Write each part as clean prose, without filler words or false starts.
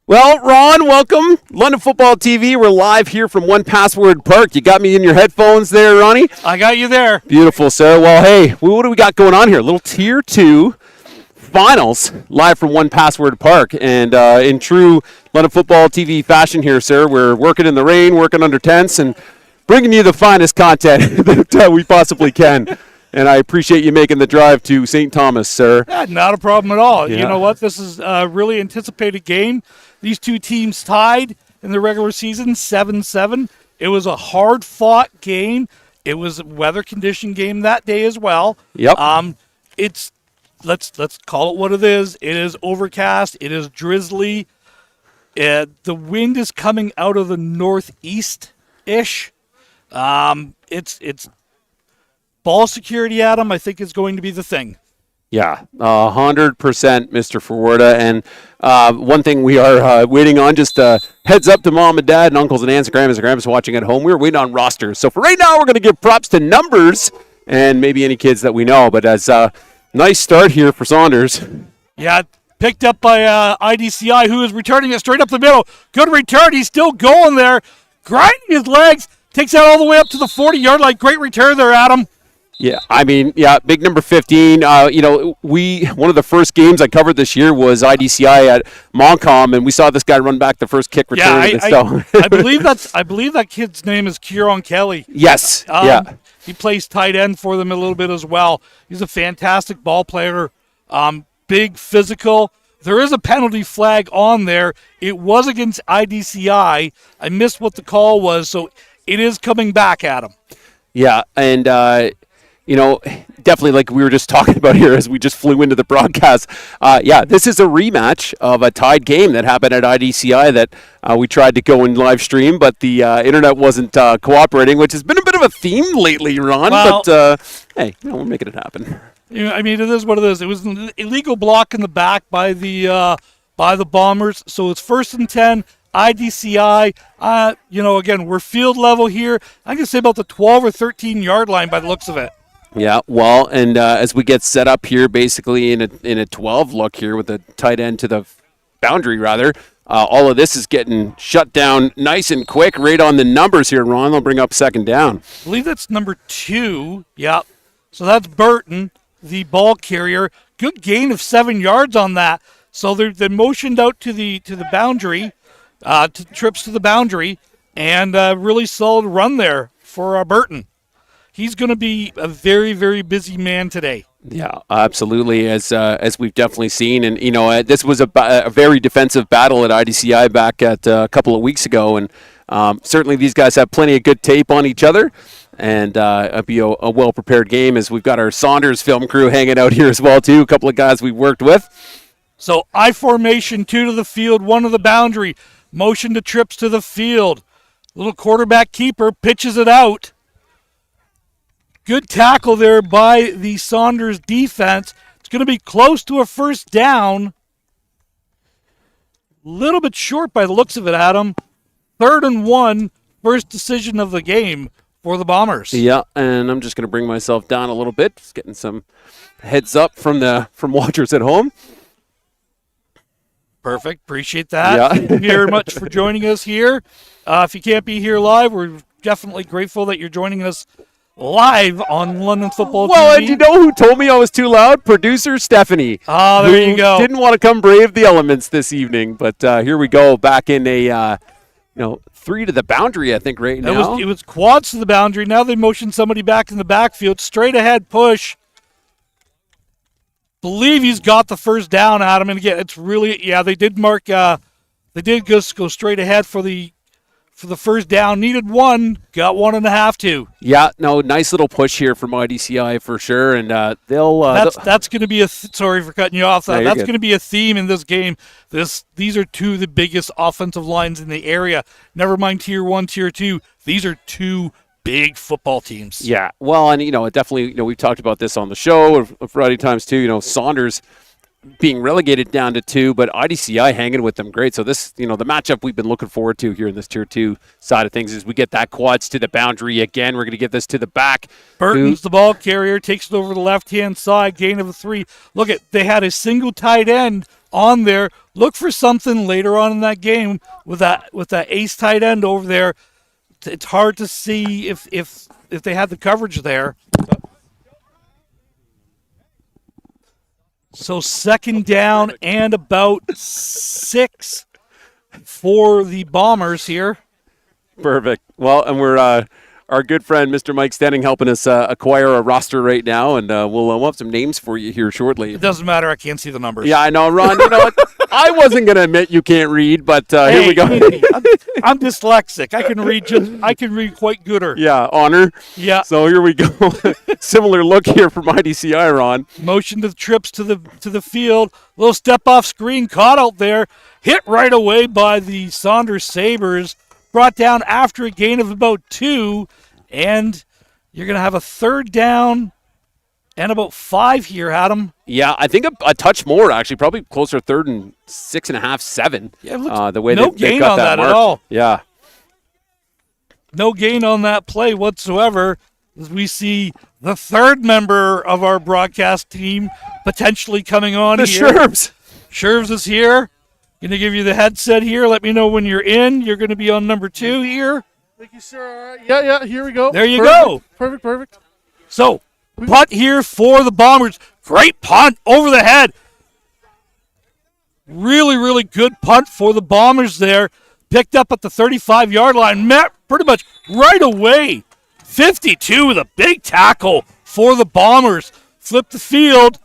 Well, Ron, welcome. London Football TV. We're live here from One Password Park. You got me in your headphones there, Ronnie? I got you there. Beautiful, sir. Well, hey, what do we got going on here? A little Tier 2 finals live from One Password Park. And in true London Football TV fashion here, sir, we're working in the rain, working under tents, and bringing you the finest content that we possibly can. And I appreciate you making the drive to St. Thomas, sir. Yeah, not a problem at all. Yeah. You know what? This is a really anticipated game. These two teams tied in the regular season, 7-7. It was a hard-fought game. It was a weather condition game that day as well. Yep. It's let's call it what it is. It is overcast. It is drizzly. The wind is coming out of the northeast-ish. It's ball security, Adam, I think is going to be the thing. Yeah, 100%, Mr. Forwarda. And one thing we are waiting on, just heads up to mom and dad and uncles and aunts and grandmas watching at home. We're waiting on rosters. So for right now, we're going to give props to numbers and maybe any kids that we know. But as a nice start here for Saunders. Yeah, picked up by IDCI, who is returning it straight up the middle. Good return. He's still going there, grinding his legs. Takes that all the way up to the 40-yard line. Great return there, Adam. Yeah, I mean, big number 15. One of the first games I covered this year was IDCI at Montcalm, and we saw this guy run back the first kick return. Yeah, I believe that kid's name is Kieran Kelly. Yes, yeah. He plays tight end for them a little bit as well. He's a fantastic ball player, big, physical. There is a penalty flag on there. It was against IDCI. I missed what the call was, so it is coming back at him. Yeah, and definitely like we were just talking about here as we just flew into the broadcast. This is a rematch of a tied game that happened at IDCI that we tried to go and live stream, but the internet wasn't cooperating, which has been a bit of a theme lately, Ron. Well, but hey, we're making it happen. I mean, it is what it is. It was an illegal block in the back by the Bombers, so it's 1st and 10. IDCI, again, we're field level here. I'm going to say about the 12 or 13-yard line by the looks of it. Yeah, well, and as we get set up here, basically in a 12 look here with the tight end to the boundary, rather, all of this is getting shut down nice and quick right on the numbers here, Ron. They'll bring up second down. I believe that's number 2. Yeah, so that's Burton, the ball carrier. Good gain of 7 yards on that. So they're motioned out to the boundary, to trips to the boundary, and really solid run there for Burton. He's going to be a very, very busy man today. Yeah, absolutely, as we've definitely seen. And, this was a very defensive battle at IDCI back at a couple of weeks ago. And certainly these guys have plenty of good tape on each other. And it'll be a well-prepared game as we've got our Saunders film crew hanging out here as well, too. A couple of guys we've worked with. So I formation, 2 to the field, 1 to the boundary. Motion to trips to the field. Little quarterback keeper pitches it out. Good tackle there by the Saunders defense. It's going to be close to a first down. A little bit short by the looks of it, Adam. 3rd and 1, first decision of the game for the Bombers. Yeah, and I'm just going to bring myself down a little bit, just getting some heads up from watchers at home. Perfect. Appreciate that. Yeah. Thank you very much for joining us here. If you can't be here live, we're definitely grateful that you're joining us live on London Football TV. Well, and you know who told me I was too loud? Producer Stephanie. Oh, there you go. Didn't want to come brave the elements this evening, but here we go back in a 3 to the boundary, I think, right now. It was quads to the boundary. Now they motion somebody back in the backfield. Straight ahead push. Believe he's got the first down, Adam. And again, it's really, they did mark, they did just go straight ahead for the first down. Needed 1, got 1.5 too. Yeah, no, nice little push here from IDCI for sure, and they'll. That's going to be sorry for cutting you off. That's going to be a theme in this game. These are 2 of the biggest offensive lines in the area. Never mind Tier 1, Tier 2. These are 2 big football teams. Yeah, well, and definitely, we've talked about this on the show a variety of times too. Saunders being relegated down to 2, but IDCI hanging with them great. So this, the matchup we've been looking forward to here in this Tier 2 side of things is we get that quads to the boundary again. We're going to get this to the back. Burton's the ball carrier, takes it over the left-hand side, gain of a 3. Look, they had a single tight end on there. Look for something later on in that game with that ace tight end over there. It's hard to see if they had the coverage there. So second down and about 6 for the Bombers here. Perfect. Well, and we're our good friend Mr. Mike Stanning helping us acquire a roster right now, and we'll have some names for you here shortly. It doesn't matter. I can't see the numbers. Yeah, I know, Ron. You know what? I wasn't going to admit you can't read, but here we go. I'm dyslexic. I can read quite gooder. Yeah, honor. Yeah. So here we go. Similar look here from IDCI, Ron. Motion to the trips to the field. Little step off screen caught out there. Hit right away by the Saunders Sabres. Brought down after a gain of about 2. And you're going to have a third down and about 5 here, Adam. Yeah, I think a touch more, actually. Probably closer 3rd and 6.5, 7. Yeah, the way no they've gain got on that marked. at all. Yeah. No gain on that play whatsoever. As we see the third member of our broadcast team potentially coming on The here. Sherbs. Sherbs is here. Going to give you the headset here. Let me know when you're in. You're going to be on number 2 here. Thank you, sir. All right. Yeah, here we go. There you Perfect. go. Perfect. So, punt here for the Bombers. Great punt over the head. Really, really good punt for the Bombers there. Picked up at the 35-yard line. Met pretty much right away. 52 with a big tackle for the Bombers. Flip the field.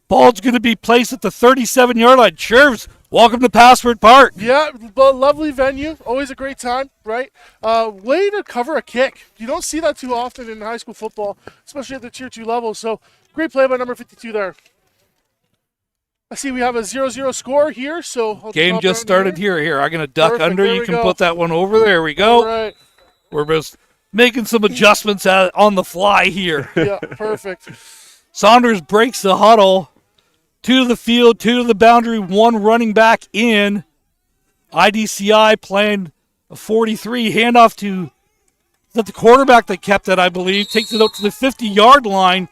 Ball's going to be placed at the 37-yard line. Shervs, welcome to Password Park. Yeah, lovely venue. Always a great time, right? Way to cover a kick. You don't see that too often in high school football, especially at the Tier 2 level. So, great play by number 52 there. I see we have a 0-0 score here. So Game just started here. Here, I'm going to duck Perfect. under. There You we can go. put that one over. There we go. All right. We're just making some adjustments on the fly here. Yeah, perfect. Saunders breaks the huddle. 2 to the field, 2 to the boundary, 1 running back in. IDCI playing a 43. Handoff to, is that the quarterback that kept it, I believe. Takes it out to the 50-yard line.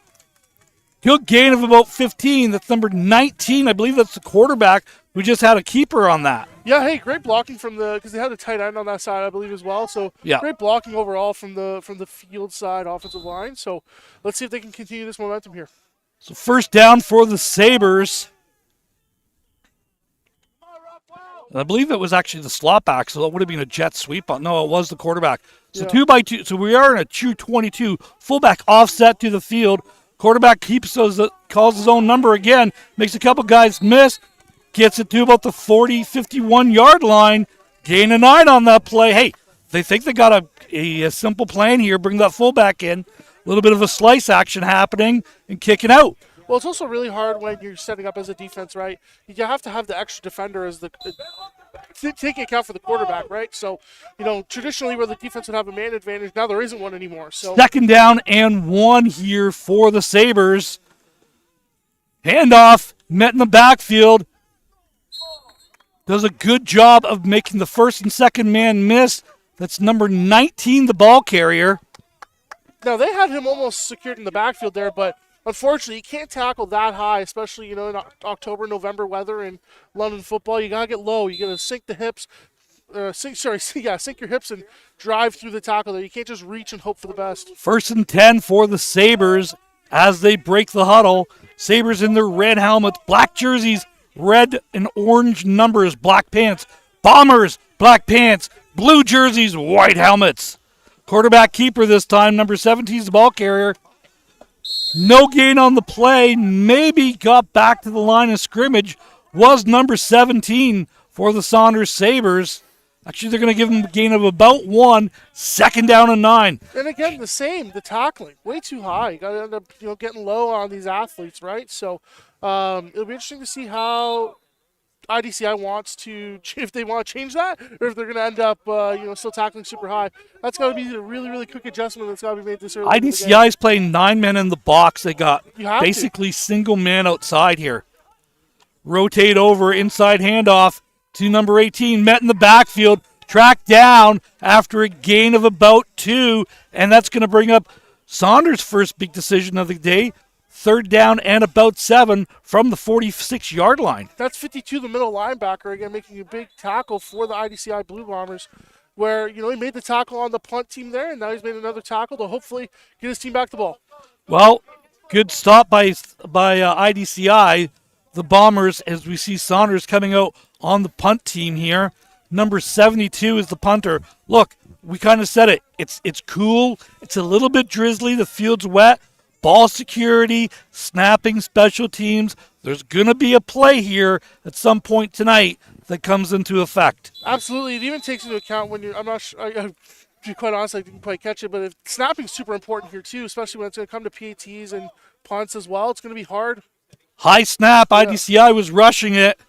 Good gain of about 15. That's number 19. I believe that's the quarterback who just had a keeper on that. Yeah, hey, great blocking because they had a tight end on that side, I believe, as well. So Yeah. great blocking overall from the field side offensive line. So let's see if they can continue this momentum here. So first down for the Sabres. And I believe it was actually the slot back, so it would have been a jet sweep. No, it was the quarterback. So Yeah. 2x2. So we are in a true 22. Fullback offset to the field. Quarterback calls his own number again. Makes a couple guys miss. Gets it to about the 40, 51-yard line. Gain of 9 on that play. Hey, they think they got a simple plan here. Bring that fullback in. A little bit of a slice action happening and kicking out. Well, it's also really hard when you're setting up as a defense, right? You have to have the extra defender as taking account for the quarterback, right? So, traditionally where the defense would have a man advantage, now there isn't one anymore. So Second down and 1 here for the Sabres. Handoff, met in the backfield. Does a good job of making the first and second man miss. That's number 19, the ball carrier. now they had him almost secured in the backfield there, but unfortunately you can't tackle that high, especially in October, November weather in London football. You gotta get low. You gotta sink the hips. Sink your hips and drive through the tackle there. You can't just reach and hope for the best. First and 10 for the Sabres as they break the huddle. Sabres in their red helmets, black jerseys, red and orange numbers, black pants. Bombers, black pants, blue jerseys, white helmets. Quarterback keeper this time, number 17 is the ball carrier. No gain on the play, maybe got back to the line of scrimmage, was number 17 for the Saunders Sabres. Actually, they're going to give him a gain of about 1, second down and 9. And again, the tackling, way too high. You got to end up, getting low on these athletes, right? So it'll be interesting to see how IDCI wants to, if they want to change that, or if they're going to end up, still tackling super high. That's got to be a really, really quick adjustment that's got to be made this early. IDCI is playing 9 men in the box. They got You have basically single man outside here. Rotate over, inside handoff to number 18, met in the backfield, tracked down after a gain of about 2, and that's going to bring up Saunders' first big decision of the day. third down and about 7 from the 46-yard line. That's 52, the middle linebacker, again, making a big tackle for the IDCI Blue Bombers, where, he made the tackle on the punt team there, and now he's made another tackle to hopefully get his team back the ball. Well, good stop by IDCI. The Bombers, as we see Saunders coming out on the punt team here. Number 72 is the punter. Look, we kind of said it. It's cool. It's a little bit drizzly. The field's wet. Ball security, snapping, special teams. There's going to be a play here at some point tonight that comes into effect. Absolutely. It even takes into account when I'm not sure, to be quite honest, I didn't quite catch it, but snapping's super important here too, especially when it's going to come to PATs and punts as well. It's going to be hard. High snap. Yeah. IDCI was rushing it.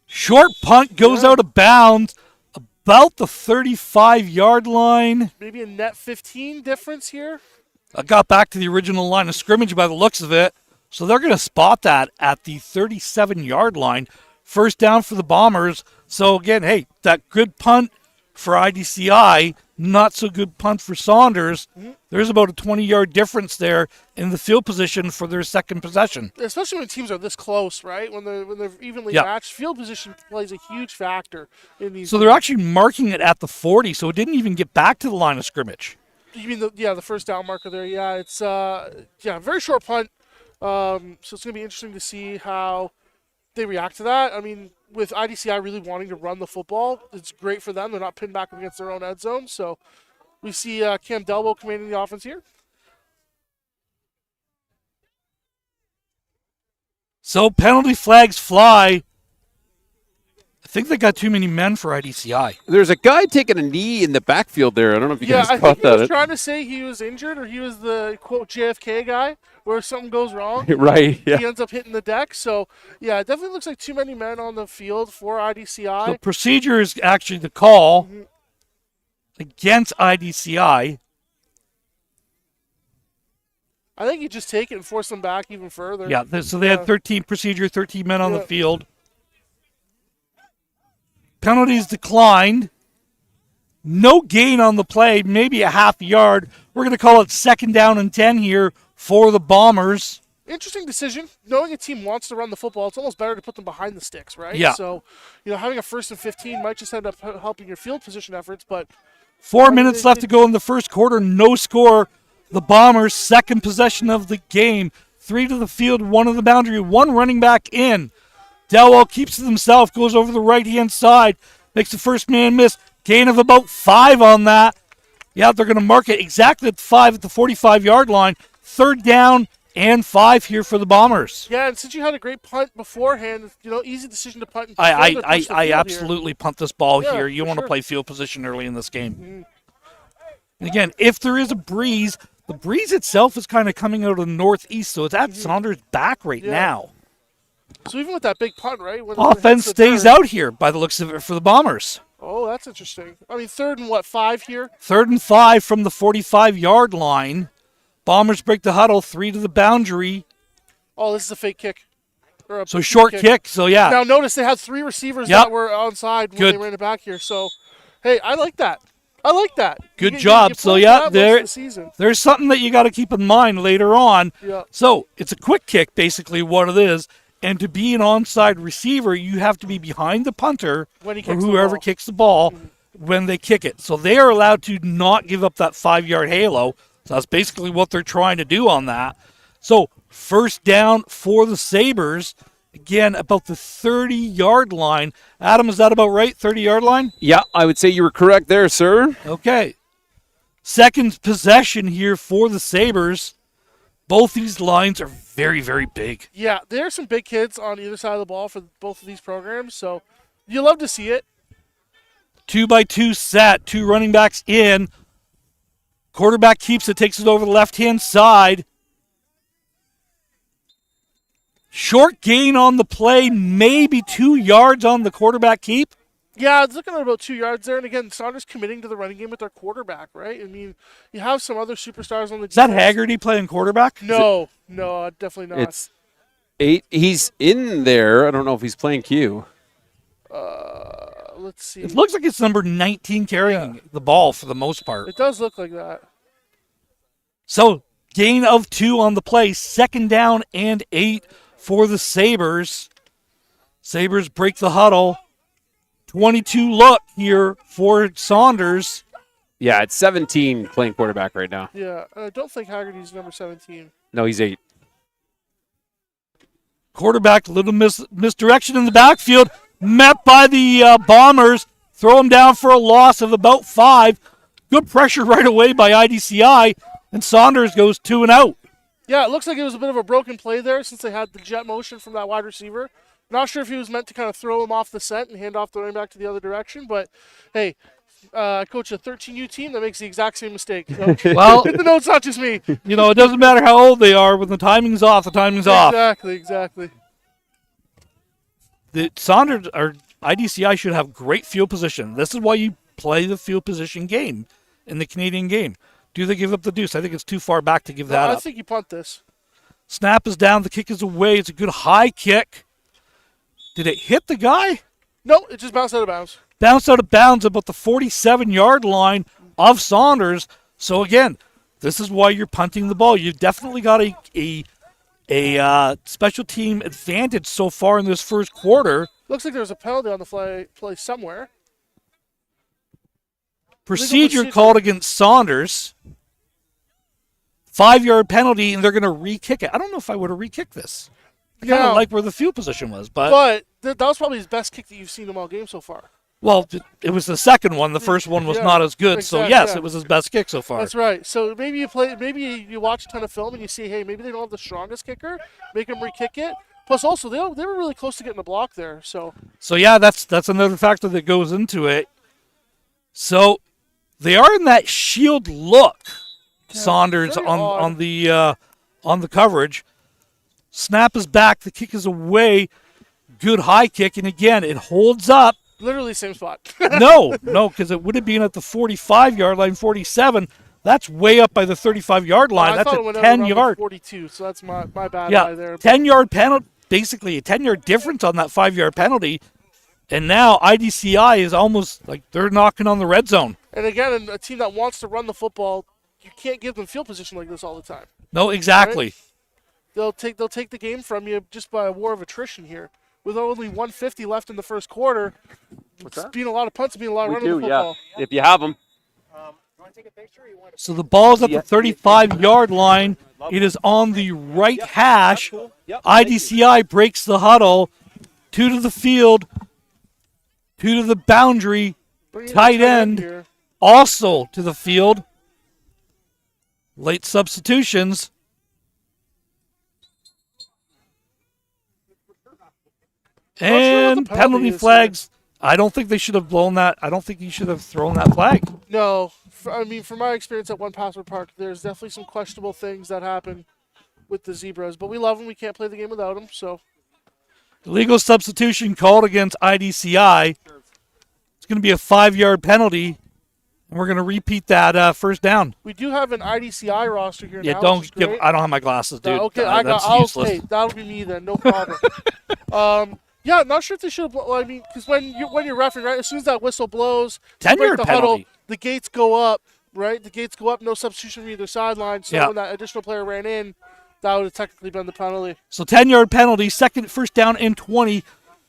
Short punt goes out of bounds about the 35-yard line. Maybe a net 15 difference here. I got back to the original line of scrimmage by the looks of it. So they're going to spot that at the 37-yard line. First down for the Bombers. So again, hey, that good punt for IDCI, not so good punt for Saunders. There's about a 20-yard difference there in the field position for their second possession. Especially when teams are this close, right? When they're evenly Yeah. matched, field position plays a huge factor in these. So they're actually marking it at the 40, so it didn't even get back to the line of scrimmage. You mean the first down marker there? Yeah, it's very short punt. So it's gonna be interesting to see how they react to that. I mean, with IDCI really wanting to run the football, it's great for them. They're not pinned back against their own end zone. So we see Cam Delbo commanding the offense here. So penalty flags fly. I think they got too many men for IDCI. There's a guy taking a knee in the backfield there. I don't know if you guys I caught think he was that. trying to say he was injured or he was the quote JFK guy where something goes wrong. Right, yeah. He ends up hitting the deck. So yeah, it definitely looks like too many men on the field for IDCI. So procedure is actually the call against IDCI. I think you just take it and force them back even further. Yeah, so they had 13 men on the field. Penalties declined. No gain on the play, maybe a half yard. We're going to call it second down and 10 here for the Bombers. Interesting decision. Knowing a team wants to run the football, it's almost better to put them behind the sticks, right? Yeah. So, having a 1st and 15 might just end up helping your field position efforts, but 4 minutes left to go in the first quarter. No score. The Bombers' second possession of the game. 3 to the field, 1 to the boundary, 1 running back in. Delwell keeps it himself, goes over the right-hand side, makes the first man miss. Gain of about 5 on that. Yeah, they're going to mark it exactly at 5 at the 45-yard line. Third down and 5 here for the Bombers. Yeah, and since you had a great punt beforehand, easy decision to punt. And I absolutely punt this ball Yeah, here. You for want to sure. play field position early in this game. And again, if there is a breeze, the breeze itself is kind of coming out of the northeast, so it's at Saunders' back right now. So even with that big punt, right? when it Offense hits the stays turn- out here by the looks of it for the Bombers. Oh, that's interesting. I mean, 3rd and 5 here? 3rd and 5 from the 45-yard line. Bombers break the huddle, 3 to the boundary. Oh, this is a fake kick. Or a So short kick, so yeah. Now notice they had 3 receivers Yep. that were onside when Good. they ran it back here. So, hey, I like that. I like that. Good You job. So play yeah, that most there, of the season. there's something that you got to keep in mind later on. Yeah. So it's a quick kick, basically what it is. And to be an onside receiver, you have to be behind the punter When he or kicks the whoever ball. kicks the ball when they kick it. So they are allowed to not give up that 5-yard halo. So that's basically what they're trying to do on that. So first down for the Sabres. Again, about the 30-yard line. Adam, is that about right? 30-yard line? Yeah, I would say you were correct there, sir. Okay. Second possession here for the Sabres. Both these lines are very, very big. Yeah, there are some big kids on either side of the ball for both of these programs. So, you love to see it. 2-by-2 set, 2 running backs in. Quarterback keeps it, takes it over the left-hand side. Short gain on the play, maybe 2 yards on the quarterback keep. Yeah, it's looking at about 2 yards there. And again, Saunders committing to the running game with their quarterback, right? I mean, you have some other superstars on the Is that defense. Haggerty playing quarterback? No, definitely not. It's 8. He's in there. I don't know if he's playing Q. Let's see. It looks like it's number 19 carrying the ball for the most part. It does look like that. So Gain of 2 on the play. 2nd down and 8 for the Sabres. Sabres break the huddle. 22 look here for Saunders. Yeah, it's 17 playing quarterback right now. Yeah, I don't think Haggerty's number 17. No, he's 8. Quarterback, a little misdirection in the backfield. Met by the Bombers. Throw him down for a loss of about 5. Good pressure right away by IDCI. And Saunders goes 2 and out. Yeah, it looks like it was a bit of a broken play there since they had the jet motion from that wide receiver. Not sure if he was meant to kind of throw him off the set and hand off the running back to the other direction, but hey, I coach a 13U team that makes the exact same mistake. So Well, good to know it's not just me. it doesn't matter how old they are. When the timing's off, the timing's off. Exactly. The Saunders or IDCI should have great field position. This is why you play the field position game in the Canadian game. Do they give up the deuce? I think it's too far back to give that up. I think you punt this. Snap is down. The kick is away. It's a good high kick. Did it hit the guy? No, it just bounced out of bounds. Bounced out of bounds about the 47-yard line of Saunders. So, again, this is why you're punting the ball. You've definitely got a special team advantage so far in this first quarter. Looks like there's a penalty on the play somewhere. Procedure called against Saunders. 5-yard penalty, and they're going to re-kick it. I don't know if I would have re-kicked this. I kind of like where the field position was. But that was probably his best kick that you've seen him all game so far. Well, it was the second one. The first one was not as good. Exactly, so, yes, it was his best kick so far. That's right. So maybe you watch a ton of film and you see, hey, maybe they don't have the strongest kicker. Make them re-kick it. Plus, also, they were really close to getting a block there. So yeah, that's another factor that goes into it. So they are in that shield look, Saunders on the coverage. Snap is back. The kick is away. Good high kick, and again, it holds up. Literally same spot. no, because it would have been at the 45-yard line, 47. That's way up by the 35-yard line. That's a 10-yard. 42, so that's my bad yeah, eye there. 10-yard penalty, basically a 10-yard difference on that 5-yard penalty. And now IDCI is almost like they're knocking on the red zone. And again, a team that wants to run the football, you can't give them field position like this all the time. No, exactly. Right? They'll take the game from you just by a war of attrition here. With only 150 left in the first quarter, it's being a lot of punts, being a lot of running the football. Yeah. If you have them. So the ball's at the 35-yard line. It is on the right hash. IDCI breaks the huddle. 2 to the field. 2 to the boundary. Tight end also to the field. Late substitutions. And penalty flags. I don't think they should have blown that. I don't think you should have thrown that flag. No. From my experience at One Password Park, there's definitely some questionable things that happen with the Zebras. But we love them. We can't play the game without them. So, Illegal substitution called against IDCI. It's going to be a 5-yard penalty. And we're going to repeat that first down. We do have an IDCI roster here now. I don't have my glasses, dude. Okay, useless. That'll be me then. No problem. Yeah, not sure if they should have. Well, I mean, because when you're reffing, right, as soon as that whistle blows, 10-yard the penalty. Huddle, the gates go up, right? The gates go up. No substitution from either sideline. So when that additional player ran in, that would have technically been the penalty. So 10-yard penalty. First down and 20.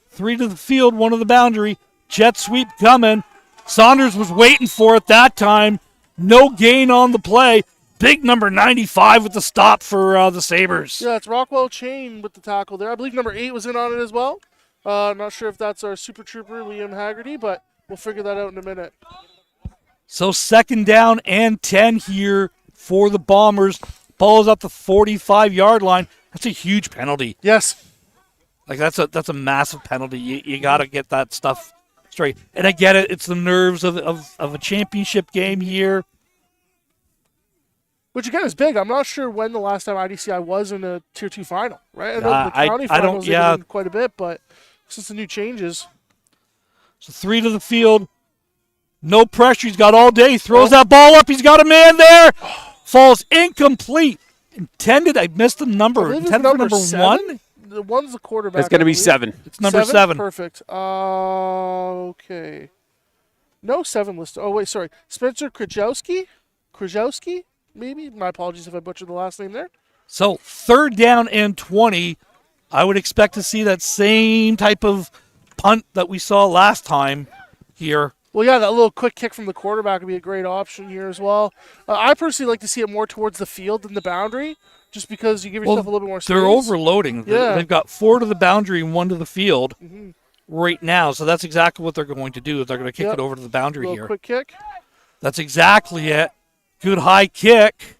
3 to the field, 1 to the boundary. Jet sweep coming. Saunders was waiting for it that time. No gain on the play. Big number 95 with the stop for the Sabres. Yeah, it's Rockwell Chain with the tackle there. I believe number 8 was in on it as well. Not sure if that's our Super Trooper, Liam Haggerty, but we'll figure that out in a minute. So 2nd down and 10 here for the Bombers. Ball's up the 45-yard line. That's a huge penalty. Yes. Like that's a massive penalty. You got to get that stuff straight. And I get it. It's the nerves of a championship game here. Which, again, is big. I'm not sure when the last time IDCI was in a Tier 2 final, right? I know the county finals have been quite a bit, but since the new changes. So 3 to the field. No pressure. He's got all day. Throws that ball up. He's got a man there. Falls incomplete. Intended. I missed the number. Intended for number 1? The 1's the quarterback. It's going to be 7. It's number 7. Perfect. Okay. No 7 listed. Oh, wait, sorry. Spencer Krajewski? maybe. My apologies if I butchered the last name there. So 3rd down and 20. I would expect to see that same type of punt that we saw last time here. Well, yeah, that little quick kick from the quarterback would be a great option here as well. I personally like to see it more towards the field than the boundary, just because you give yourself a little bit more space. They're overloading. Yeah. They've got 4 to the boundary and 1 to the field right now, so that's exactly what they're going to do. They're going to kick it over to the boundary little here. Quick kick. That's exactly it. Good high kick.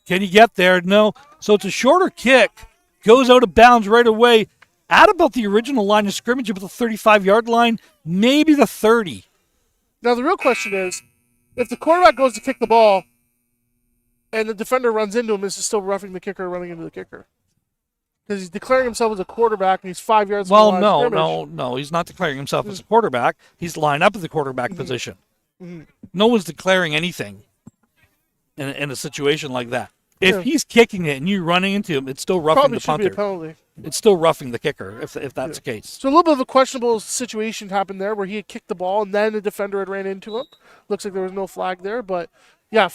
Can you get there? No. So it's a shorter kick. Goes out of bounds right away at about the original line of scrimmage, about the 35-yard line, maybe the 30. Now, the real question is, if the quarterback goes to kick the ball and the defender runs into him, is it still roughing the kicker running into the kicker? Because he's declaring himself as a quarterback and he's 5 yards from the line of scrimmage. No. He's not declaring himself as a quarterback. He's lined up in the quarterback position. No one's declaring anything in a situation like that. If he's kicking it and you're running into him, it's still roughing the punter. Probably should be a penalty. It's still roughing the kicker if that's the case. So a little bit of a questionable situation happened there where he had kicked the ball and then the defender had ran into him. Looks like there was no flag there, but yeah,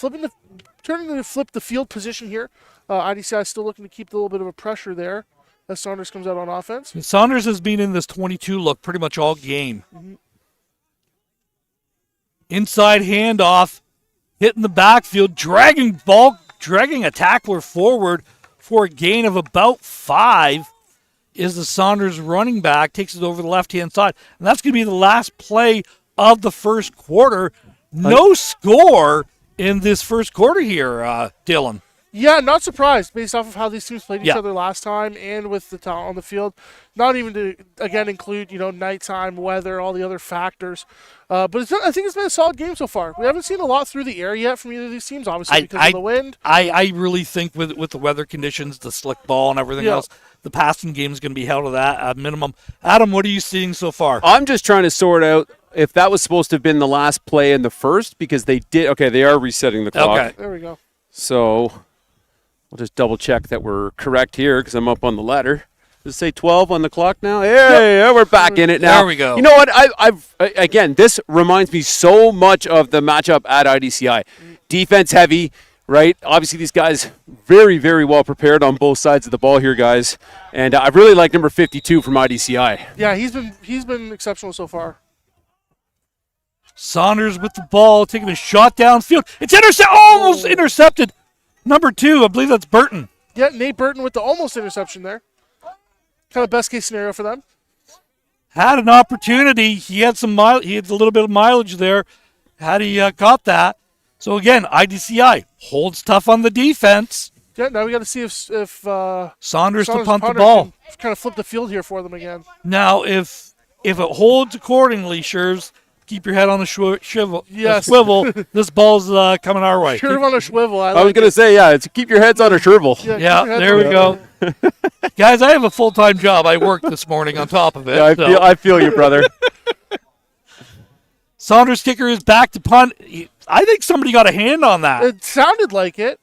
turning to flip the field position here. IDCI is still looking to keep a little bit of a pressure there as Saunders comes out on offense. Saunders has been in this 22 look pretty much all game. Inside handoff, hitting the backfield, dragging a tackler forward for a gain of about 5 is the Saunders running back, takes it over the left-hand side. And that's going to be the last play of the first quarter. No score in this first quarter here, Dylan. Yeah, not surprised based off of how these teams played each other last time and with the talent on the field. Not even to, again, include, nighttime, weather, all the other factors. But I think it's been a solid game so far. We haven't seen a lot through the air yet from either of these teams, obviously, because of the wind. I really think with the weather conditions, the slick ball and everything else, the passing game is going to be held to that at minimum. Adam, what are you seeing so far? I'm just trying to sort out if that was supposed to have been the last play in the first, because they did. Okay, they are resetting the clock. Okay. There we go. So we'll just double check that we're correct here because I'm up on the ladder. Does it say 12 on the clock now? Hey, yeah, we're back in it now. There we go. You know what? Again, this reminds me so much of the matchup at IDCI. Defense heavy, right? Obviously, these guys very, very well prepared on both sides of the ball here, guys. And I really like number 52 from IDCI. Yeah, he's been exceptional so far. Saunders with the ball, taking a shot downfield. It's almost intercepted. Number 2, I believe that's Burton. Yeah, Nate Burton with the almost interception there. Kind of best case scenario for them. Had an opportunity. He had He had a little bit of mileage there. Had he caught that. So again, IDCI holds tough on the defense. Yeah, now we got to see if Saunders to punt the ball. Kind of flip the field here for them again. Now, if it holds accordingly, Shers, keep your head on the swivel. Yes. Swivel. This ball's coming our way. Sure on a swivel. I was going to say, it's keep your heads on a swivel. Yeah, there we go. Guys, I have a full-time job. I worked this morning on top of it. Yeah, I feel you, brother. Saunders' kicker is back to punt. I think somebody got a hand on that. It sounded like it.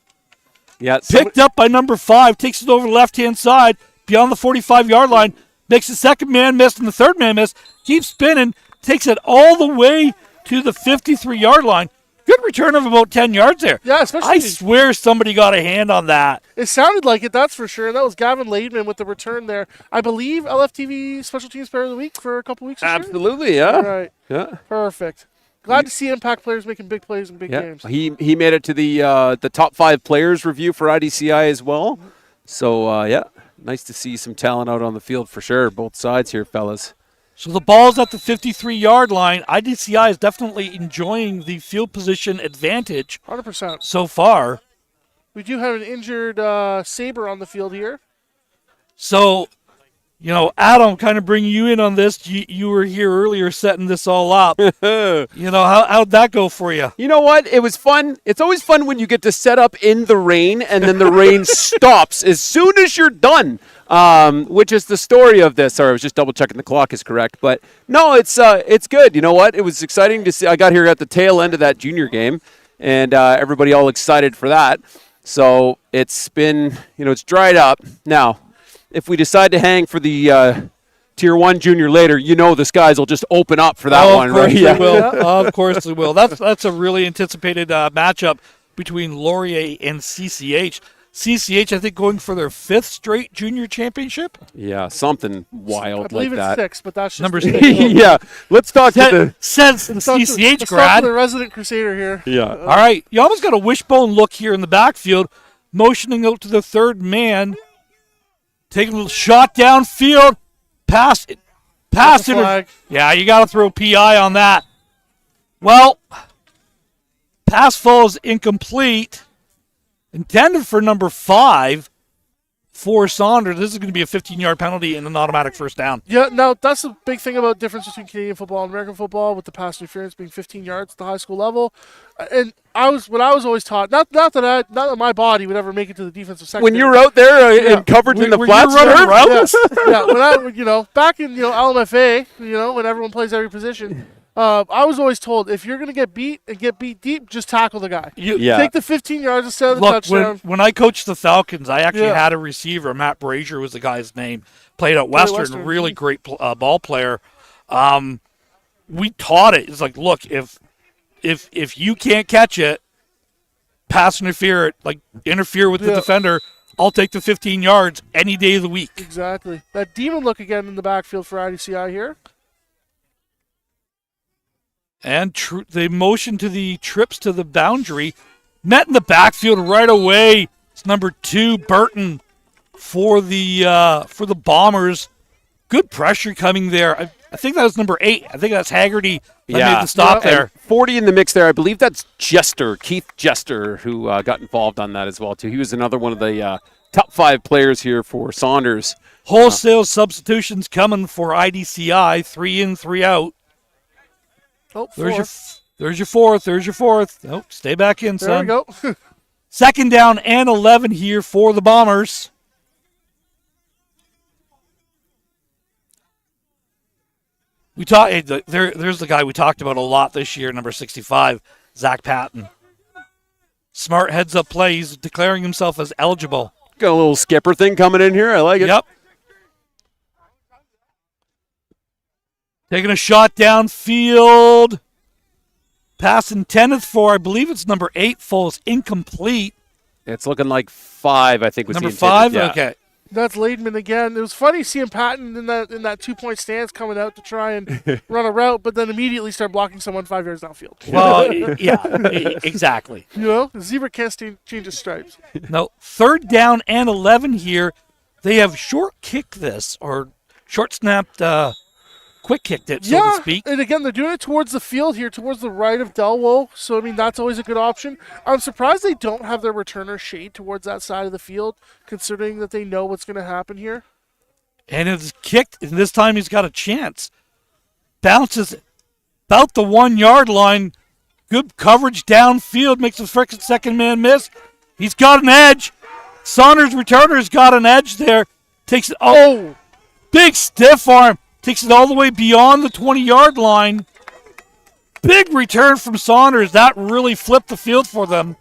Yeah, Picked up by number 5, takes it over the left-hand side, beyond the 45-yard line, makes the second man miss and the third man miss, keeps spinning, takes it all the way to the 53-yard line. Good return of about 10 yards there. Yeah, especially. I swear somebody got a hand on that. It sounded like it, that's for sure. And that was Gavin Laidman with the return there. I believe LFTV Special Teams Player of the Week for a couple weeks. Absolutely, yeah. All right. Yeah. Perfect. Glad to see impact players making big plays in big games. He made it to the top 5 players review for IDCI as well. So, nice to see some talent out on the field for sure. Both sides here, fellas. So the ball's at the 53-yard line. IDCI is definitely enjoying the field position advantage 100%. so far. We do have an injured Sabre on the field here. So, Adam, kind of bringing you in on this. You were here earlier setting this all up. How'd that go for you? You know what? It was fun. It's always fun when you get to set up in the rain and then the rain stops as soon as you're done. Which is the story of this. Sorry, I was just double checking the clock is correct. But no, it's good. You know what? It was exciting to see. I got here at the tail end of that junior game, and everybody all excited for that. So it's been, it's dried up. Now, if we decide to hang for the Tier 1 junior later, the skies will just open up for that one, right? Of course they will. Of course they will. That's a really anticipated matchup between Laurier and CCH. CCH, I think, going for their 5th straight junior championship. Yeah, something I wild believe like it's that. 6, but that's just Number the- 6. Yeah, let's talk to the. Says the Let's talk to- CCH let's talk to grad. the resident crusader here. Yeah. All right, you almost got a wishbone look here in the backfield, motioning out to the third man, taking a little shot downfield, pass it. That's a flag. Yeah, you got to throw PI on that. Well, pass falls incomplete. Intended for number 5 for Saunders. This is going to be a 15-yard penalty and an automatic first down. Yeah, now that's the big thing about difference between Canadian football and American football, with the pass interference being 15 yards at the high school level. And I was always taught, not that my body would ever make it to the defensive secondary. When you're out there Yeah. and covered in the Were you flats, running Herb? routes? Yeah, when I, back in LMFA, when everyone plays every position, I was always told, if you're gonna get beat and get beat deep, just tackle the guy. Yeah. Take the 15 yards instead of the Look, touchdown. when I coached the Falcons, I actually Yeah. had a receiver. Matt Brazier was the guy's name. Played at Western, Western. really great ball player. We taught it. It's like, look, if you can't catch it, pass interfere with the Yeah. defender. I'll take the 15 yards any day of the week. Exactly. That demon look again in the backfield for IDCI here. And they motion to the trips to the boundary. Met in the backfield right away. It's number 2, Burton, for the Bombers. Good pressure coming there. I think that was number 8. I think that's Haggerty that made the stop Yeah. there. And 40 in the mix there. I believe that's Keith Jester, who got involved on that as well, too. He was another one of the top 5 players here for Saunders. Wholesale substitutions coming for IDCI. 3 in, 3 out. Oh, There's your fourth. Nope, stay back in, there son. we go. Second down and 11 here for the Bombers. There's the guy we talked about a lot this year, number 65, Zach Patton. Smart heads-up play. He's declaring himself as eligible. Got a little skipper thing coming in here. I like it. Yep. Taking a shot downfield. Pass intended for, I believe it's number 8, falls incomplete. It's looking like 5, I think, was Number the 5? intended, yeah. Okay. That's Laidman again. It was funny seeing Patton in that 2-point stance coming out to try and run a route, but then immediately start blocking someone 5 yards downfield. Well, yeah, exactly. The zebra can't change his stripes. No, third down and 11 here. They have short kicked this, or short snapped, quick kicked it, so to speak. And again, they're doing it towards the field here, towards the right of Delwo. So, that's always a good option. I'm surprised they don't have their returner shade towards that side of the field, considering that they know what's going to happen here. And it's kicked, and this time he's got a chance. Bounces about the 1 yard line. Good coverage downfield, makes the frickin' second man miss. He's got an edge. Saunders' returner's got an edge there. Takes it, big stiff arm. Takes it all the way beyond the 20-yard line. Big return from Saunders. That really flipped the field for them.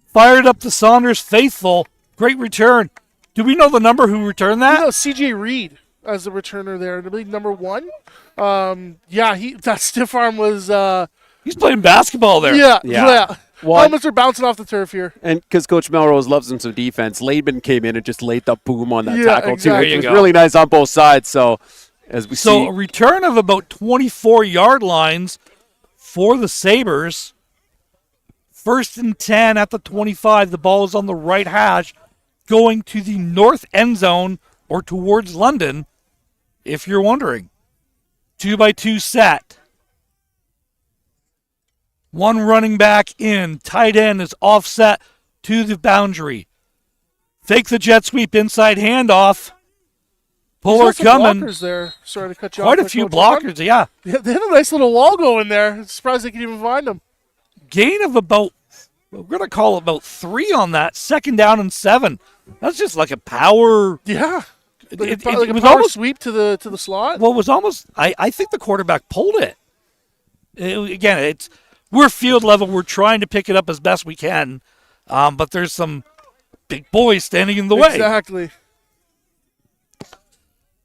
Fired up the Saunders faithful. Great return. Do we know the number who returned that? CJ Reed as the returner there. I believe number 1. That stiff arm was... He's playing basketball there. Yeah. Well, Helmets are bouncing off the turf here. And because Coach Melrose loves him some defense, Laidman came in and just laid the boom on that Yeah, tackle, exactly. too. There It you was go. really nice on both sides. So, as we So see... a return of about 24-yard lines for the Sabres. 1st and 10 at the 25. The ball is on the right hash, going to the north end zone or towards London, if you're wondering. 2-by-2 set. One running back in. Tight end is offset to the boundary. Fake the jet sweep inside handoff. Puller There's some coming. blockers there. Sorry to cut you Quite off. a few Coach. blockers, yeah. They had a nice little wall going there. I'm surprised they could even find them. Gain of about, we're going to call it about 3 on that. 2nd down and 7. That's just like a power. Yeah. It Like a was power almost, sweep to the slot. well, it was almost, I think the quarterback pulled it. Again, we're field level. We're trying to pick it up as best we can. But there's some big boys standing in the way. Exactly.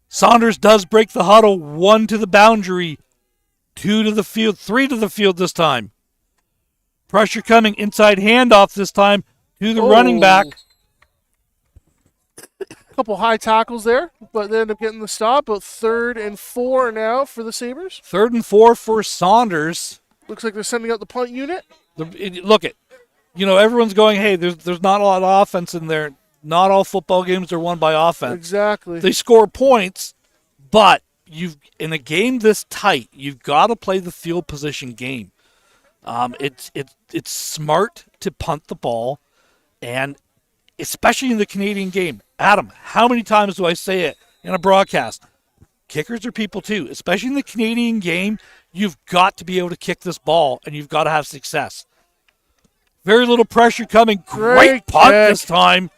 Saunders does break the huddle. 1 to the boundary. 2 to the field. 3 to the field this time. Pressure coming, inside handoff this time to the running back. Couple high tackles there, but they end up getting the stop. About 3rd and 4 now for the Sabres. 3rd and 4 for Saunders. Looks like they're sending out the punt unit. Everyone's going, hey, there's not a lot of offense in there. Not all football games are won by offense. Exactly. They score points, but in a game this tight, you've got to play the field position game. It's smart to punt the ball, and especially in the Canadian game. Adam, how many times do I say it in a broadcast? Kickers are people too. Especially in the Canadian game, you've got to be able to kick this ball, and you've got to have success. Very little pressure coming. Great punt this time.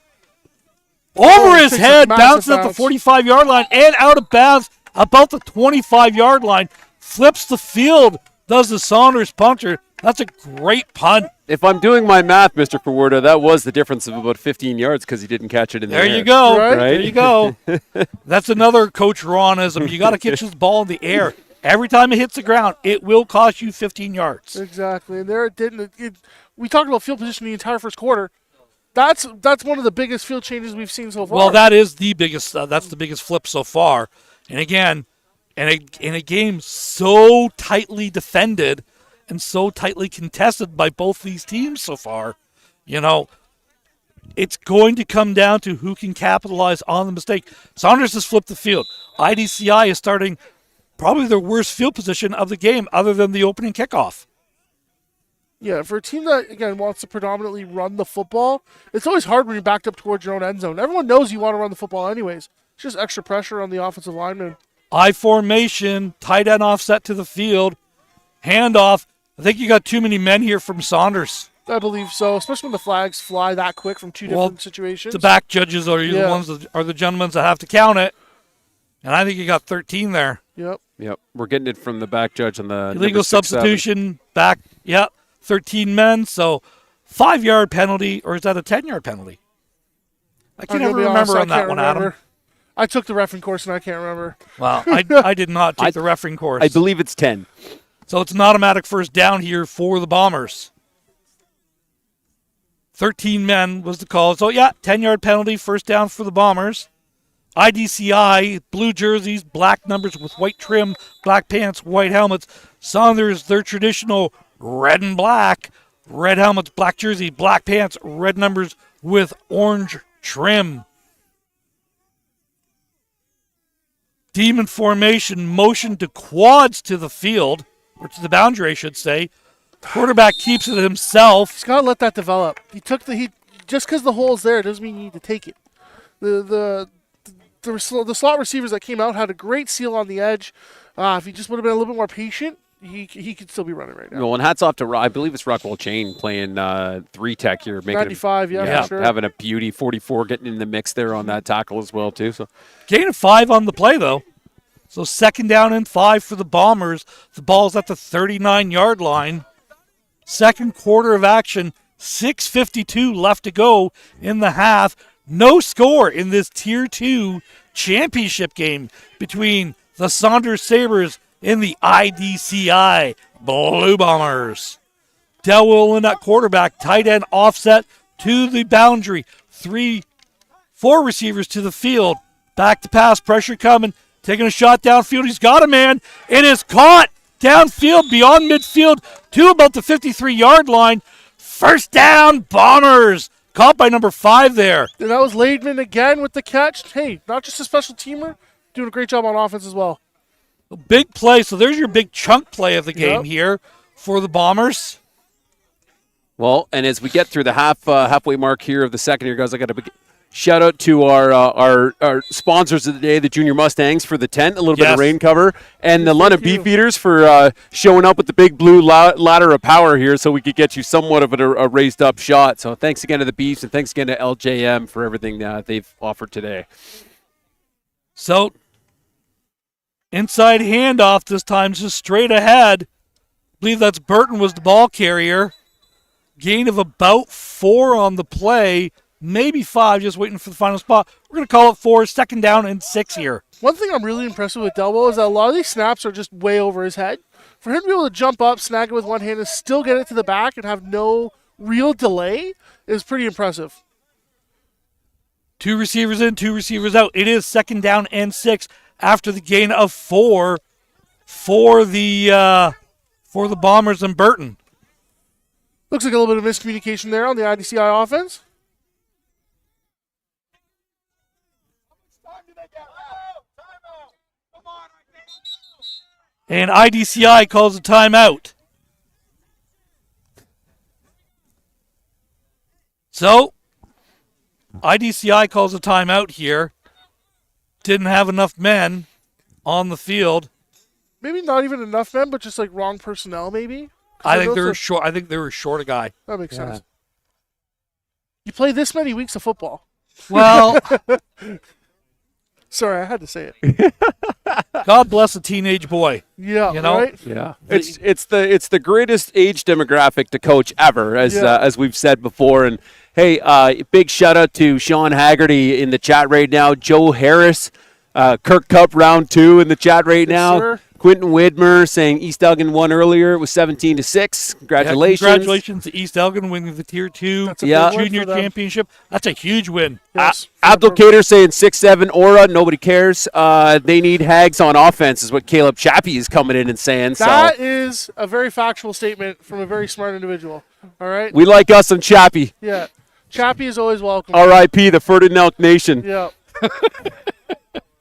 Over his head, bounces at the 45-yard line and out of bounds about the 25-yard line. Flips the field, does the Saunders punter. That's a great punt. If I'm doing my math, Mr. Forwarda, that was the difference of about 15 yards because he didn't catch it in the air. There you go. Right? There you go. That's another Coach Ronism. You got to catch this ball in the air. Every time it hits the ground, it will cost you 15 yards. Exactly. And there it didn't. We talked about field position the entire first quarter. That's one of the biggest field changes we've seen so far. Well, that is the biggest. That's the biggest flip so far. And again, in a game so tightly defended and so tightly contested by both these teams so far, it's going to come down to who can capitalize on the mistake. Saunders has flipped the field. IDCI is starting probably their worst field position of the game, other than the opening kickoff. Yeah, for a team that, again, wants to predominantly run the football, it's always hard when you're backed up towards your own end zone. Everyone knows you want to run the football anyways. It's just extra pressure on the offensive lineman. I formation, tight end offset to the field, handoff. I think you got too many men here from Saunders. I believe so, especially when the flags fly that quick from two different situations. The back judges are the ones that are the gentlemen that have to count it. And I think you got 13 there. Yep. We're getting it from the back judge on the illegal substitution, back, 13 men, so 5-yard penalty, or is that a 10-yard penalty? I can never remember on that one, Adam. I took the reffing course, and I can't remember. Well, I did not take the reffing course. I believe it's 10. So it's an automatic first down here for the Bombers. 13 men was the call. So, 10-yard penalty, first down for the Bombers. IDCI, blue jerseys, black numbers with white trim, black pants, white helmets. Saunders, their traditional red and black. Red helmets, black jersey, black pants, red numbers with orange trim. Demon formation, motion to quads to the field, or to the boundary, I should say. Quarterback keeps it himself. He's got to let that develop. Just because the hole's there doesn't mean you need to take it. The slot receivers that came out had a great seal on the edge. If he just would have been a little bit more patient, he could still be running right now. Well, and hats off to, I believe it's Rockwell Chain playing 3-tech here. 95, for sure. Having a beauty. 44 getting in the mix there on that tackle as well, too. So Gain of 5 on the play, though. So 2nd down and 5 for the Bombers. The ball's at the 39-yard line. Second quarter of action. 6:52 left to go in the half. No score in this Tier 2 championship game between the Saunders Sabres and the IDCI Blue Bombers. Delwell in at quarterback, tight end offset to the boundary. 4 receivers to the field. Back to pass, pressure coming. Taking a shot downfield. He's got a man. It is caught downfield beyond midfield to about the 53-yard line. First down, Bombers. Caught by number 5 there. And that was Laidman again with the catch. Hey, not just a special teamer, doing a great job on offense as well. A big play. So there's your big chunk play of the game here for the Bombers. Well, and as we get through the halfway mark here of the second here, guys, I got a big shout out to our sponsors of the day, the Junior Mustangs for the tent, a little bit of rain cover, and the London Beefeaters for showing up with the big blue ladder of power here so we could get you somewhat of a raised up shot. So thanks again to the Beefs and thanks again to LJM for everything they've offered today. So inside handoff this time, just straight ahead. I believe that's Burton was the ball carrier. Gain of about 4 on the play. maybe 5, just waiting for the final spot. We're going to call it 4, 2nd down and 6 here. One thing I'm really impressed with Delwell is that a lot of these snaps are just way over his head. For him to be able to jump up, snag it with one hand, and still get it to the back and have no real delay is pretty impressive. 2 receivers in, 2 receivers out. It is 2nd down and 6 after the gain of 4 for the Bombers and Burton. Looks like a little bit of miscommunication there on the IDCI offense. And IDCI calls a timeout. So, IDCI calls a timeout here. Didn't have enough men on the field. Maybe not even enough men, but just like wrong personnel, maybe. I think they were short. I think they were short a guy. That makes sense. You play this many weeks of football. Well, sorry, I had to say it. God bless a teenage boy. Yeah, you know? Right? Yeah, it's the greatest age demographic to coach ever, as we've said before. And hey, big shout out to Sean Haggerty in the chat right now. Joe Harris, Kirk Cup round 2 in the chat right now. Sir. Quentin Widmer saying East Elgin won earlier. It was 17-6. Congratulations. Yeah, congratulations to East Elgin winning the Tier 2 junior championship. That's a huge win. Yes. Abdulkader saying 6-7 Aura. Nobody cares. They need Hags on offense is what Caleb Chappie is coming in and saying. That is a very factual statement from a very smart individual. All right? We like us on Chappie. Yeah. Chappie is always welcome. R.I.P. the Ferdinand Elk Nation. Yeah.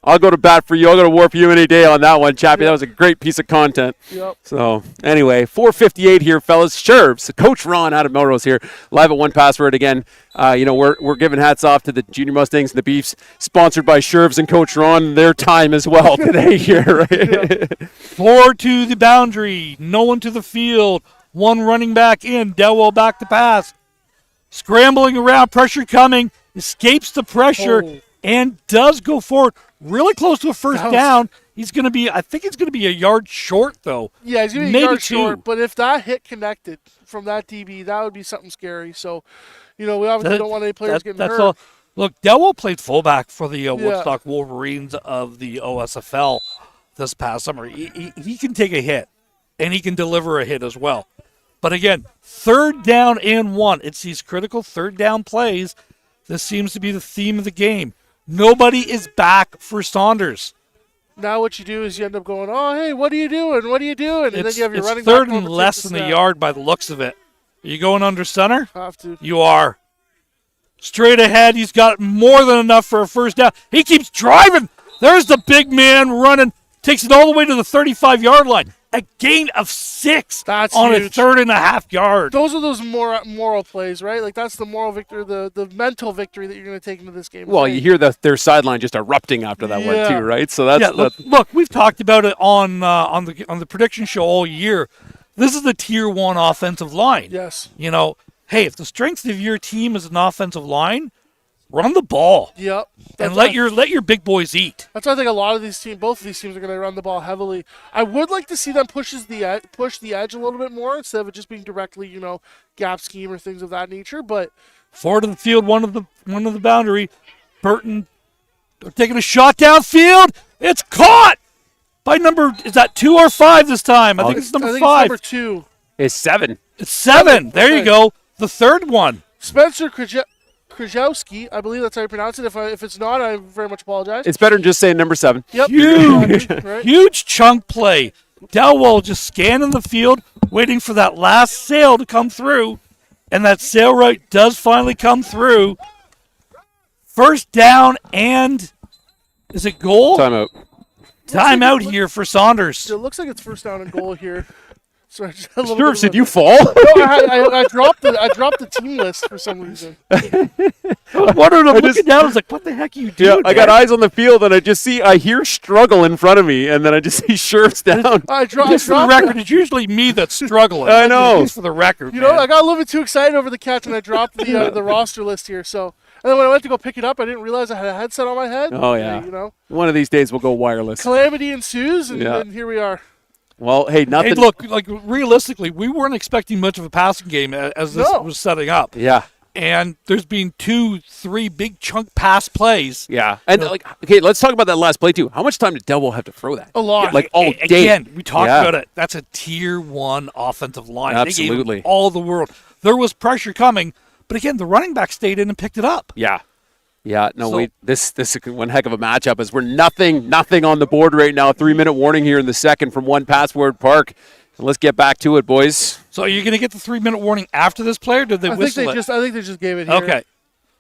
I'll go to bat for you. I'll go to war for you any day on that one, Chappie. That was a great piece of content. Yep. So, anyway, 4:58 here, fellas. Sherbs, Coach Ron out of Melrose here, live at One Password again. We're giving hats off to the Junior Mustangs and the Beefs, sponsored by Sherbs and Coach Ron. Their time as well today here. Right? 4 to the boundary. No one to the field. 1 running back in. Delwell back to pass. Scrambling around. Pressure coming. Escapes the pressure and does go forward. Really close to a first down. He's going to be, I think it's going to be a yard short, though. Yeah, he's going to be a yard short. But if that hit connected from that DB, that would be something scary. So, we obviously don't want any players getting hurt. All. Look, Delwell played fullback for the Woodstock Wolverines of the OSFL this past summer. He can take a hit, and he can deliver a hit as well. But again, 3rd down and 1. It's these critical 3rd down plays. This seems to be the theme of the game. Nobody is back for Saunders. Now what you do is you end up going, oh, hey, what are you doing? What are you doing? And then you have your running back. It's 3rd back and less than a yard by the looks of it. Are you going under center? Have to. You are. Straight ahead. He's got more than enough for a first down. He keeps driving. There's the big man running. Takes it all the way to the 35-yard line. A gain of 6 on huge. A 3.5 yard. Those are those moral plays, right? Like that's the moral victory, the mental victory that you're going to take into this game. Well, you hear their sideline just erupting after that one too, right? So that's look, we've talked about it on the prediction show all year. This is the Tier 1 offensive line. Yes. Hey, if the strength of your team is an offensive line, run the ball. Yep. And let your big boys eat. That's why I think a lot of these teams, both of these teams, are going to run the ball heavily. I would like to see them push the edge a little bit more instead of it just being directly, gap scheme or things of that nature. But 4 to the field, one of the boundary. Burton taking a shot downfield. It's caught by is that 2 or 5 this time? I think it's number 5. It's number 2. It's 7. It's 7. There you go. The 3rd one. Spencer Krajewski, I believe that's how you pronounce it. If it's not, I very much apologize. It's better than just saying number 7. Yep. Huge, right? Huge chunk play. Delwell just scanning the field, waiting for that last sail to come through, and that sail route does finally come through. First down and is it goal? Timeout. Timeout here for Saunders. It looks like it's first down and goal here. So Sure, did you fall? No, I dropped the team list for some reason. I was wondering, I'm looking down, I was like, what the heck are you doing? Yeah, I got eyes on the field, and I hear struggle in front of me, and then I just see shirts down. Just for the record, it's usually me that's struggling. I know. Just for the record, I got a little bit too excited over the catch, and I dropped the roster list here. So, and then when I went to go pick it up, I didn't realize I had a headset on my head. Oh yeah. One of these days we'll go wireless. Calamity ensues, and here we are. Well, hey, nothing. Hey, look, realistically, we weren't expecting much of a passing game as this was setting up. Yeah. And there's been 2-3 big chunk pass plays. Yeah. And, okay, let's talk about that last play, too. How much time did Delwell have to throw that? A lot. Like, all day. Again, we talked about it. That's a tier 1 offensive line. Absolutely. They gave all the world. There was pressure coming, but again, the running back stayed in and picked it up. Yeah. Yeah, no, wait. This is one heck of a matchup as we're nothing on the board right now. 3-minute warning here in the second from one Password Park. And let's get back to it, boys. So are you going to get the 3-minute warning after this play, or did they whistle it? I think they just gave it here. Okay.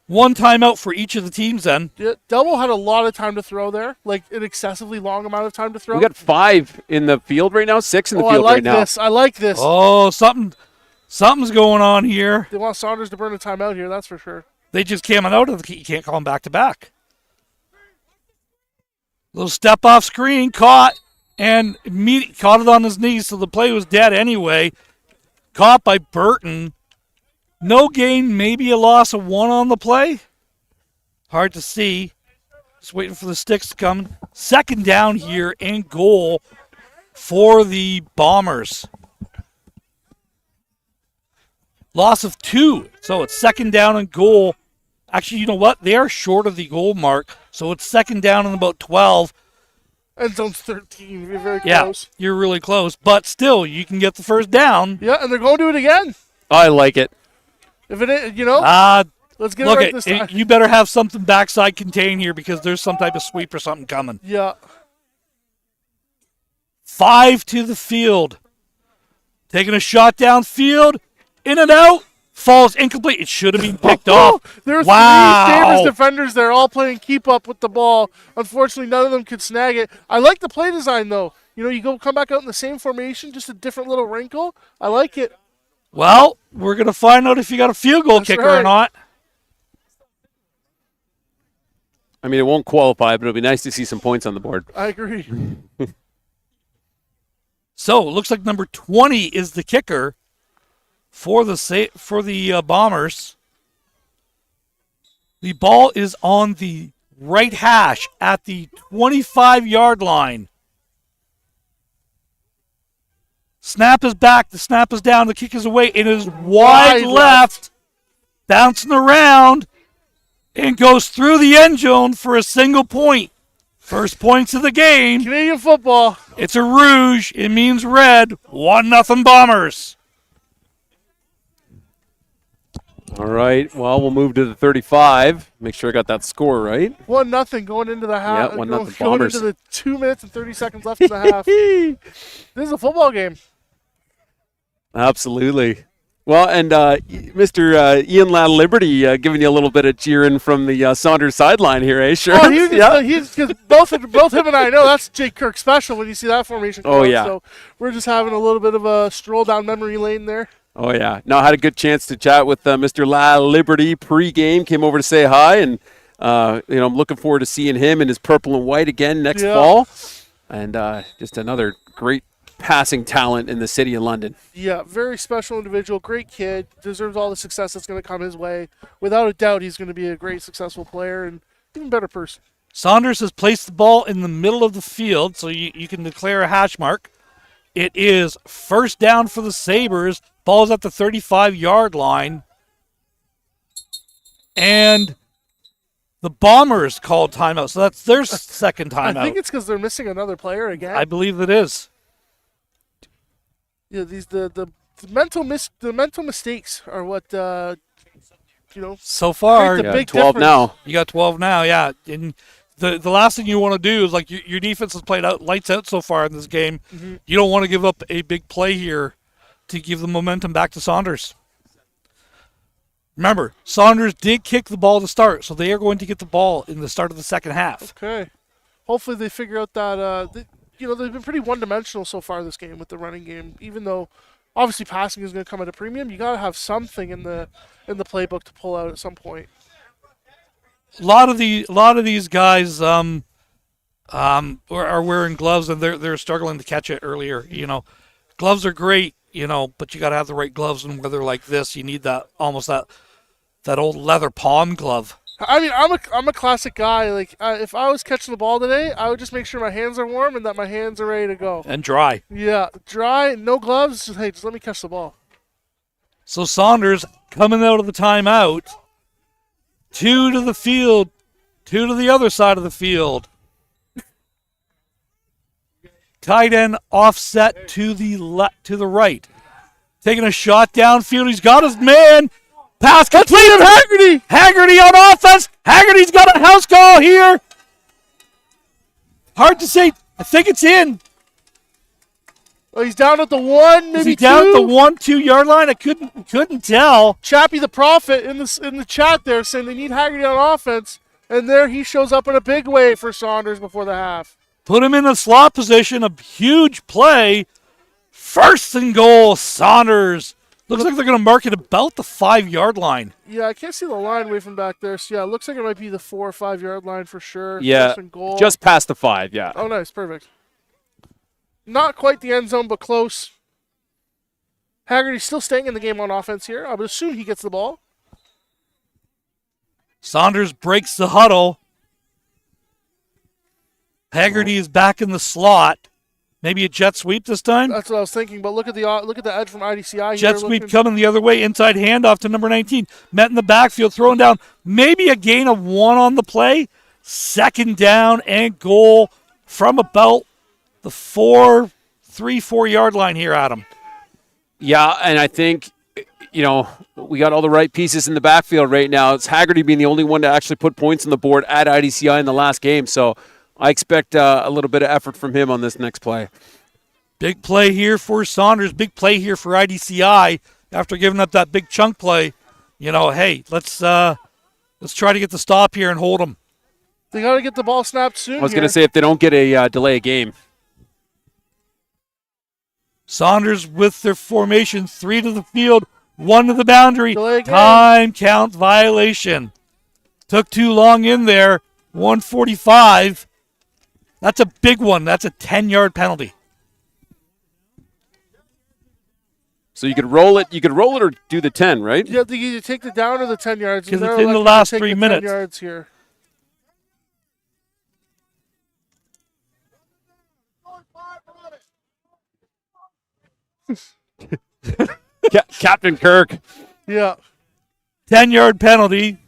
One timeout for each of the teams then. Yeah, Delwell had a lot of time to throw there, like an excessively long amount of time to throw. We got 5 in the field right now, 6 in the field right now. I like this. Oh, something's going on here. They want Saunders to burn a timeout here, that's for sure. They just came out of the – you can't call them back-to-back. Little step-off screen, caught, and caught it on his knees, so the play was dead anyway. Caught by Burton. No gain, maybe a loss of 1 on the play. Hard to see. Just waiting for the sticks to come. Second down here and goal for the Bombers. Loss of 2. So it's second down and goal. Actually, you know what? They are short of the goal mark. So it's second down and about 12. End zone's 13. You're very Yeah, close. you're really close. But still, you can get the first down. Yeah, and they're going to do it again. I like it. If it is, let's get it right this time. You better have something backside contained here because there's some type of sweep or something coming. Yeah. 5 to the field. Taking a shot downfield. In and out. Falls incomplete. It should have been picked off. There's 3 Wow. Sabres defenders there all playing keep up with the ball. Unfortunately, none of them could snag it. I like the play design, though. You come back out in the same formation, just a different little wrinkle. I like it. Well, we're going to find out if you got a field goal kicker or not. I mean, it won't qualify, but it'll be nice to see some points on the board. I agree. So, it looks like number 20 is the kicker for the Bombers. The ball is on the right hash at the 25-yard line. Snap is back. The snap is down. The kick is away. It is wide left. Bouncing around. And goes through the end zone for a single point. First points of the game. Canadian football. It's a rouge. It means red. 1-0 Bombers. All right. Well, we'll move to the 35. Make sure I got that score right. 1-0 going into the half. Yeah, 1-0 going Bombers. into the 2 minutes and 30 seconds left in the half. This is a football game. Absolutely. Well, and Mr. Ian Liberty giving you a little bit of cheering from the Saunders sideline here, eh? Sure. Oh, he's because both him and I know that's Jake Kirk special when you see that formation come out. Yeah. So we're just having a little bit of a stroll down memory lane there. Oh, yeah. No, I had a good chance to chat with Mr. Liberty pre-game. Came over to say hi, and I'm looking forward to seeing him in his purple and white again next fall. And just another great passing talent in the city of London. Yeah, very special individual, great kid, deserves all the success that's going to come his way. Without a doubt, he's going to be a great, successful player and even better person. Saunders has placed the ball in the middle of the field, so you can declare a hash mark. It is first down for the Sabres. Ball's at the 35-yard line. And the Bombers called timeout, so that's their second timeout. I think it's because they're missing another player again. I believe it is. Yeah, the mental mistakes are what So far, create the big 12 difference. now. you got 12 now. Yeah, and the last thing you want to do is like your defense has played out lights out so far in this game. Mm-hmm. You don't want to give up a big play here to give the momentum back to Saunders. Remember, Saunders did kick the ball to start, so they are going to get the ball in the start of the second half. Okay. Hopefully they figure out that they've been pretty one-dimensional so far this game with the running game. Even though obviously passing is going to come at a premium, you got to have something in the playbook to pull out at some point. A lot of these guys are wearing gloves and they're struggling to catch it earlier. Gloves are great, but you got to have the right gloves in weather like this. You need that old leather palm glove. I mean, I'm a classic guy. Like, if I was catching the ball today, I would just make sure my hands are warm and that my hands are ready to go. And dry. Yeah, dry, no gloves. Just let me catch the ball. So Saunders coming out of the timeout. 2 to the field. 2 to the other side of the field. Tight end offset to the right. Taking a shot downfield. He's got his man. Pass completed. Haggerty! Haggerty on offense. Haggerty's got a house call here. Hard to say. I think it's in. Oh, he's down at the 1, maybe Is he 2. down at the 1-2 yard line? I couldn't tell. Chappie the Prophet in the chat there saying they need Haggerty on offense, and there he shows up in a big way for Saunders before the half. Put him in a slot position. A huge play. First and goal, Saunders. Looks like they're going to mark it about the 5 yard line. Yeah, I can't see the line way from back there. So, yeah, it looks like it might be the 4 or 5 yard line for sure. Yeah, First and goal. just past the 5, yeah. Oh, nice. Perfect. Not quite the end zone, but close. Haggerty's still staying in the game on offense here. I would assume he gets the ball. Saunders breaks the huddle. Haggerty is back in the slot. Maybe a jet sweep this time? That's what I was thinking, but look at the edge from IDCI Jet here. sweep coming the other way. Inside handoff to number 19. Met in the backfield, throwing down. Maybe a gain of 1 on the play. Second down and goal from about the 4 yard line here, Adam. Yeah, and I think, we got all the right pieces in the backfield right now. It's Haggerty being the only one to actually put points on the board at IDCI in the last game. So I expect a little bit of effort from him on this next play. Big play here for Saunders. Big play here for IDCI after giving up that big chunk play. Hey, let's try to get the stop here and hold them. They got to get the ball snapped soon. I was going to say, if they don't get a delay a game. Saunders with their formation, 3 to the field, 1 to the boundary. Delay game. Time count violation. Took too long in there. 145. That's a big one. That's a 10-yard penalty. So you could roll it. You could roll it or do the 10, right? You have to either take the down or the 10 yards. Because and it's they're in the electing to last take 3 the minutes. 10 yards here. Captain Kirk. Yeah. 10-yard penalty.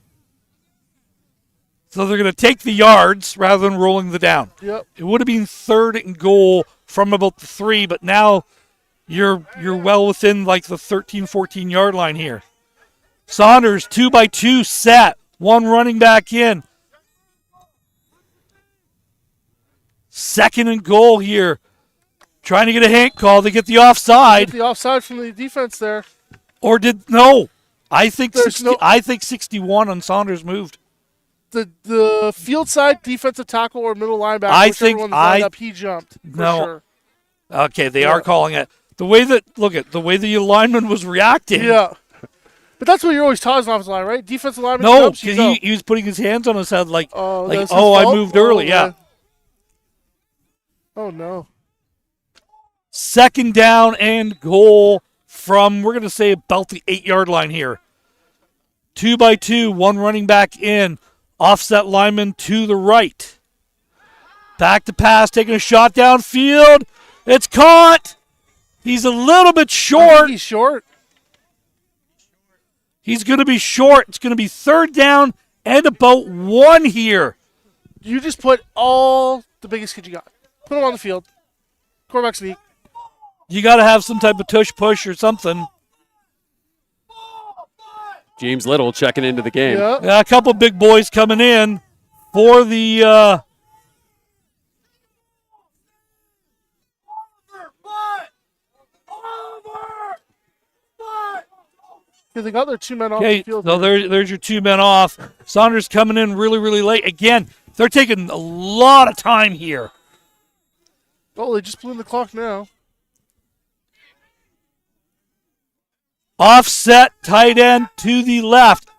So they're going to take the yards rather than rolling the down. Yep. It would have been 3rd and goal from about the 3, but now you're well within like the 13, 14 yard line here. Saunders 2x2 set. 1 running back in. 2nd and goal here. Trying to get a hand call to get the offside. Get the offside from the defense there. Or no. I think There's 61 on Saunders moved. The field side defensive tackle or middle linebacker, I whichever think one lined up, he jumped. For No. Sure. Okay, they are calling it. The way that the lineman was reacting. Yeah. But that's what you're always taught as an offensive line, right? Defensive lineman No, jumps, you because go. he was putting his hands on his head like, that's his I fault? moved early. Yeah. man. Oh, no. 2nd down and goal from, we're going to say, about the 8 yard line here. 2x2, 1 running back in. Offset lineman to the right. Back to pass, taking a shot downfield. It's caught. He's a little bit I think short. he's short. He's going to be short. It's going to be 3rd down and about 1 here. You just put all the biggest kids you got. Put them on the field. Quarterback sneak. You got to have some type of tush push or something. James Little checking into the game. Yeah. Yeah, a couple big boys coming in for the Yeah, they got their 2 men off Okay, the field. so there's your 2 men off. Saunders coming in really, really late. Again, they're taking a lot of time here. Oh, they just blew in the clock now. Offset tight end to the left.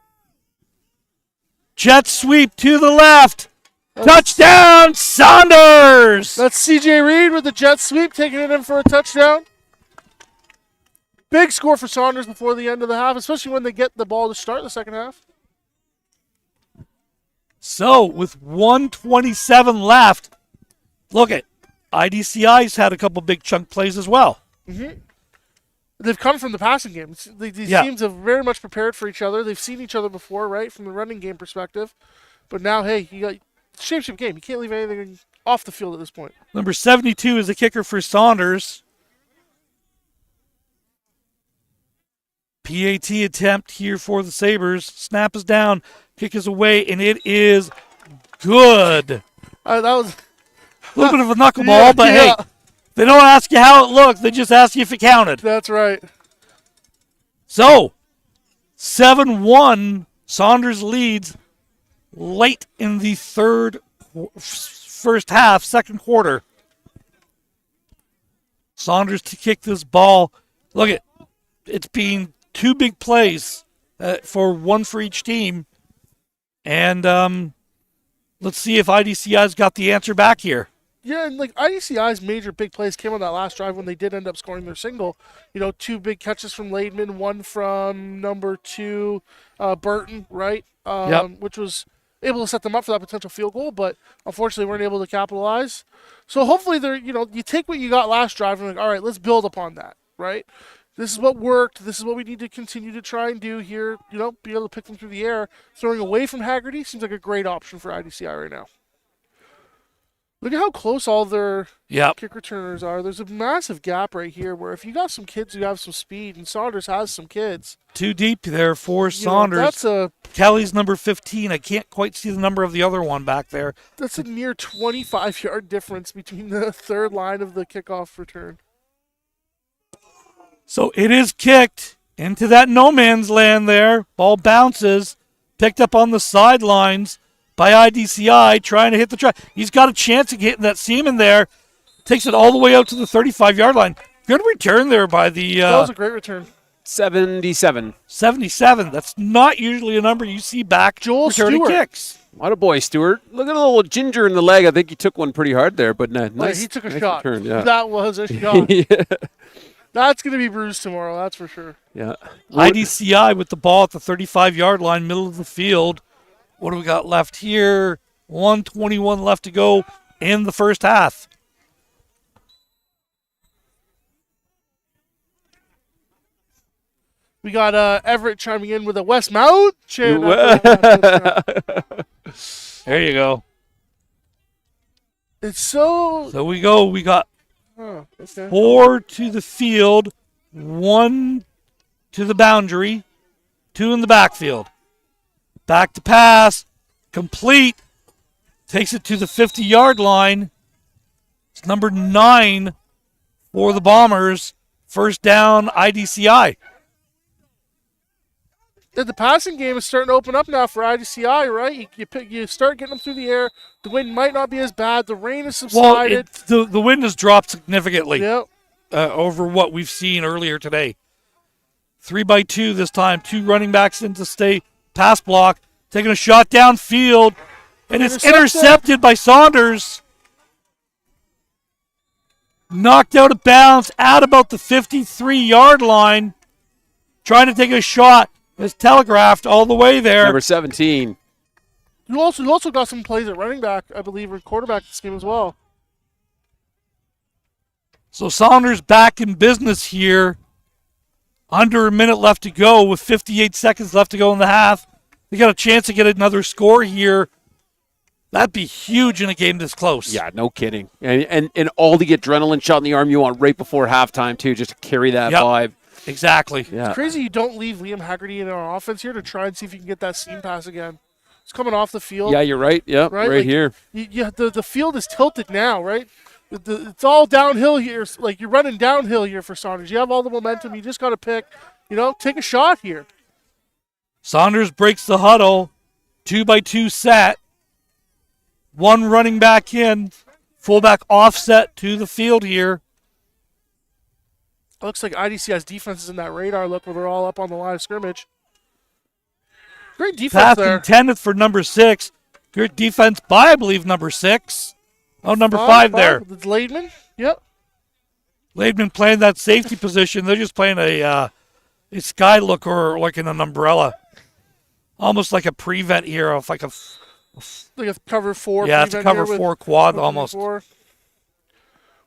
Jet sweep to the left. Touchdown, Saunders! That's C.J. Reed with the jet sweep, taking it in for a touchdown. Big score for Saunders before the end of the half, especially when they get the ball to start the second half. So, with 1:27 left, look at IDCI's had a couple big chunk plays as well. They've come from the passing game. These teams have very much prepared for each other. They've seen each other before, right, from the running game perspective. But now, hey, you got championship game. You can't leave anything off the field at this point. Number 72 is the kicker for Saunders. PAT attempt here for the Sabres. Snap is down, kick is away, and it is good. That was a little bit of a knuckleball, but hey, they don't ask you how it looked. They just ask you if it counted. That's right. So, 7-1, Saunders leads late in the first half, second quarter. Saunders to kick this ball. Look at it's being 2 big plays for one for each team. And let's see if IDCI's got the answer back here. Yeah, and like IDCI's major big plays came on that last drive when they did end up scoring their single. 2 big catches from Laidman, one from number 2, Burton, right? Which was able to set them up for that potential field goal, but unfortunately weren't able to capitalize. So hopefully they're, you take what you got last drive and all right, let's build upon that, right? This is what worked. This is what we need to continue to try and do here. Be able to pick them through the air. Throwing away from Haggerty seems like a great option for IDCI right now. Look at how close all their kick returners are. There's a massive gap right here where if you got some kids who have some speed, and Saunders has some kids. Too deep there for Saunders. Kelly's number 15. I can't quite see the number of the other one back there. That's a near 25-yard difference between the third line of the kickoff return. So it is kicked into that no man's land there. Ball bounces, picked up on the sidelines by IDCI, trying to hit the try. He's got a chance of getting that seam in there. Takes it all the way out to the 35-yard line. Good return there by the... that was a great return. 77. 77. That's not usually a number you see back Joel returning Stewart. kicks. What a boy, Stewart. Look at a little ginger in the leg. I think he took one pretty hard there, but nice. He took a nice shot. Return, yeah. That was a shot. Yeah. That's going to be bruised tomorrow, that's for sure. Yeah. IDCI with the ball at the 35-yard line, middle of the field. What do we got left here? 1:21 left to go in the first half. We got Everett chiming in with a Westmount chant. There you go. It's so... So we go. We got 4 to the field, 1 to the boundary, 2 in the backfield. Back to pass, complete, takes it to the 50-yard line. It's number 9 for the Bombers. First down, IDCI. The passing game is starting to open up now for IDCI, right? You start getting them through the air. The wind might not be as bad. The rain has subsided. Well, the wind has dropped significantly Yep. Over what we've seen earlier today. 3-by-2 this time. 2 running backs into stay. Pass block. Taking a shot downfield. And it's intercepted by Saunders. Knocked out of bounds at about the 53-yard line. Trying to take a shot. It's telegraphed all the way there. Number 17. You also got some plays at running back, I believe, or quarterback this game as well. So Saunders back in business here. Under a minute left to go with 58 seconds left to go in the half. They got a chance to get another score here. That'd be huge in a game this close. Yeah, no kidding. And all the adrenaline shot in the arm you want right before halftime, too, just to carry that vibe. Exactly. Yeah. It's crazy you don't leave Liam Haggerty in our offense here to try and see if you can get that seam pass again. It's coming off the field. Yeah, you're right. Yep, right like, here. The field is tilted now, right? It's all downhill here. Like, you're running downhill here for Saunders. You have all the momentum. You just got to pick, take a shot here. Saunders breaks the huddle. 2-by-2 set. 1 running back in. Fullback offset to the field here. It looks like IDCI's defense is in that radar look where they're all up on the line of scrimmage. Great defense Pass there. intended for number 6. Good defense by, I believe, number 6. Oh, number 5 there. It's Laidman. Yep. Laidman playing that safety position. They're just playing a sky look or like in an umbrella. Almost like a prevent here of like a cover 4. Yeah, it's a cover 4 quad almost. 4.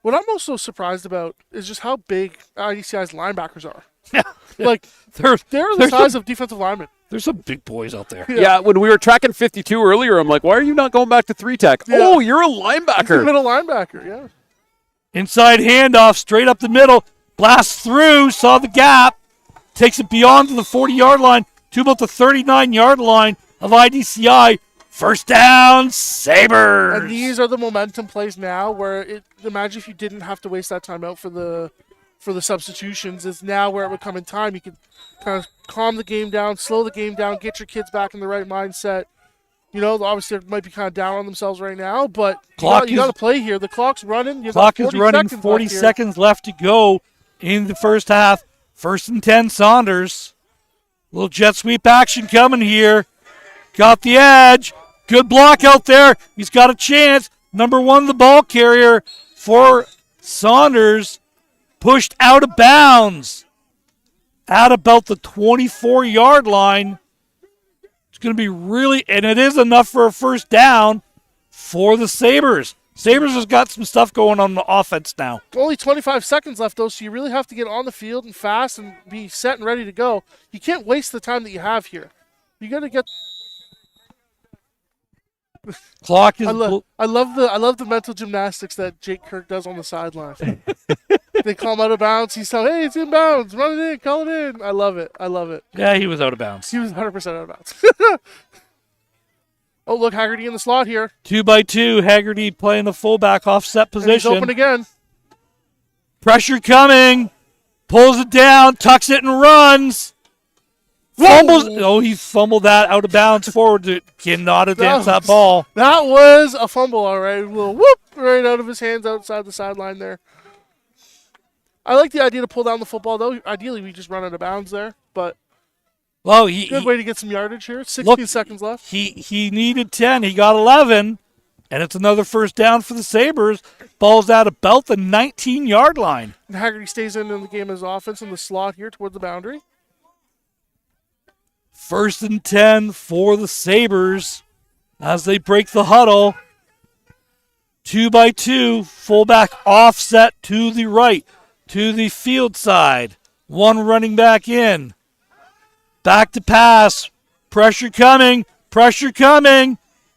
What I'm also surprised about is just how big IDCI's linebackers are. Yeah. Like, they're the size of defensive linemen. There's some big boys out there. Yeah, when we were tracking 52 earlier, I'm like, why are you not going back to 3-tech? Yeah. Oh, you're a He's a linebacker. middle linebacker, yeah. Inside handoff, straight up the middle. Blasts through, saw the gap. Takes it beyond to the 40-yard line to about the 39-yard line of IDCI. First down, Sabres. And these are the momentum plays now where imagine if you didn't have to waste that time out for the substitutions. Is now where it would come in time. You could kind of calm the game down, slow the game down, get your kids back in the right mindset. You know, obviously they might be kind of down on themselves right now, but you got to play here. The clock's running. Clock is running, 40 seconds left to go in the first half. 1st and 10, Saunders. Little jet sweep action coming here. Got the edge. Good block out there. He's got a chance. Number 1, the ball carrier for Saunders. Pushed out of bounds at about the 24-yard line. It's going to be really, and it is enough for a first down for the Sabres. Sabres has got some stuff going on the offense now. Only 25 seconds left, though, so you really have to get on the field and fast and be set and ready to go. You can't waste the time that you have here. You got to get. Clock is. I love the mental gymnastics that Jake Kirk does on the sideline. They call him out of bounds. He's telling, hey, it's in bounds. Run it in. Call it in. I love it. Yeah, he was out of bounds. He was 100% out of bounds. Oh, look, Haggerty in the slot here. 2x2, Haggerty playing the fullback offset And he's position. open again. Pressure coming. Pulls it down, tucks it and runs. Fumbles. Oh, he fumbled that out of bounds forward. Cannot advance that ball. That was a fumble, all right. A little whoop right out of his hands outside the sideline there. I like the idea to pull down the football, though. Ideally, we just run out of bounds there, but Well, good way to get some yardage here. 16 seconds left. He needed 10. He got 11, and it's another first down for the Sabres. Ball's out about the 19-yard line. And Haggerty stays in the game as offense in the slot here toward the boundary. 1st and 10 for the Sabres as they break the huddle. 2x2, fullback offset to the right, to the field side. One running back in. Back to pass. Pressure coming.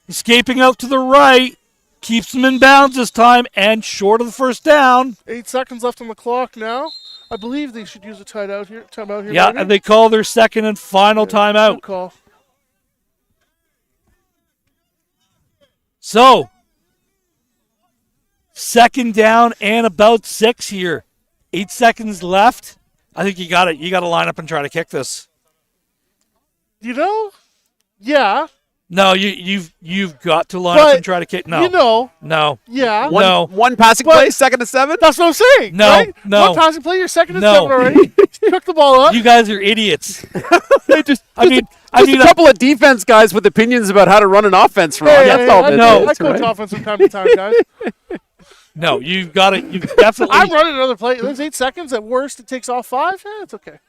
Escaping out to the right. Keeps them in bounds this time and short of the first down. 8 seconds left on the clock now. I believe they should use a timeout here. Yeah, maybe. and they call their second and final timeout. Good call. So, 2nd down and about 6 here. 8 seconds left. I think you got it. You got to line up and try to kick this. You know, yeah. No, you've got to line up and try to kick. No, You know, no, yeah. No. One passing play, 2nd and 7. That's what I'm saying. No, right? no. One passing play, you're 2nd and No. 7 already. Took the ball up. You guys are idiots. I mean, A couple of defense guys with opinions about how to run an offense wrong. That's all it no. is, I coach right? offense from time to time, guys. no, you've got it. You've definitely. I'm running another play. There's 8 seconds. At worst, it takes off 5. It's okay.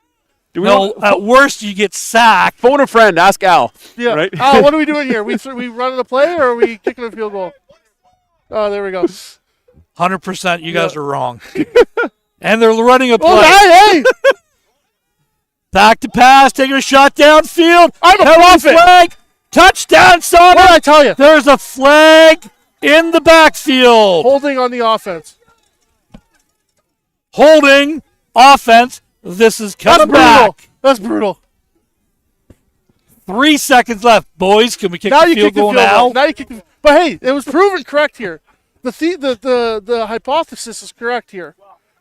No, at worst you get sacked. Phone a friend. Ask Al. Yeah. Right? What are we doing here? We running a play or are we kicking a field goal? Oh, there we go. 100%. You guys are wrong. And they're running a play. Oh, hey! Back to pass, taking a shot downfield. I'm a Head off prophet. flag. Touchdown, Saunders. What did I tell you? There's a flag in the backfield. Holding on the offense. Holding offense. This is coming back. That's brutal. 3 seconds left. Boys, can we kick Now the you field kick the goal field now? goal. Now you kick the. But hey, it was proven correct here. The hypothesis is correct here,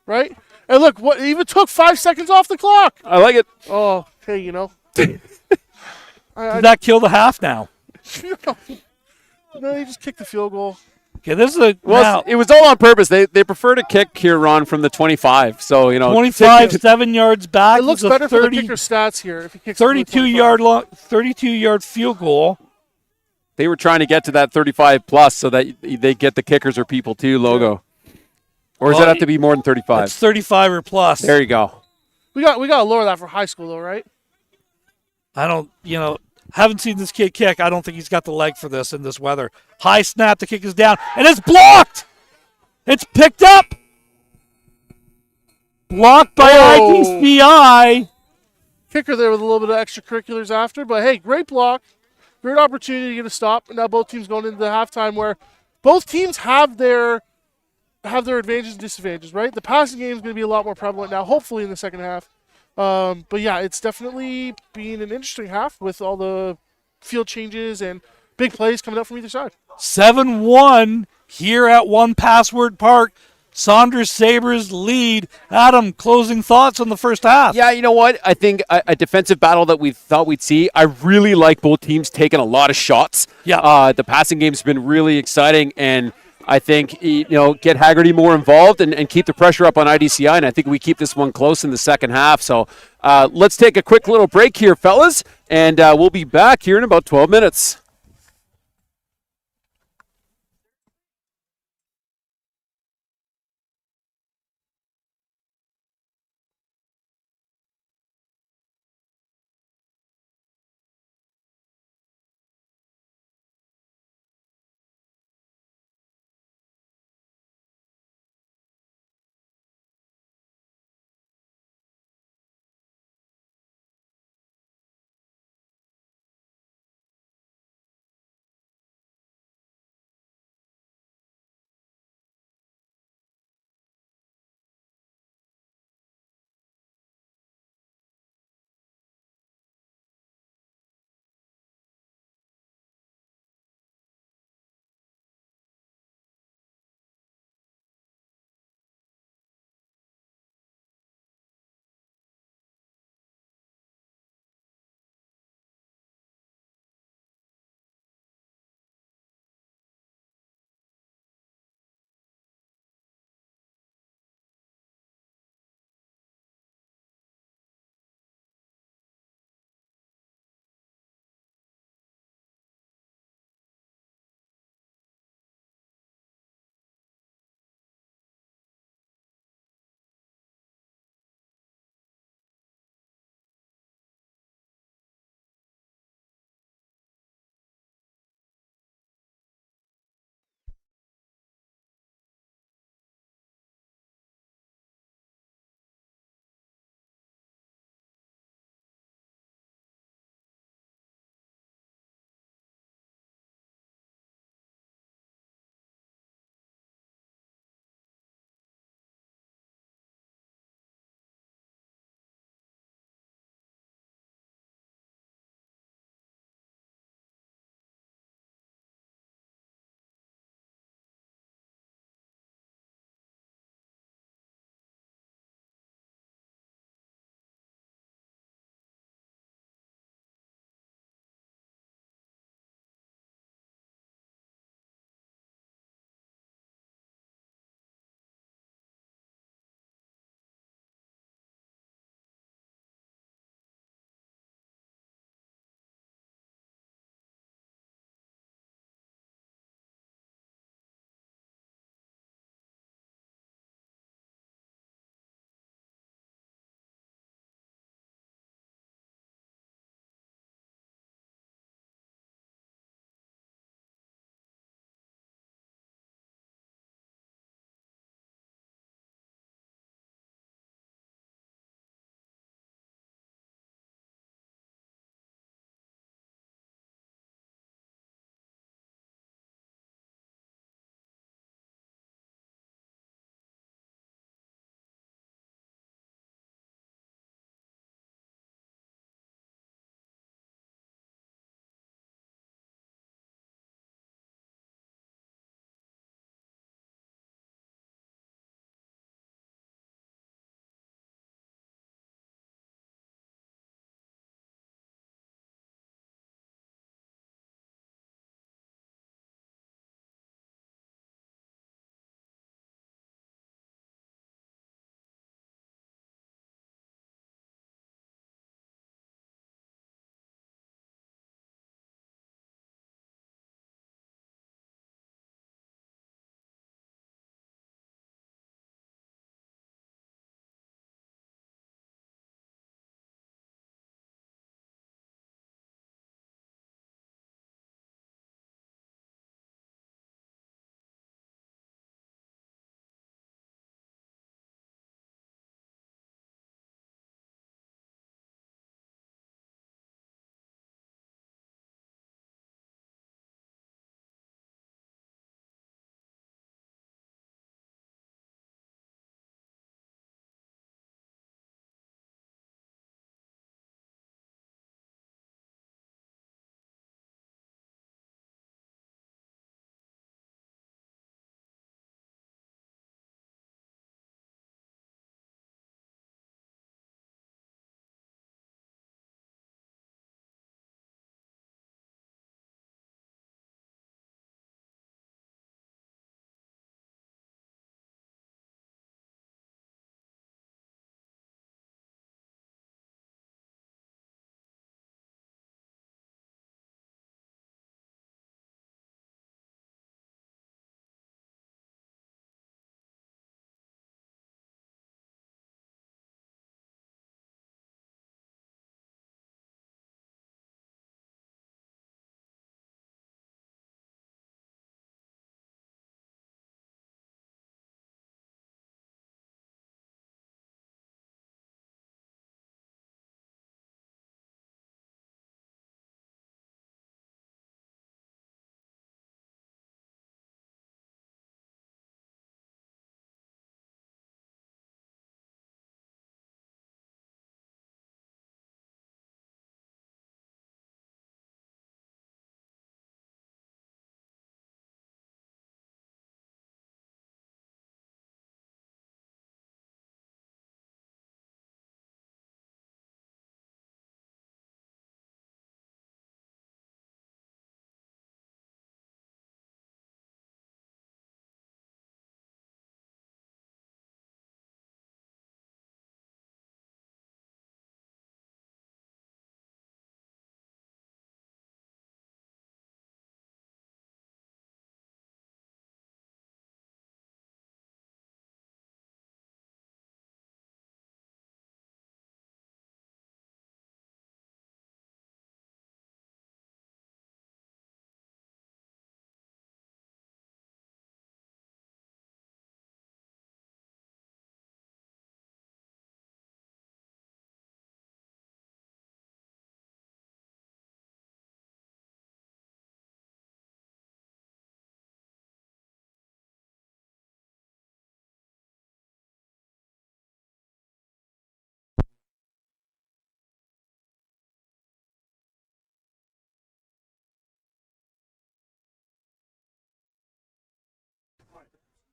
right? And look, what it even took 5 seconds off the clock. I like it. Oh, hey, you know. Did that kill the half now? No, you just kick the field goal. Okay, this is a Well, it was all on purpose. They prefer to kick here, Ron, from the 25. So, 25, 7 yards back. It looks It's a better for the kicker stats here if he kicks it from the 32-yard field goal. They were trying to get to that 35 plus so that they get the kickers or people too logo. Or does it have to be more than 35? It's 35 or plus. There you go. We got to lower that for high school though, right? I don't, haven't seen this kid kick. I don't think he's got the leg for this in this weather. High snap, the kick is down, and it's blocked. It's picked up Blocked by Oh. IDCI. Kicker there with a little bit of extracurriculars after, but hey, great block. Great opportunity to get a stop. And now both teams going into the halftime where both teams have their advantages and disadvantages, right? The passing game is going to be a lot more prevalent now, hopefully in the second half. But yeah, it's definitely been an interesting half with all the field changes and big plays coming up from either side. 7-1 here at One Password Park. Saunders Sabres lead. Adam, closing thoughts on the first half. Yeah, you know what? I think a defensive battle that we thought we'd see. I really like both teams taking a lot of shots. Yeah. The passing game's been really exciting, and I think, get Haggerty more involved and keep the pressure up on IDCI, and I think we keep this one close in the second half. So let's take a quick little break here, fellas, and we'll be back here in about 12 minutes.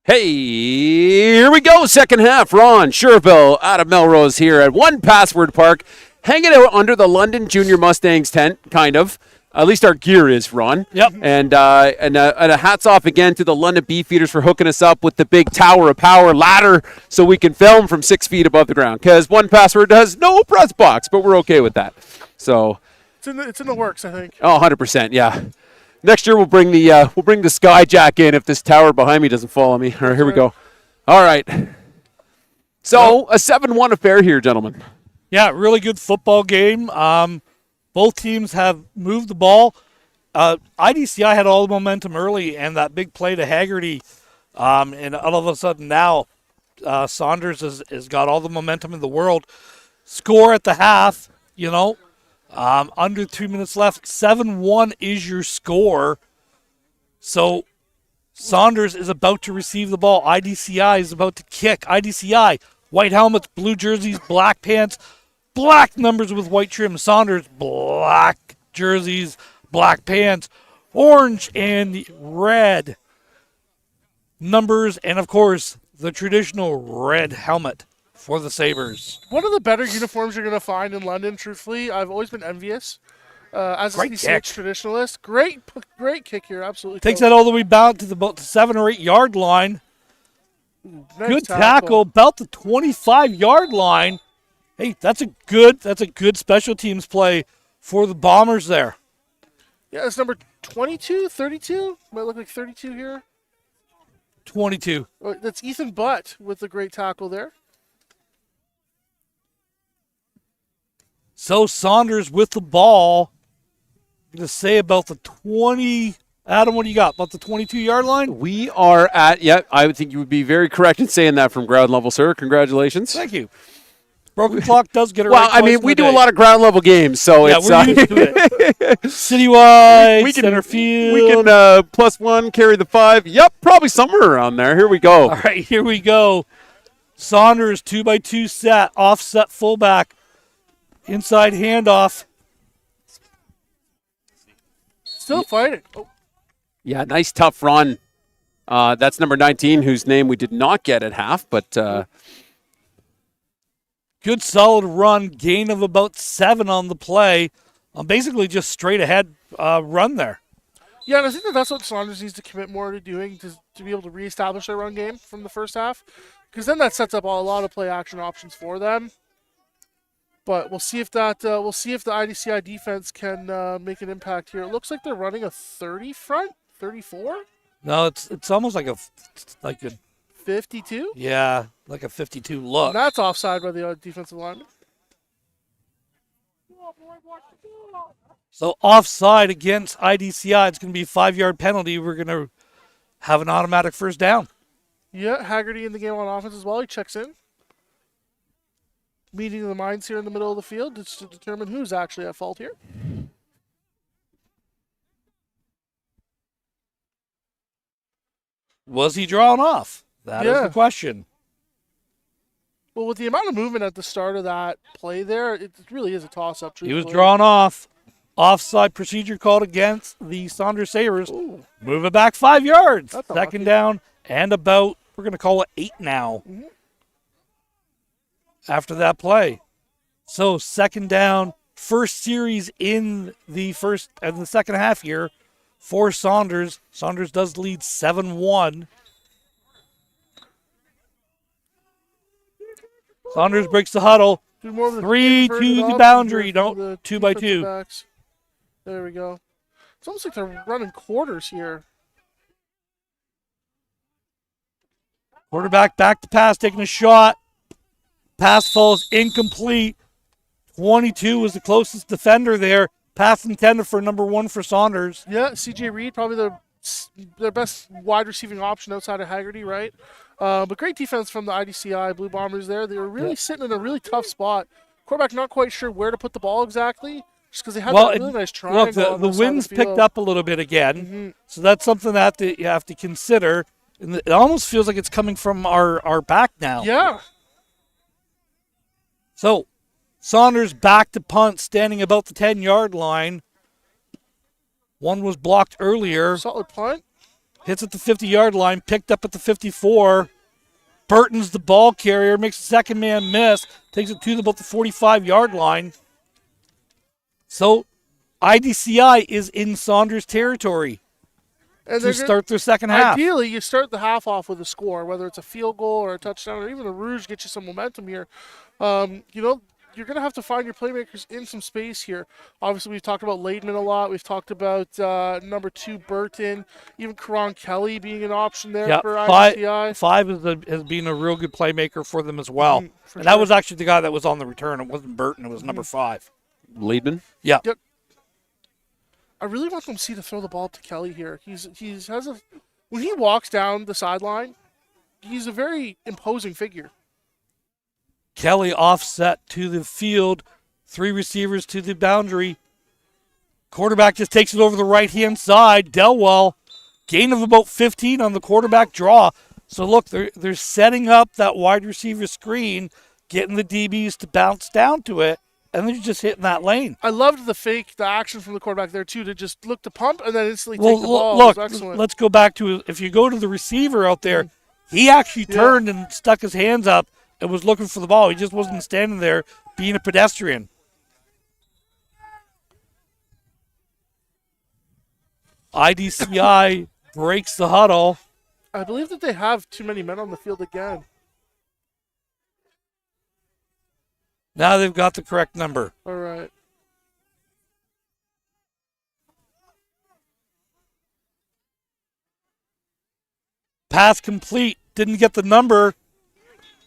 Hey, here we go. Second half. Ron Sherville out of Melrose here at One Password Park, hanging out under the London Junior Mustangs tent, kind of. At least our gear is, Ron. Yep. And a hats off again to the London Beefeaters for hooking us up with the big Tower of Power ladder so we can film from 6 feet above the ground. Because One Password has no press box, but we're okay with that. So It's in the works, I think. Oh, 100%, yeah. Next year we'll bring the Skyjack in if this tower behind me doesn't follow me. All right, here we go. All right. So a 7-1 affair here, gentlemen. Yeah, really good football game. Both teams have moved the ball. IDCI had all the momentum early, and that big play to Haggerty, and all of a sudden now Saunders has got all the momentum in the world. Score at the half, under 2 minutes left. 7-1 is your score. So Saunders is about to receive the ball. IDCI is about to kick. IDCI, white helmets, blue jerseys, black pants, black numbers with white trim. Saunders, black jerseys, black pants, orange and red numbers, and of course, the traditional red helmet for the Sabres. One of the better uniforms you're going to find in London, truthfully. I've always been envious. As a Great CCH traditionalist. Great kick here, absolutely. Takes that all the way down to about the 7 or 8 yard line. Nice Good tackle, about the 25-yard line. Hey, that's a good special teams play for the Bombers there. Yeah, it's number 22, 32. Might look like 32 here. 22. Oh, that's Ethan Butt with the great tackle there. So Saunders with the ball. I'm going to say about the 20. Adam, what do you got? About the 22-yard line? We are at, I would think you would be very correct in saying that from ground level, sir. Congratulations. Thank you. Broken clock does get it Well, right. I mean, we do a lot of ground level games, so Yeah, it's we're used to it. Citywide, center field. We can +1 carry the 5. Yep, probably somewhere around there. Here we go. All right, here we go. Saunders 2x2 set, offset fullback, inside handoff. Still fighting. Oh. Yeah, nice tough run. That's number 19, whose name we did not get at half, but good solid run, gain of about 7 on the play. Basically just straight ahead run there. Yeah, and I think that's what Saunders needs to commit more to doing to be able to reestablish their run game from the first half, because then that sets up a lot of play action options for them. But we'll see if the IDCI defense can make an impact here. It looks like they're running a 30 front, 34. No, it's almost like a 52. Yeah, like a 52 look. And that's offside by the defensive lineman. So offside against IDCI. It's going to be a 5-yard penalty. We're going to have an automatic first down. Yeah, Haggerty in the game on offense as well. He checks in. Meeting the minds here in the middle of the field to determine who's actually at fault here. Was he drawn off? That is the question. Well, with the amount of movement at the start of that play there, it really is a toss-up. He was drawn off. Offside procedure called against the Saunders Sabres. Ooh. Move it back 5 yards. That's Second unlucky. down and about, we're going to call it 8 now. Mm-hmm. After that play. So second down, first series in the second half here for Saunders. Saunders does lead 7-1. Saunders breaks the huddle. 3 to the boundary. No, 2x2. There we go. It's almost like they're running quarters here. Quarterback back to pass, taking a shot. Pass falls incomplete. 22 was the closest defender there. Pass intended for number 1 for Saunders. Yeah, CJ Reed, probably their best wide receiving option outside of Haggerty, right? But great defense from the IDCI Blue Bombers there. They were really sitting in a really tough spot. Quarterback not quite sure where to put the ball exactly, just because they had that really nice triangle. Look, the wind's picked up a little bit again, so that's something that you have to consider. And it almost feels like it's coming from our back now. Yeah. So, Saunders back to punt, standing about the 10-yard line. One was blocked earlier. Solid punt. Hits at the 50-yard line, picked up at the 54. Burton's the ball carrier, makes the second man miss, takes it to about the 45-yard line. So IDCI is in Saunders territory And to start their second half. Ideally, you start the half off with a score, whether it's a field goal or a touchdown or even a rouge, get you some momentum here. You're going to have to find your playmakers in some space here. Obviously, we've talked about Laidman a lot. We've talked about number 2, Burton, even Karan Kelly being an option there for IDCI. Five has been a real good playmaker for them as well. Sure. That was actually the guy that was on the return. It wasn't Burton. It was number 5. Laidman? Yeah. Yep. I really want them to see to throw the ball to Kelly here. When he walks down the sideline, he's a very imposing figure. Kelly offset to the field. 3 receivers to the boundary. Quarterback just takes it over the right-hand side. Delwell, gain of about 15 on the quarterback draw. So, look, they're setting up that wide receiver screen, getting the DBs to bounce down to it, and they're just hitting that lane. I loved the action from the quarterback there, too, to just look to pump and then instantly take the ball. Look, it was excellent. let's go back to, if you go to the receiver out there, he actually turned and stuck his hands up and was looking for the ball. He just wasn't standing there being a pedestrian. IDCI breaks the huddle. I believe that they have too many men on the field again. Now they've got the correct number. All right. Pass complete. Didn't get the number.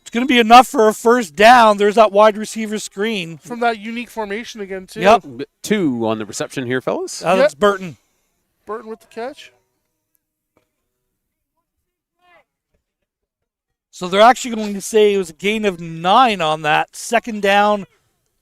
It's going to be enough for a first down. There's that wide receiver screen. From that unique formation again, too. Yep. 2 on the reception here, fellas. That's Burton. Burton with the catch. So they're actually going to say it was a gain of 9 on that. Second down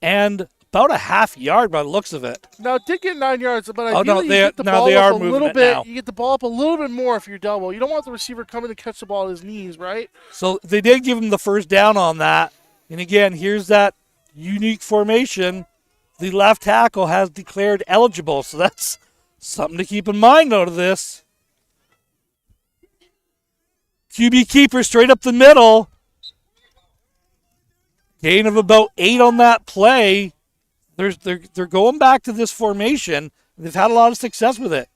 and about a half yard by the looks of it. Now, it did get 9 yards, but Oh, no, ideally you get the ball they up are a moving little it bit. now. You get the ball up a little bit more if you're double. You don't want the receiver coming to catch the ball at his knees, right? So they did give him the first down on that. And again, here's that unique formation. The left tackle has declared eligible, so that's something to keep in mind out of this. QB keeper straight up the middle. Gain of about 8 on that play. They're going back to this formation. They've had a lot of success with it.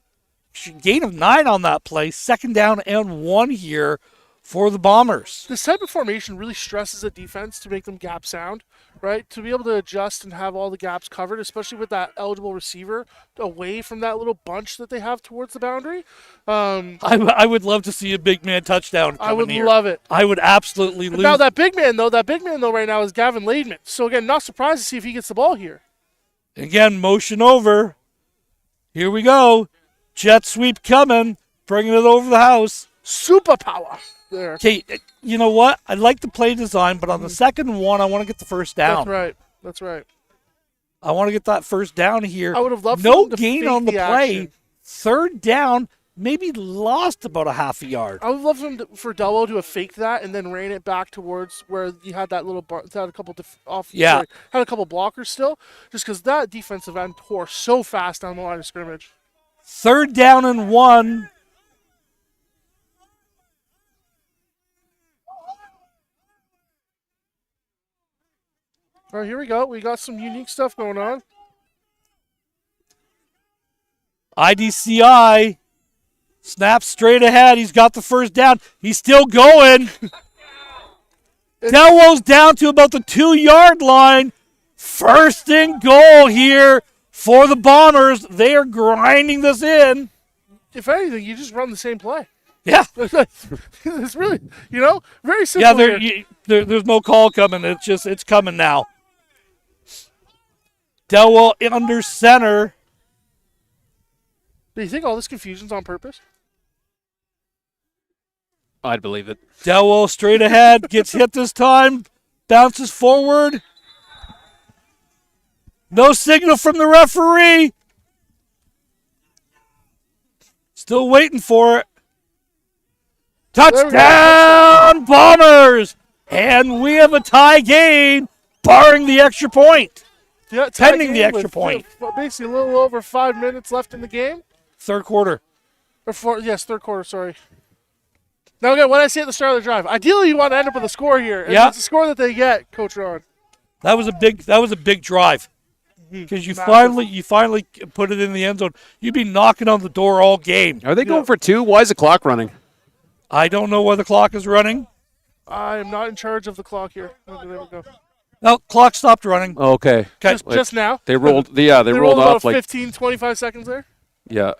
Gain of 9 on that play. Second down and 1 here for the Bombers. This type of formation really stresses a defense to make them gap sound, right? To be able to adjust and have all the gaps covered, especially with that eligible receiver away from that little bunch that they have towards the boundary. I would love to see a big man touchdown coming I would here. love it. I would absolutely lose. Now that big man though right now is Gavin Laidman. So again, not surprised to see if he gets the ball here. Again, motion over. Here we go. Jet sweep coming, bringing it over the house. Superpower there. Okay, you know what? I like the play design, but on the second one, I want to get the first down. That's right. I want to get that first down here. I would have loved no for them to gain fake on the play. action. Third down, maybe lost about a half a yard. I would love for Dello to have faked that and then ran it back towards where you had that little had a couple had a couple blockers still, just because that defensive end tore so fast down the line of scrimmage. Third down and 1. All right, here we go. We got some unique stuff going on. IDCI snaps straight ahead. He's got the first down. He's still going. Delwo's down to about the 2-yard line. First and goal here for the Bombers. They are grinding this in. If anything, you just run the same play. Yeah. It's really, very simple. Yeah, there's no call coming. It's coming now. Delwo under center. Do you think all this confusion's on purpose? I'd believe it. Delwo straight ahead, gets hit this time, bounces forward. No signal from the referee. Still waiting for it. Touchdown, Bombers! And we have a tie game, barring the extra point. Yeah, pending the extra point. Basically a little over 5 minutes left in the game. Third quarter. Or fourth, yes, third quarter, sorry. Now again, what I say at the start of the drive, ideally you want to end up with a score here. And Yeah. it's the score that they get, Coach Ron. That was a big drive. Because you finally put it in the end zone. You'd be knocking on the door all game. Are they going for 2? Why is the clock running? I don't know why the clock is running. I am not in charge of the clock here. Okay, there we go. No, clock stopped running. Okay. Just now. They rolled. Yeah, they rolled about off like 15, 25 seconds there. yeah.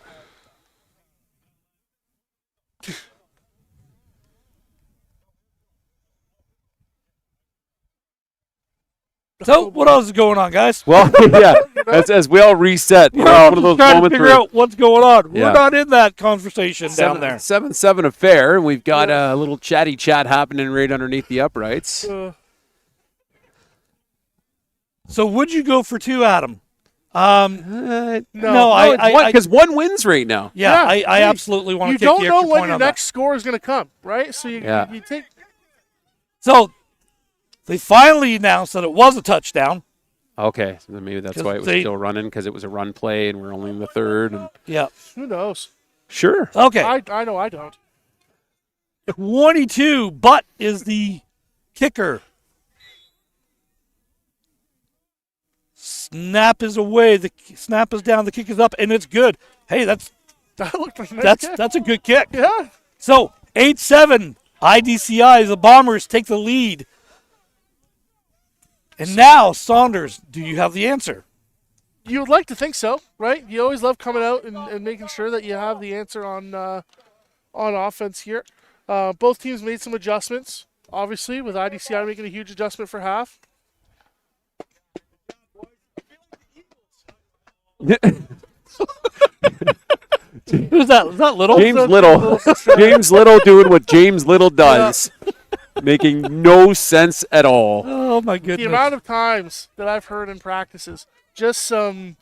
So what else is going on, guys? Well, yeah. As we all reset, We're all one of just those trying to moments figure out what's going on. Yeah. We're not in that conversation down there. 7-7 affair, and we've got a little chatty chat happening right underneath the uprights. So would you go for 2, Adam? No, I because one wins right now. Yeah, Yeah, I absolutely want to You kick don't the know extra when point your on that. next score is going to come, right? So you take. So they finally announced that it was a touchdown. Okay, so then maybe that's 'Cause why it was still running, because it was a run play and we're only in the third. And Yeah. Who knows? sure. Okay. I know I don't. 22, Butt is the kicker. Snap is away. The snap is down. The kick is up, and it's good. Hey, that's That looked like a nice kick. a good kick. Yeah. So 8-7, IDCI. The Bombers take the lead. And now, Saunders, do you have the answer? You would like to think so, right? You always love coming out and making sure that you have the answer on offense here. Both teams made some adjustments, obviously, with IDCI making a huge adjustment for half. Who's that? Is that Little? James Little. James Little doing what James Little does. Making no sense at all. Oh, my The goodness. amount of times that I've heard in practices, just some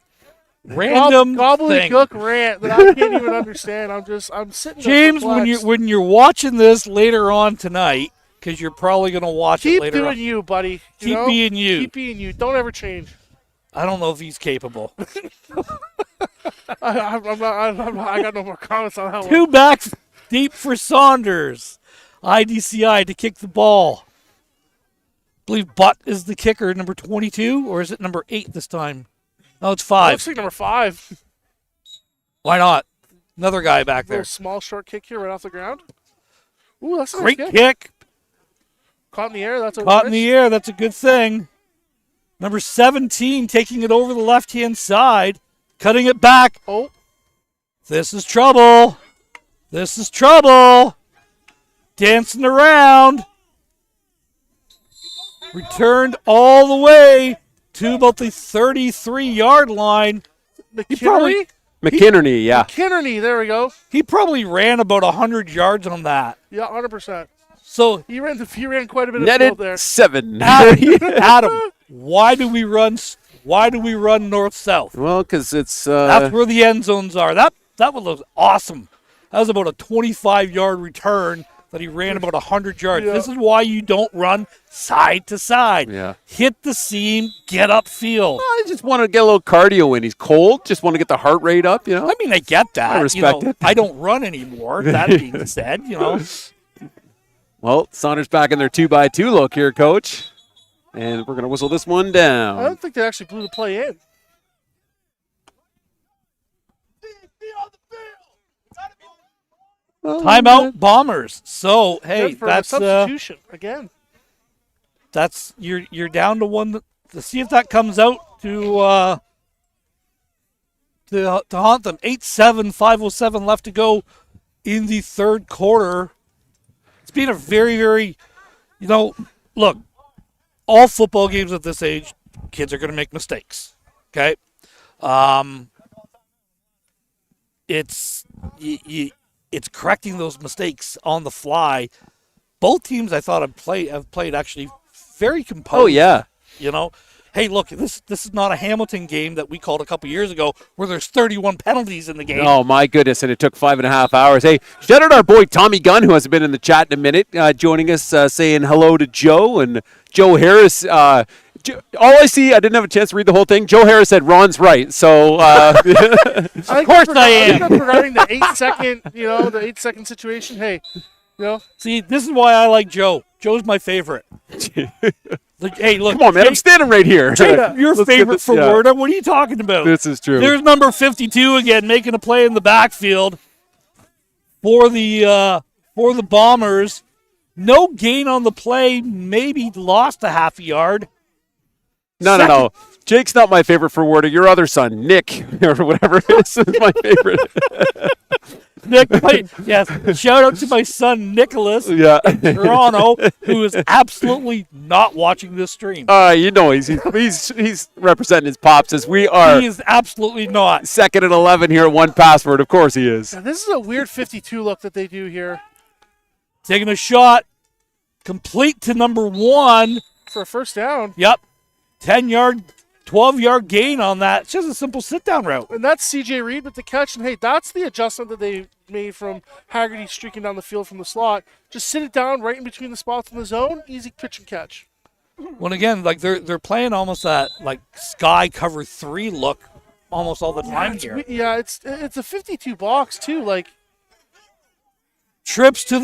Random thing. gobbledygook rant that I can't even understand. I'm sitting there James, perplexed. when you're watching this later on tonight, because you're probably going to watch it Keep later doing on. you, buddy. Keep being you. Keep being you. Don't ever change. I don't know if he's capable. I got no more comments on that one. 2 back deep for Saunders. IDCI to kick the ball. I believe Butt is the kicker, number 22, or is it number 8 this time? No, it's 5. Looks like number 5. Why not? Another guy back there. Little small short kick here right off the ground. Ooh, that's a Great nice kick. Caught in the air. That's Caught in the air. That's a good thing. Number 17 taking it over the left-hand side, cutting it back. Oh, This is trouble. This is trouble. Dancing around. Returned all the way to about the 33-yard line. McKinney. McKinney, yeah. McKinney. There we go. He probably ran about 100 yards on that. Yeah, 100%. So, He ran quite a bit of field there. Netted 7. Adam, why do we run north-south? Well, because it's That's where the end zones are. That was awesome. That was about a 25-yard return that he ran about 100 yards. Yeah. This is why you don't run side to side. Yeah. Hit the seam, get upfield. I just want to get a little cardio in. He's cold. Just want to get the heart rate up, you know. I mean, I get that. I respect it. I don't run anymore. That being said, Well, Saunders back in their 2x2 look here, Coach. And we're going to whistle this one I down. don't think they actually blew the play in. Timeout, Bombers. So, hey, Good for a substitution again. that's you're down to one. To see if that comes out to haunt them. 8-7, 5:07 left to go in the third quarter. It's been a very, very, look, all football games at this age, kids are going to make mistakes. Okay, it's it's correcting those mistakes on the fly. Both teams, I thought, have played actually very composed. Oh, yeah. Hey, look, this is not a Hamilton game that we called a couple years ago where there's 31 penalties in the game. Oh, my goodness, and it took 5.5 hours. Hey, shout out our boy Tommy Gunn, who hasn't been in the chat in a minute, joining us, saying hello to Joe. And Joe Harris All I see, I didn't have a chance to read the whole thing. Joe Harris said Ron's right, so Of course I am. I think regarding the 8-second, the 8-second situation. Hey, See, this is why I like Joe. Joe's my favorite. Hey, look. come on, man, I'm standing right here. Your Let's favorite get this- for yeah. Ward. What are you talking about? This is true. There's number 52 again, making a play in the backfield for the Bombers. No gain on the play. Maybe lost a half a yard. No. Jake's not my favorite for Warder. Your other son, Nick, or whatever it is my favorite. Nick, yes. Shout out to my son Nicholas Yeah. in Toronto, who is absolutely not watching this stream. He's representing his pops as we are. He is absolutely not. Second and 11 here at one password. Of course he is. now, this is a weird 52 look that they do here Taking a shot, complete to number 1. for a first down. Yep. 10-yard, 12-yard gain on that. It's just a simple sit-down route. And that's C.J. Reed with the catch. And, hey, that's the adjustment that they made from Haggerty streaking down the field from the slot. Just sit it down right in between the spots in the zone. Easy pitch and catch. When again, like they're playing almost that like sky cover 3 look almost all the time here. It's a 52 box, too. Like, Trips to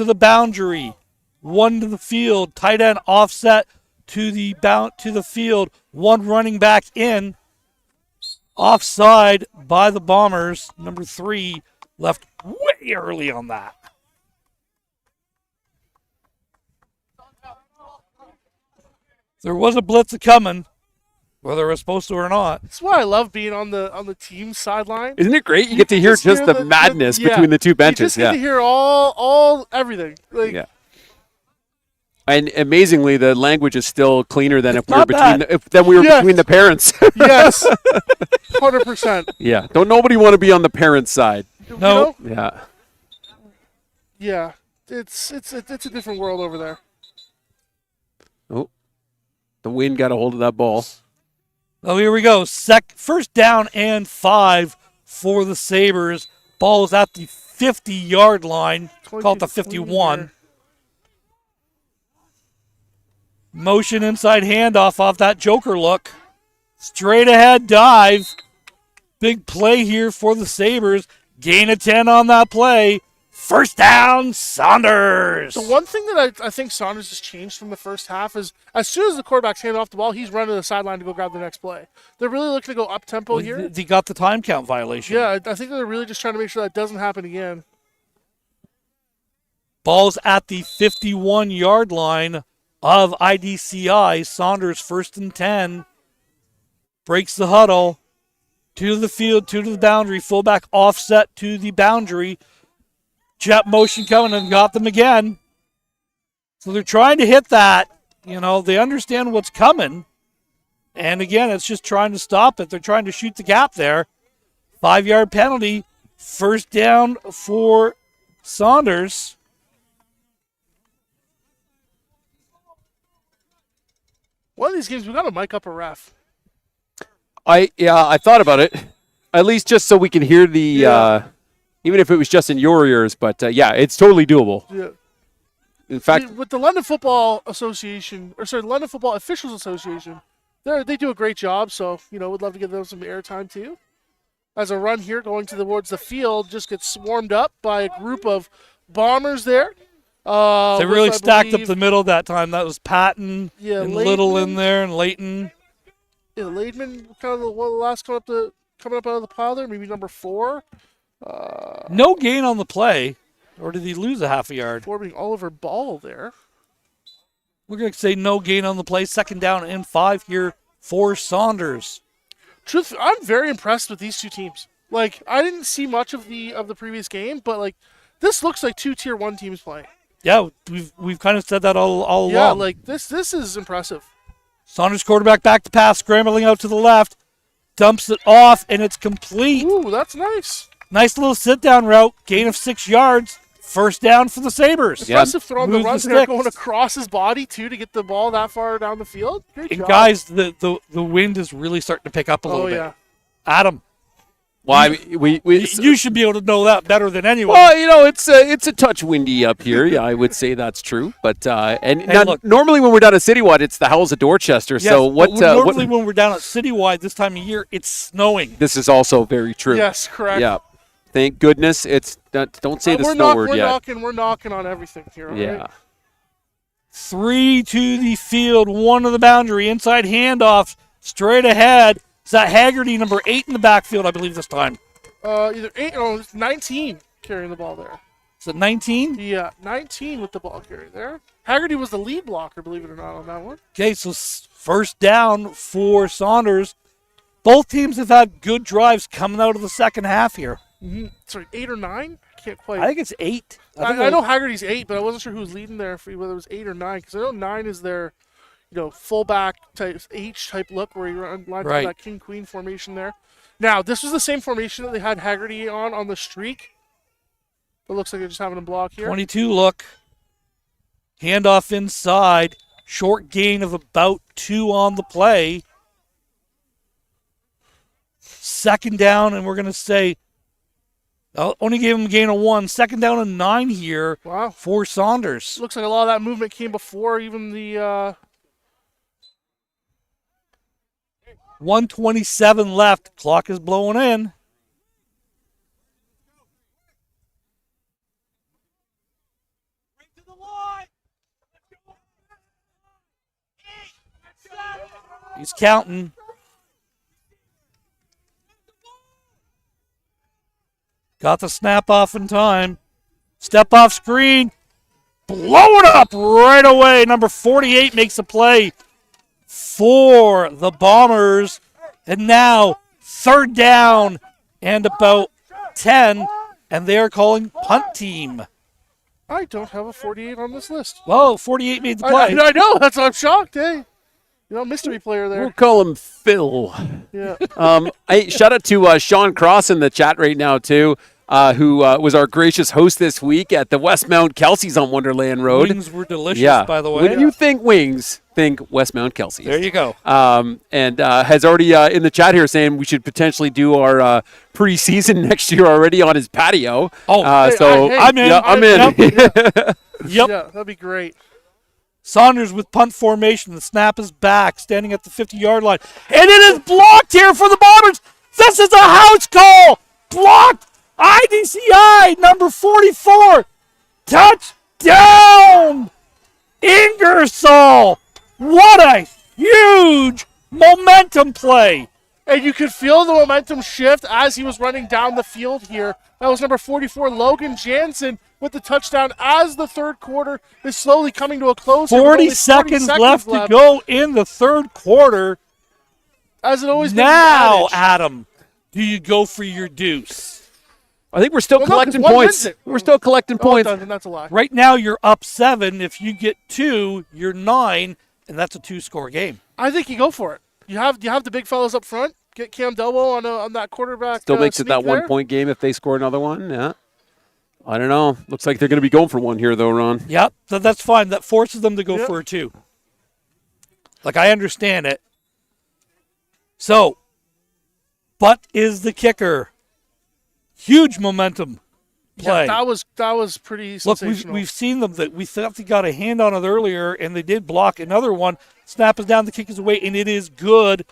the boundary, 1 to the field, tight end offset to the field, 1 running back in, offside by the Bombers. Number 3 left way early on that. There was a blitz coming, whether it was supposed to or not. that's why I love being on the team sideline. Isn't it great? You get to hear just the madness between the two benches. You just get to hear all everything. Like, Yeah. And amazingly, the language is still cleaner than if we were not between bad. between the parents. Yes, 100%. Yeah. Don't nobody want to be on the parents' side. No. Yeah. Yeah, it's a different world over there. Oh, the wind got a hold of that ball. Oh, here we go. First down and 5 for the Sabres. Ball is at the 50-yard line. Call it the 51. Motion inside handoff off that Joker look. Straight ahead dive. Big play here for the Sabres. Gain of 10 on that play. First down, Saunders. The one thing that I think Saunders has changed from the first half is as soon as the quarterback's handed off the ball, he's running to the sideline to go grab the next play. They're really looking to go up-tempo here. They got the time count violation. Yeah, I think they're really just trying to make sure that doesn't happen again. Ball's at the 51-yard line of IDCI. Saunders first and 10. Breaks the huddle. 2 to the field, 2 to the boundary. Fullback offset to the boundary. Jet motion coming and got them again. So they're trying to hit that. They understand what's coming. And again, it's just trying to stop it. They're trying to shoot the gap there. 5-yard penalty. First down for Saunders. One of these games, we got to mic up a ref. I thought about it, at least just so we can hear the, even if it was just in your ears. But it's totally doable. Yeah. In fact, with the London Football Association, London Football Officials Association, they do a great job. So would love to give them some airtime too. As a run here going towards the field, just gets swarmed up by a group of Bombers there. They really stacked up the middle that time. That was Patton and Little in there and Leighton. Yeah, Laidman, kind of the last coming up out of the pile there, maybe number 4. No gain on the play, or did he lose a half a yard? 4 being Oliver Ball there. We're going to say no gain on the play. Second down and 5 here for Saunders. Truth, I'm very impressed with these two teams. Like, I didn't see much of the previous game, but like this looks like 2 Tier 1 teams playing. Yeah, we've kind of said that all along. Yeah, like this is impressive. Saunders quarterback back to pass, scrambling out to the left, dumps it off, and it's complete. Ooh, that's nice. Nice little sit-down route, gain of 6 yards, first down for the Sabres. Impressive throwing the Moves run the there, sticks. going across his body too to get the ball that far down the field. Great And job. guys, the wind is really starting to pick up a little bit. Yeah. Adam, Well, I mean, we You should be able to know that better than anyone. well, it's a touch windy up here. Yeah, I would say that's true. But look. normally when we're down at Citywide, it's the Howls of Dorchester. Yes, so what? but normally when we're down at Citywide this time of year, it's snowing. This is also very true. Yes, correct. Yeah. Thank goodness it's not, don't say the snow word yet. We're knocking on everything here. All Yeah. right? 3 to the field, 1 to the boundary, inside handoff, straight ahead. Is that Haggerty, number 8 in the backfield, I believe this time? Either 8 or 19 carrying the ball there. Is it 19? Yeah, 19 with the ball carry there. Haggerty was the lead blocker, believe it or not, on that one. Okay, so first down for Saunders. Both teams have had good drives coming out of the second half here. Mm-hmm. Sorry, 8 or 9? I can't quite. I think it's 8. I know Haggerty's 8, but I wasn't sure who was leading there, whether it was 8 or 9, because I know 9 is their, fullback type H type look where he lines up that king queen formation there. Now, this was the same formation that they had Haggerty on the streak. It looks like they're just having him block here. 22 look. Handoff inside. Short gain of about 2 on the play. Second down, and we're going to say, only gave him a gain of 1. Second down and 9 here for Saunders. Looks like a lot of that movement came before even the 1:27 left. Clock is blowing in. He's counting. Got the snap off in time. Step off screen. Blow it up right away. Number 48 makes a play for the Bombers. And now third down and about 10. And they are calling punt team. I don't have a 48 on this list. Whoa, 48 made the play. I know. That's why I'm shocked. Hey, mystery player there. We'll call him Phil. Yeah. Shout out to Sean Cross in the chat right now too. Who was our gracious host this week at the Westmount Kelsey's on Wonderland Road. Wings were delicious, by the way. When you think wings, think Westmount Kelsey's. There you go. And has already in the chat here saying we should potentially do our preseason next year already on his patio. I'm in. Yeah, I'm in. Yep. Yeah, that'd be great. Saunders with punt formation. The snap is back, standing at the 50-yard line. And it is blocked here for the Bombers. This is a house call. Blocked. IDCI, number 44. Touchdown. Ingersoll. What a huge momentum play. And you could feel the momentum shift as he was running down the field here. That was number 44, Logan Jansen, with the touchdown as the third quarter is slowly coming to a close. 40 seconds left to go in the third quarter. As it always now, Adam, do you go for your deuce? I think we're still collecting points. We're still collecting points. That's a lie. Right now, you're up 7. If you get 2, you're 9, and that's a 2-score game. I think you go for it. You have the big fellas up front. Get Cam Delbo on that quarterback. Still makes it that 1-point game if they score another one. Yeah. I don't know. Looks like they're going to be going for one here, though, Ron. Yep, that's fine. That forces them to go for a 2. Like, I understand it. So, but is the kicker. Huge momentum play. Yeah, that was pretty sensational. Look, we've seen them. That we thought they got a hand on it earlier, and they did block another one. Snap is down, the kick is away, and it is good.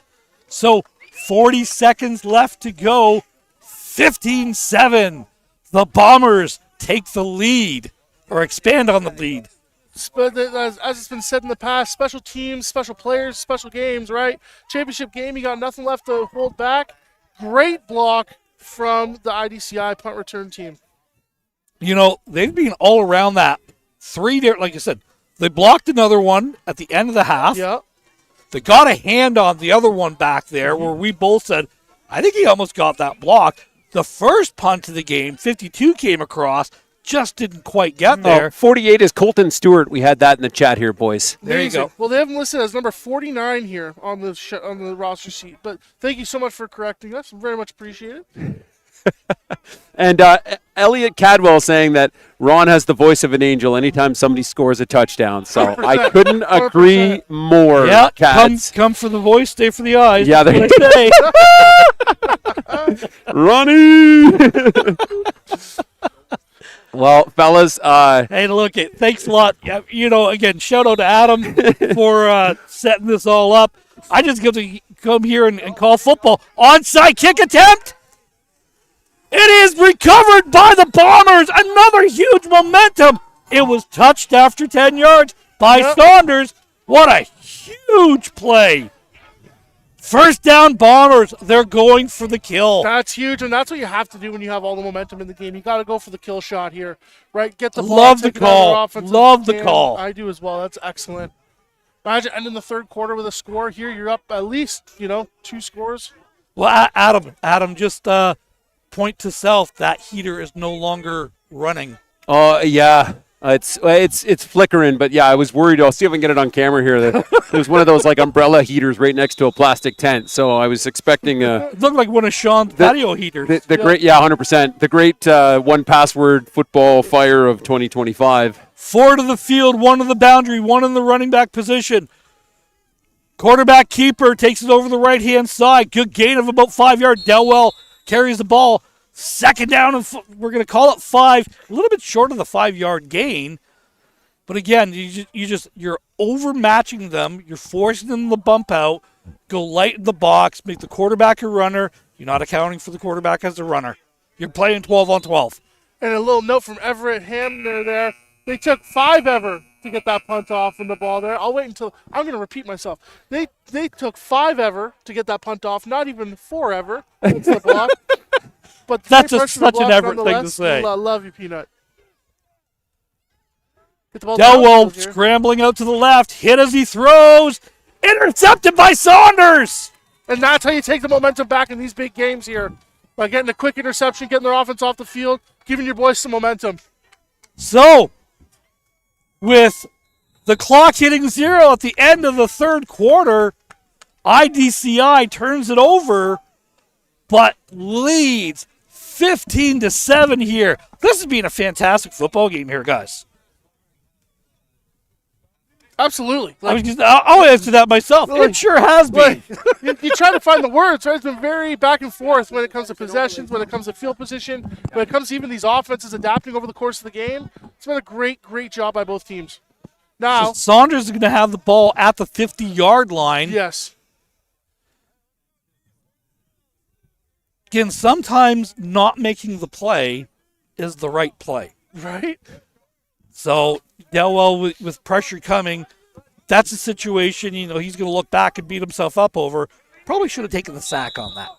So 40 seconds left to go. 15-7. The Bombers take the lead, or expand on the lead. As it's been said in the past, special teams, special players, special games, right? Championship game, you got nothing left to hold back. Great block from the IDCI punt return team. They've been all around that. 3 different, like I said, they blocked another one at the end of the half. Yeah. They got a hand on the other one back there where we both said, I think he almost got that block. The first punt of the game, 52 came across, just didn't quite get there. 48 is Colton Stewart. We had that in the chat here, boys. There you go. Well, they have him listed as number 49 here on the roster sheet. But thank you so much for correcting us. Very much appreciated. And Elliot Cadwell saying that Ron has the voice of an angel anytime somebody scores a touchdown. So 100%. I couldn't agree more. Yeah, come for the voice, stay for the eyes. Yeah, they say. Ronnie. Well, fellas, Hey, look, thanks a lot. Yeah, again, shout out to Adam for setting this all up. I just get to come here and call football. Onside kick attempt. It is recovered by the Bombers. Another huge momentum. It was touched after 10 yards by Saunders. What a huge play. First down, Bombers. They're going for the kill. That's huge, and that's what you have to do when you have all the momentum in the game. You got to go for the kill shot here, right? Get the ball. Love the call. Love the call. I do as well. That's excellent. Imagine ending the third quarter with a score here. You're up at least, 2 scores. Well, Adam, just point to self. That heater is no longer running. Oh, yeah. It's flickering, but yeah, I was worried. I'll see if I can get it on camera here. There's one of those like umbrella heaters right next to a plastic tent, so I was expecting. It looked like one of Sean's patio heaters. The great, 100%. The great one password football fire of 2025. 4 to the field, 1 to the boundary, 1 in the running back position. Quarterback keeper takes it over the right-hand side. Good gain of about 5 yards. Delwell carries the ball. Second down, and we're going to call it 5. A little bit short of the 5-yard gain. But again, you're overmatching them. You're forcing them to bump out, go light in the box, make the quarterback a runner. You're not accounting for the quarterback as a runner. You're playing 12 on 12. And a little note from Everett Hamner there. They took 5 ever to get that punt off in the ball there. I'll wait until I'm going to repeat myself. They took 5 ever to get that punt off, not even 4 ever. That's the block. But that's such an Everett thing to say. Love you, Peanut. Delwell scrambling out to the left, hit as he throws, intercepted by Saunders. And that's how you take the momentum back in these big games here, by getting a quick interception, getting their offense off the field, giving your boys some momentum. So, with the clock hitting 0 at the end of the third quarter, IDCI turns it over, but leads 15-7 here. This has been a fantastic football game here, guys. Absolutely. I'll answer that myself. It sure has been. You try to find the words, right? It's been very back and forth when it comes to possessions, when it comes to field position, when it comes to even these offenses adapting over the course of the game. It's been a great, great job by both teams. Now, so Saunders is going to have the ball at the 50-yard line. Yes. Again, sometimes not making the play is the right play. Right? So, Delwell, with pressure coming, that's a situation, he's going to look back and beat himself up over. Probably should have taken the sack on that.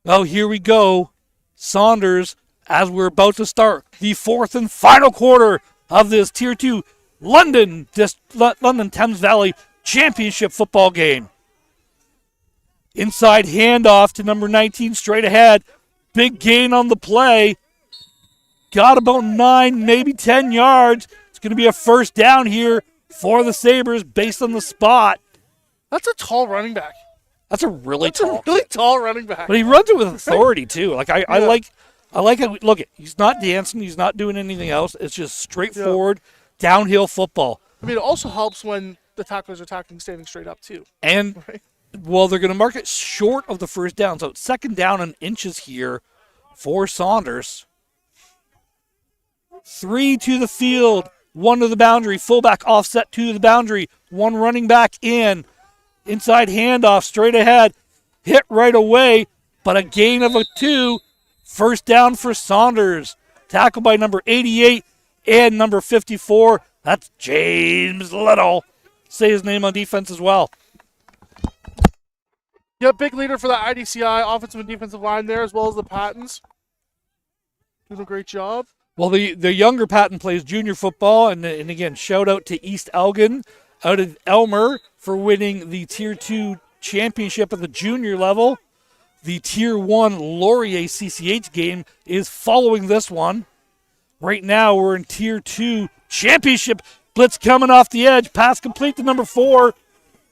Oh, here we go. Saunders, as we're about to start the 4th and final quarter of this Tier 2 London Thames Valley Championship football game. Inside handoff to number 19, straight ahead. Big gain on the play. Got about 9, maybe 10 yards. It's going to be a first down here for the Sabres based on the spot. That's a tall running back. That's a really tall running back. But he runs it with authority, too. I like it. Look, he's not dancing. He's not doing anything else. It's just straightforward downhill football. I mean, it also helps when the tacklers are tackling standing straight up, too. And, well, they're going to mark it short of the first down. So it's second down and inches here for Saunders. 3 to the field, 1 to the boundary. Fullback offset to the boundary. 1 running back in. Inside handoff, straight ahead. Hit right away, but a gain of a 2. First down for Saunders. Tackled by number 88 and number 54. That's James Little. Say his name on defense as well. Yeah, big leader for the IDCI offensive and defensive line there, as well as the Pattons. Doing a great job. Well, the younger Patton plays junior football, and again, shout out to East Elgin out of Elmer for winning the Tier 2 championship at the junior level. The Tier 1 Laurier CCH game is following this one. Right now, we're in Tier 2 championship. Blitz coming off the edge. Pass complete to number 4.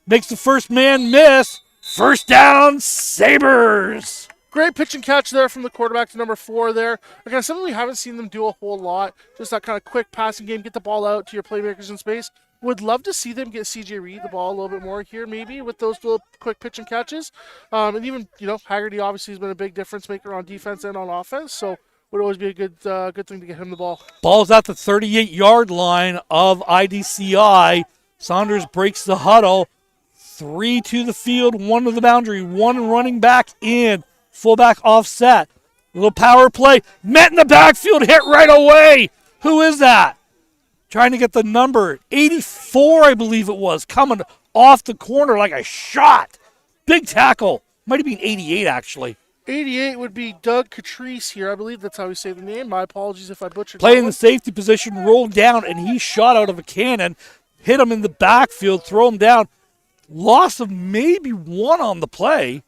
Makes the first man miss. First down, Sabres. Great pitch and catch there from the quarterback to number 4 there. Again, something we haven't seen them do a whole lot. Just that kind of quick passing game, get the ball out to your playmakers in space. Would love to see them get CJ Reed the ball a little bit more here, maybe with those little quick pitch and catches. And even Haggerty obviously has been a big difference maker on defense and on offense. So would always be a good thing to get him the ball. Ball's at the 38-yard line of IDCI. Saunders breaks the huddle. 3 to the field, 1 to the boundary, 1 running back in. Fullback offset. Little power play. Met in the backfield, hit right away. Who is that? Trying to get the number. 84, I believe it was, coming off the corner like a shot. Big tackle. Might have been 88, actually. 88 would be Doug Catrice here. I believe that's how we say the name. My apologies if I butchered Play that in the one. safety position, rolled down, and he shot out of a cannon. Hit him in the backfield, throw him down. Loss of maybe 1 on the play.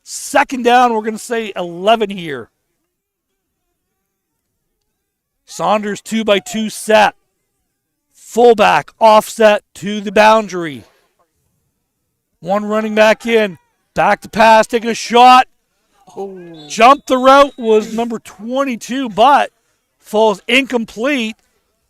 Second down, we're going to say 11 here. Saunders 2-by-2 set. Fullback offset to the boundary. 1 running back in. Back to pass, taking a shot. Jump the route was number 22, but falls incomplete.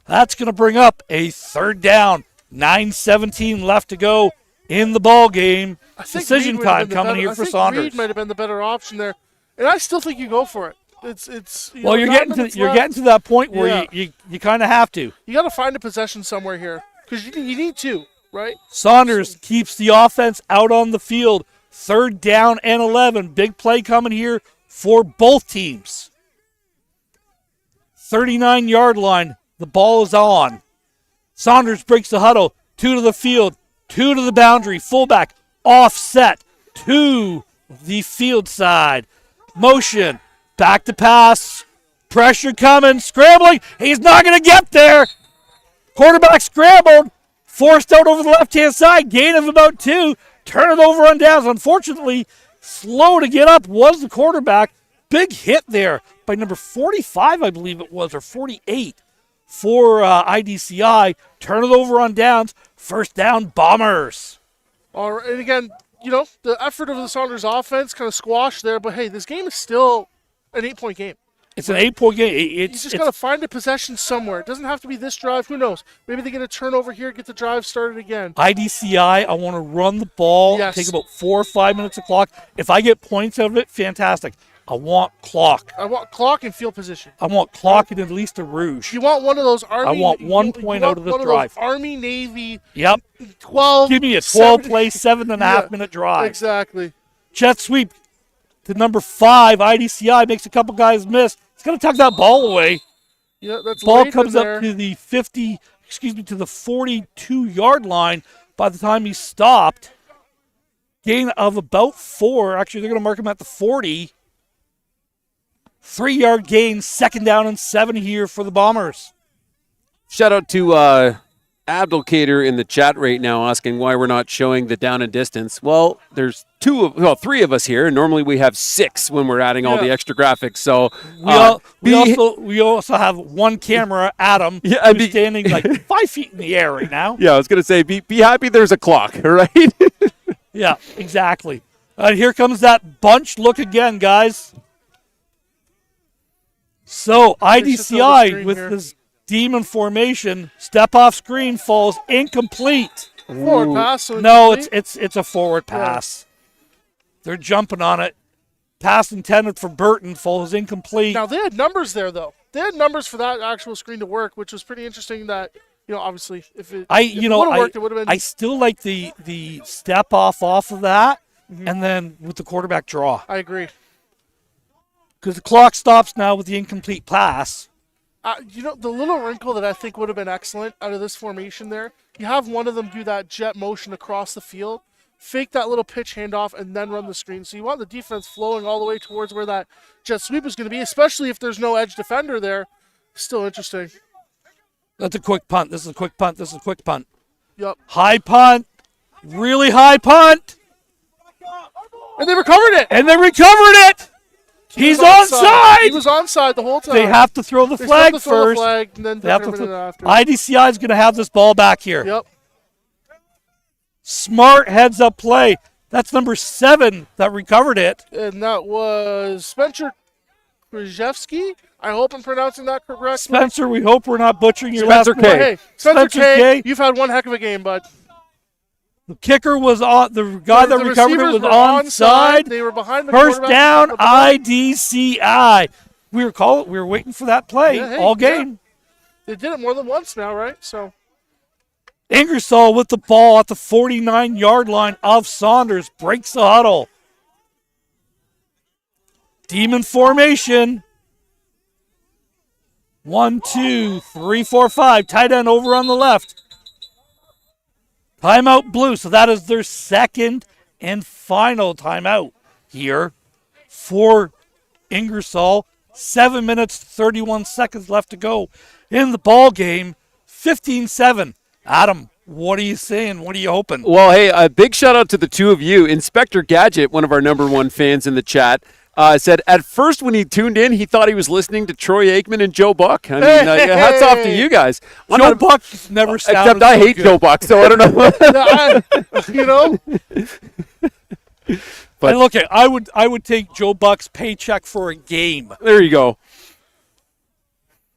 That's going to bring up a third down. 9:17 left to go in the ball game. Decision time coming here for Saunders. Reed might have been the better option there, and I still think you go for it. It's well, you're getting to that point where you kind of have to. You got to find a possession somewhere here because you need to, right? Saunders keeps the offense out on the field. Third down and 11. Big play coming here for both teams. 39-yard line. The ball is on. Saunders breaks the huddle. 2 to the field. 2 to the boundary. Fullback offset to the field side. Motion. Back to pass. Pressure coming. Scrambling. He's not going to get there. Quarterback scrambled. Forced out over the left-hand side. Gain of about 2. Turn it over on downs. Unfortunately, slow to get up was the quarterback. Big hit there by number 45, I believe it was, or 48 for IDCI. Turn it over on downs. First down, Bombers. All right, and again, the effort of the Saunders offense kind of squashed there, but hey, this game is still an 8-point game. It's an 8-point game. You just got to find a possession somewhere. It doesn't have to be this drive. Who knows? Maybe they get a turnover here, get the drive started again. IDCI, I want to run the ball, take about 4 or 5 minutes of clock. If I get points out of it, fantastic. I want clock. I want clock and field position. I want clock and at least a rouge. You want one of those Army. I want 1 point out of this drive. Army, Navy. Yep. 12. Give me a 12-play, 7.5 minute drive. Exactly. Jet sweep to number 5. IDCI makes a couple guys miss. He's going to tuck that ball away. Yeah, that's ball late comes in up there. to the 42-yard line by the time he's stopped. Gain of about 4. Actually, they're going to mark him at the 40. 3-yard gain, second down and 7 here for the Bombers. Shout out to Abdulkader in the chat right now asking why we're not showing the down and distance. Well, there's 3 of us here, and normally we have 6 when we're adding all the extra graphics. So we also have one camera, Adam, who's standing like 5 feet in the air right now. Yeah, I was going to say, be happy there's a clock, right? Yeah, exactly. Here comes that bunch look again, guys. So IDCI with this demon formation, step off screen falls incomplete. Forward pass. So no, it's a forward pass. They're jumping on it. Pass intended for Burton falls incomplete. Now they had numbers there though. They had numbers for that actual screen to work, which was pretty interesting. That obviously if it would have worked, it would have been. I still like the step off of that, and then with the quarterback draw. I agree. Because the clock stops now with the incomplete pass. The little wrinkle that I think would have been excellent out of this formation there, you have one of them do that jet motion across the field, fake that little pitch handoff, and then run the screen. So you want the defense flowing all the way towards where that jet sweep is going to be, especially if there's no edge defender there. Still interesting. That's a quick punt. This is a quick punt. This is a quick punt. Yep. High punt. Really high punt. And they recovered it. He's onside. He was onside the whole time. They have to throw the flag first. And then they have to IDCI is going to have this ball back here. Yep. Smart heads up play. That's number 7 that recovered it. And that was Spencer Krzyzewski. I hope I'm pronouncing that correctly. Spencer, we hope we're not butchering your Spencer last K. name. Hey, Spencer Spencer K, K. you've had one heck of a game, bud. The kicker was on. The guy that recovered it receivers was were onside. They were behind the First quarterback down, on the ball. IDCI. We were waiting for that play Yeah, hey, all game. They did it more than once now, right? So Ingersoll with the ball at the 49-yard line of Saunders. Breaks the huddle. Demon formation. 1, 2, 3, 4, 5. Tight end over on the left. Timeout Blue. So that is their second and final timeout here for Ingersoll. 7 minutes, 31 seconds left to go in the ball game. 15-7. Adam, what are you saying? What are you hoping? Well, hey, a big shout out to the two of you. Inspector Gadget, one of our number one fans in the chat, said at first when he tuned in, he thought he was listening to Troy Aikman and Joe Buck. I mean, hats off to you guys. Joe Buck never sounded Except I so hate good. Joe Buck, so I don't know. you know, But- and look, I would take Joe Buck's paycheck for a game. There you go.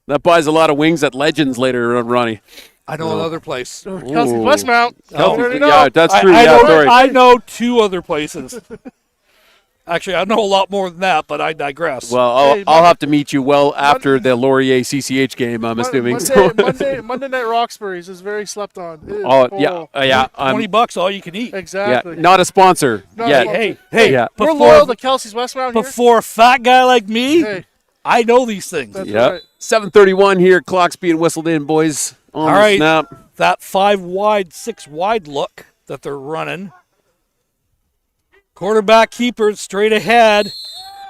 That buys a lot of wings at Legends later, Ronnie. I know another place. Kelsey Ooh. Westmount. Kelsey- You already know. yeah, that's true. I, yeah, know, sorry. I know 2 other places. Actually, I know a lot more than that, but I digress. Well, I'll Hey, have to meet you well after the Laurier CCH game, I'm assuming. Monday Night Roxbury's is very slept on. It is Oh, full. yeah. Yeah. $20 all you can eat. Yeah, Exactly. not a sponsor Not yet. a Hey, Yeah. We're before, loyal to Kelsey's Westmount here. before a fat guy like me, Hey, I know these things. that's Yep. right. 7:31 here. Clock's being whistled in, boys. On All the right. snap. That 5 wide, 6 wide look that they're running. Quarterback keeper straight ahead.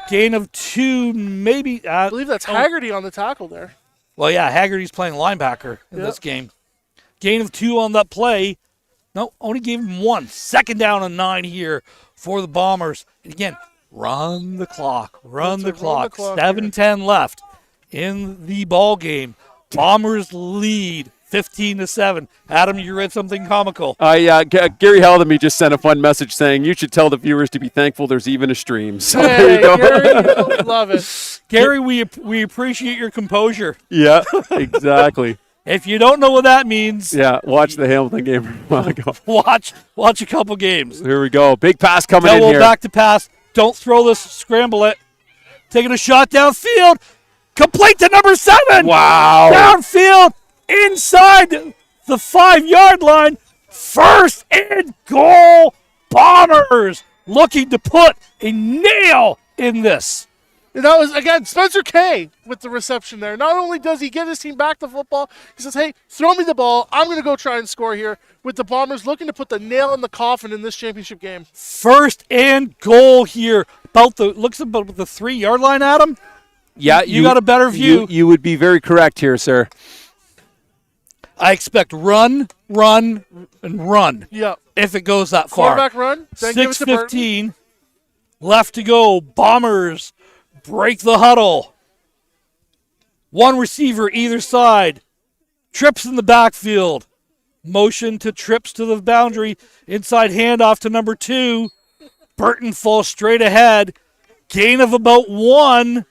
Gain of 2, maybe. I believe that's Haggerty on the tackle there. Well, yeah, Haggerty's playing linebacker in Yep. this game. Gain of 2 on that play. No, only gave him 1. Second down and 9 here for the Bombers. And again, run the clock. Run the clock. 7:10 left in the ball game. Bombers lead 15-7. Adam, you read something comical. Gary Haldemy just sent a fun message saying you should tell the viewers to be thankful there's even a stream. So Hey, there you go. Gary, love it. Gary, we appreciate your composure. Yeah, exactly. If you don't know what that means, Yeah, watch the Hamilton game from a while ago. watch a couple games. Here we go. Big pass coming in Elbow here. back to pass. Don't throw this. Scramble it. Taking a shot downfield. Complete to number 7. Wow. Downfield inside the 5-yard line. First and goal. Bombers looking to put a nail in this. And that was, again, Spencer K with the reception there. Not only does he get his team back to football, he says, hey, throw me the ball. I'm going to go try and score here with the Bombers looking to put the nail in the coffin in this championship game. First and goal here. About the 3-yard line, Adam. Yeah, You got a better view. You would be very correct here, sir. I expect run, and run Yeah. if it goes that far. Quarterback run. Then give it to Burton. 6:15 left to go. Bombers break the huddle. 1 receiver either side. Trips in the backfield. Motion to trips to the boundary. Inside handoff to number 2. Burton falls straight ahead. Gain of about 1.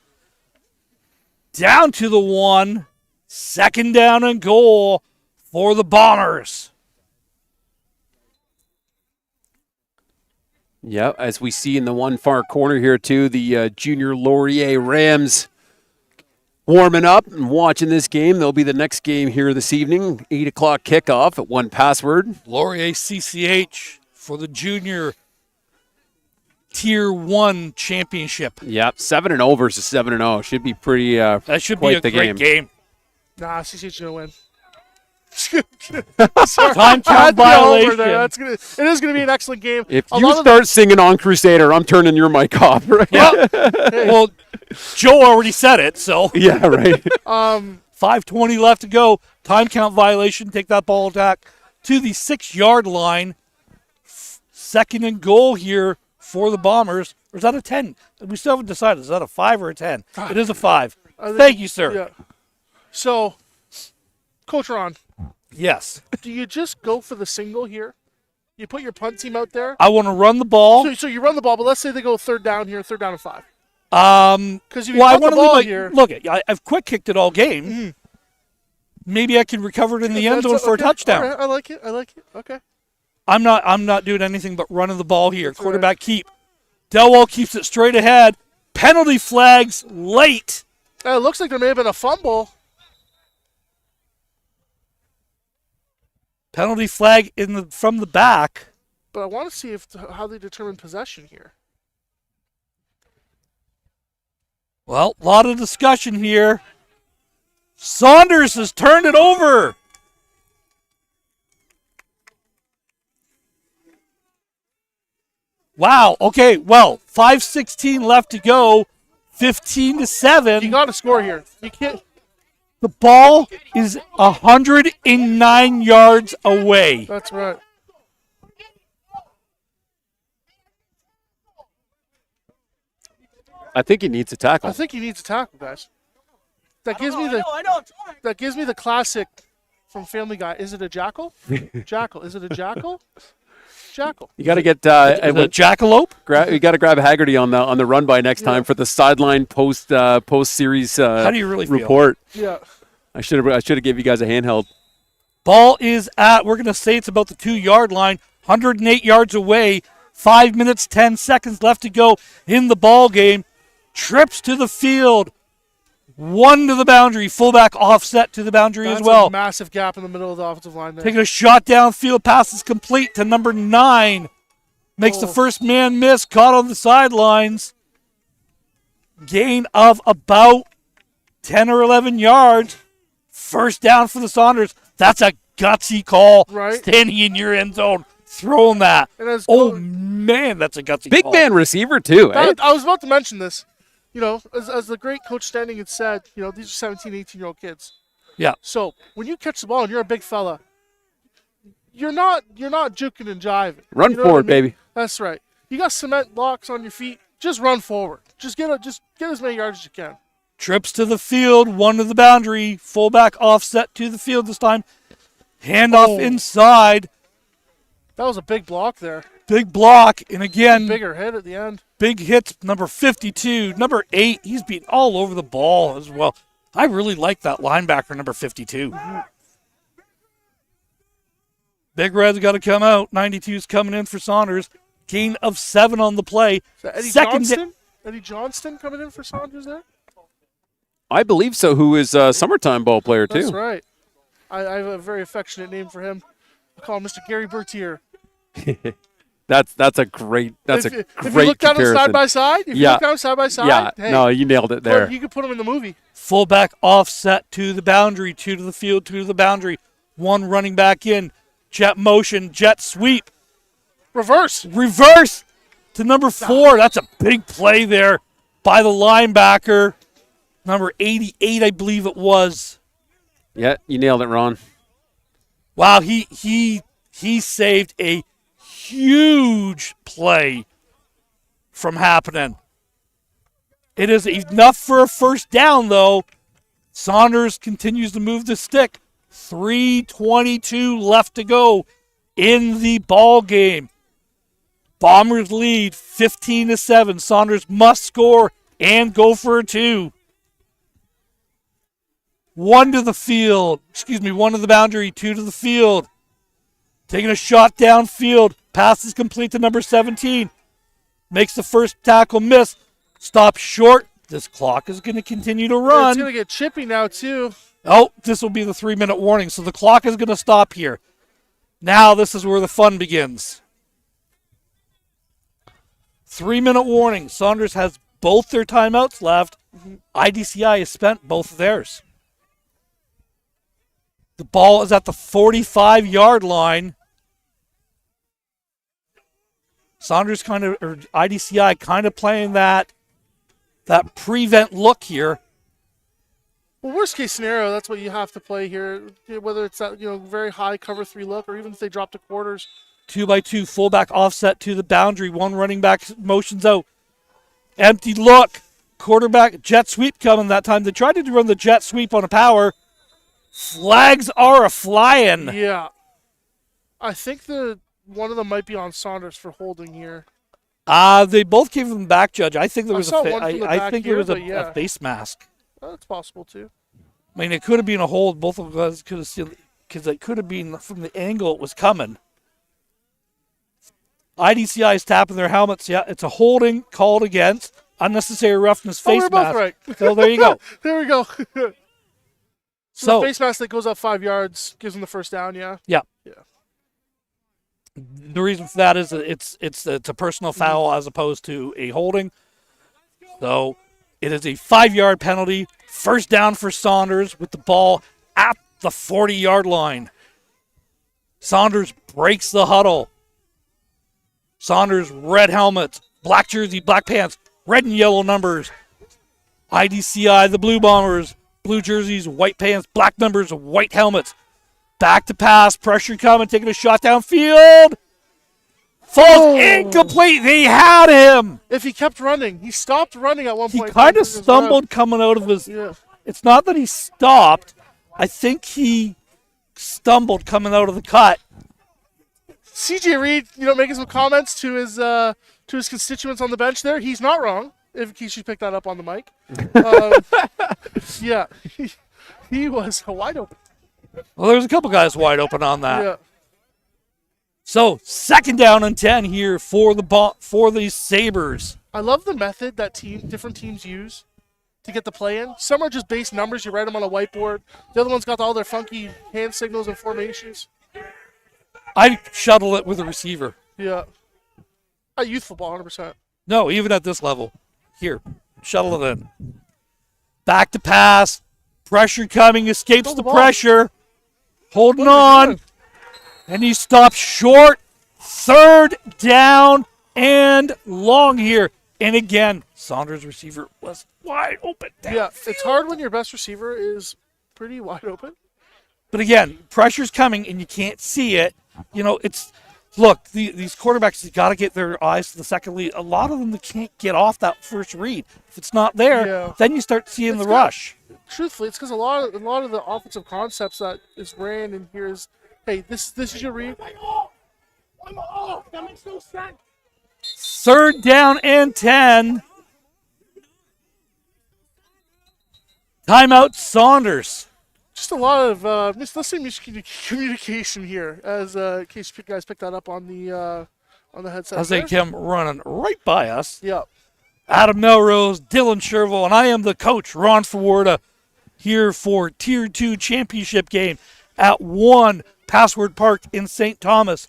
Down to the 1. Second down and goal for the Bombers. Yeah, as we see in the one far corner here, too, the Junior Laurier Rams warming up and watching this game. They'll be the next game here this evening, 8 o'clock kickoff at One Password. Laurier CCH for the Junior Tier 1 Championship. Yep, 7-0 versus 7-0. Should be pretty That should be quite a the great game. Nah, CC's going to win. Time count Over violation. there. It is going to be an excellent game. If A you lot of start singing on Crusader, I'm turning your mic off, right? Yeah. Well, Joe already said it, so Yeah, right. 5:20 left to go. Time count violation. Take that ball back to the 6-yard line. Second and goal here for the Bombers. Or is that a 10? We still haven't decided. Is that a 5 or a 10? It is a 5. Thank you, sir. Yeah. So, Coach Ron, Yes. do you just go for the single here? You put your punt team out there? I want to run the ball. So you run the ball, but let's say they go third down here, third down and 5. Because if you I got the want to ball leave here, look. I've quick kicked it all game. Maybe I can recover it in the end zone for a touchdown. All right, I like it. Okay. I'm not doing anything but running the ball here. That's Quarterback right. keep. Delwell keeps it straight ahead. Penalty flags late. It looks like there may have been a fumble. Penalty flag from the back. But I want to see how they determine possession here. Well, a lot of discussion here. Saunders has turned it over. Wow. Okay. Well, 5:16 left to go. 15-7. You got to score here. You can't. The ball is 109 yards away. That's right. I think he needs a tackle. I think he needs a tackle, guys. That gives me the classic from Family Guy. Is it a jackal? Jackal. Is it a jackal? Jackal. You got to get Is it a jackalope? you got to grab Haggerty on the run by next time for the sideline post series. How do you really feel? report? Yeah. I should have gave you guys a handheld. Ball is we're going to say it's about the 2-yard line, 108 yards away. 5 minutes, 10 seconds left to go in the ball game. Trips to the field. 1 to the boundary. Fullback offset to the boundary That's as well. a massive gap in the middle of the offensive line there. Taking a shot downfield. Pass is complete to number 9. Makes the first man miss. Caught on the sidelines. Gain of about 10 or 11 yards. First down for the Saunders. That's a gutsy call. Right. Standing in your end zone. Throwing that. Man, that's a gutsy Big call. man receiver too. Eh? I was about to mention this. You know, as the great Coach Standing had said, you know, these are 17, 18-year-old kids. Yeah. So when you catch the ball and you're a big fella, you're not juking and jiving. Run You know forward, what I mean? baby. That's right. You got cement blocks on your feet. Just run forward. Just get as many yards as you can. Trips to the field, 1 to the boundary. Fullback offset to the field this time. Handoff inside. That was a big block there. Big block. And again, Bigger hit at the end. big hits. Number 52. Number 8. He's been all over the ball as well. I really like that linebacker, number 52. Big Red's got to come out. 92's coming in for Saunders. Gain of 7 on the play. Is that Eddie Second Johnston? Eddie Johnston coming in for Saunders there? I believe so. Who is a summertime ball player too? That's right. I have a very affectionate name for him. I call him Mr. Gary Bertier. That's a great If you great look down comparison. side by side, hey, no, you nailed it there. You could put him in the movie. Fullback offset to the boundary. 2 to the field, 2 to the boundary. 1 running back in. Jet motion, jet sweep. Reverse To number 4. That's a big play there by the linebacker. Number 88, I believe it was. Yeah, you nailed it, Ron. Wow, he saved a huge play from happening. It is enough for a first down, though. Saunders continues to move the stick. 3:22 left to go in the ball game. Bombers lead 15-7. Saunders must score and go for a 2. 1 to the field. 1 to the boundary, 2 to the field. Taking a shot downfield. Pass is complete to number 17. Makes the first tackle miss. Stops short. This clock is going to continue to run. It's going to get chippy now, too. Oh, this will be the 3-minute warning. So the clock is going to stop here. Now this is where the fun begins. 3-minute warning. Saunders has both their timeouts left. IDCI has spent both of theirs. The ball is at the 45-yard line. Saunders IDCI kind of playing that prevent look here. Well, worst case scenario, that's what you have to play here. Whether it's that very high cover 3 look, or even if they drop to quarters. 2x2 fullback offset to the boundary. 1 running back motions out. Empty look. Quarterback jet sweep coming that time. They tried to run the jet sweep on a power. Flags are a-flying. Yeah. I think one of them might be on Saunders for holding here. They both gave him back, Judge. I think there was saw one from the I back think here, there was but yeah. a face mask. That's possible too. I mean, it could have been a hold. Both of us could have seen, because it could have been from the angle it was coming. IDCI is tapping their helmets. Yeah, it's a holding called against. Unnecessary roughness face we're both mask. right. So there you go. There we go. So the face mask that goes up 5 yards gives him the first down. Yeah. yeah, Yeah. the reason for that is that it's a personal foul as opposed to a holding. So it is a 5-yard penalty. First down for Saunders with the ball at the 40-yard line. Saunders breaks the huddle. Saunders, red helmet, black jersey, black pants, red and yellow numbers. IDCI, the Blue Bombers, blue jerseys, white pants, black numbers, white helmets. Back to pass, pressure coming, taking a shot downfield. Falls incomplete. They had him. If he kept running, he stopped running at one He point. kind of stumbled coming out of his. Yeah. It's not that he stopped. I think he stumbled coming out of the cut. CJ Reed, making some comments to his constituents on the bench there. He's not wrong. If in case you picked that up on the mic. Yeah, he was wide open. Well, there's a couple guys wide open on that. Yeah. So 2nd down and 10 here for the Sabres. I love the method that different teams use to get the play in. Some are just base numbers. You write them on a whiteboard. The other one's got all their funky hand signals and formations. I shuttle it with a receiver. Yeah. Youth football, 100%. No, even at this level. Here, shuttle it in. Back to pass. Pressure coming. Escapes the ball. pressure. Holding What are they on. doing? And he stops short. 3rd down and long here. And again, Saunders' receiver was wide open. Yeah, it's hard when your best receiver is pretty wide open. But again, pressure's coming and you can't see it. These quarterbacks, you got to get their eyes to the second lead. A lot of them, they can't get off that first read. If it's not there, then you start seeing the rush. Truthfully, it's because a lot of the offensive concepts that is ran in here is, hey, this is your read. I'm off. That makes no sense. 3rd down and 10. Timeout Saunders. Just a lot of miscommunication here, as in case you guys picked that up on the headset. As they come running right by us. Yeah. Adam Melrose, Dylan Sherville, and I am the coach, Ron Fawarda, here for Tier 2 championship game at 1 Password Park in St. Thomas.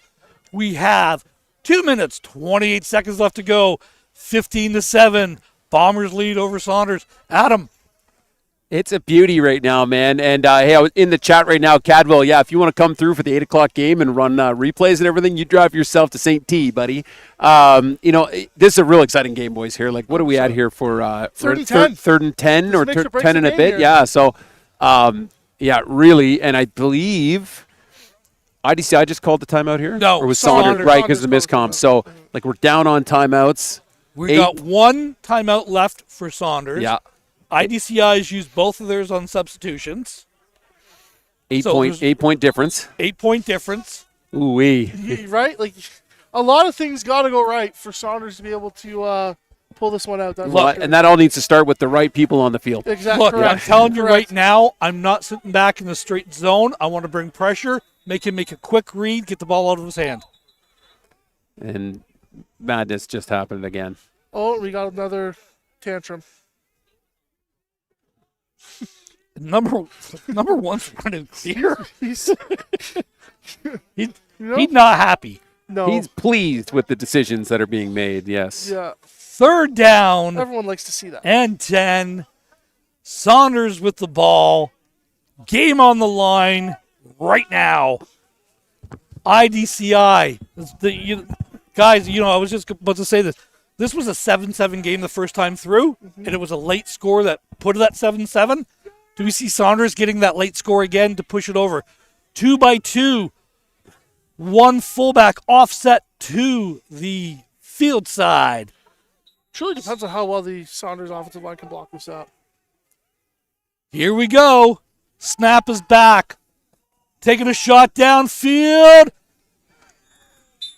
We have 2 minutes, 28 seconds left to go. 15-7. Bombers lead over Saunders. Adam. It's a beauty right now, man. And, hey, I was in the chat right now, Cadwell. Yeah, if you want to come through for the 8 o'clock game and run replays and everything, you drive yourself to St. T, buddy. This is a real exciting game, boys, here. Like, what are we at here for 3rd and 10? 3rd and 10 or 10 and a bit? Here. Yeah, so, really. And I believe IDCI just called the timeout here? No. Or was Saunders, right, because of the miscomm. So, we're down on timeouts. We got 1 timeout left for Saunders. Yeah. IDCI has used both of theirs on substitutions. 8 point difference. 8-point difference. Ooh-wee. Right? Like, a lot of things got to go right for Saunders to be able to pull this one out. And that all needs to start with the right people on the field. Exactly. Look, correct. I'm telling you Correct. right now, I'm not sitting back in the straight zone. I want to bring pressure, make him make a quick read, get the ball out of his hand. And madness just happened again. Oh, we got another tantrum. Number one's running clear. He's He's not happy. no. He's pleased with the decisions that are being made, yes. Yeah. 3rd down Everyone likes to see that. and 10. Saunders with the ball. Game on the line right now. IDCI. Guys, I was just about to say this. This was a 7-7 game the first time through, and it was a late score that put it at 7-7. Do we see Saunders getting that late score again to push it over? 2-by-2. 1 fullback offset to the field side. Truly depends on how well the Saunders offensive line can block this up. Here we go. Snap is back. Taking a shot downfield.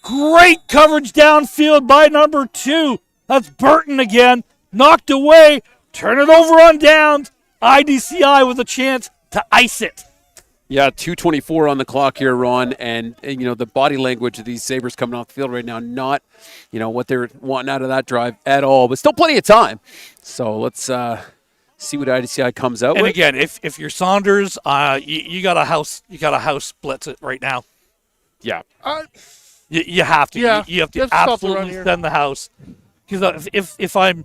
Great coverage downfield by number 2. That's Burton again. Knocked away. Turn it over on downs. IDCI with a chance to ice it. Yeah, 2:24 on the clock here, Ron, and the body language of these Sabres coming off the field right now, not what they're wanting out of that drive at all, but still plenty of time. So let's see what IDCI comes out And with. again, if you're Saunders, you got a house splits it right now. Yeah, You have to. Yeah, You have you to have to stop the run absolutely here. send the house. Because if I'm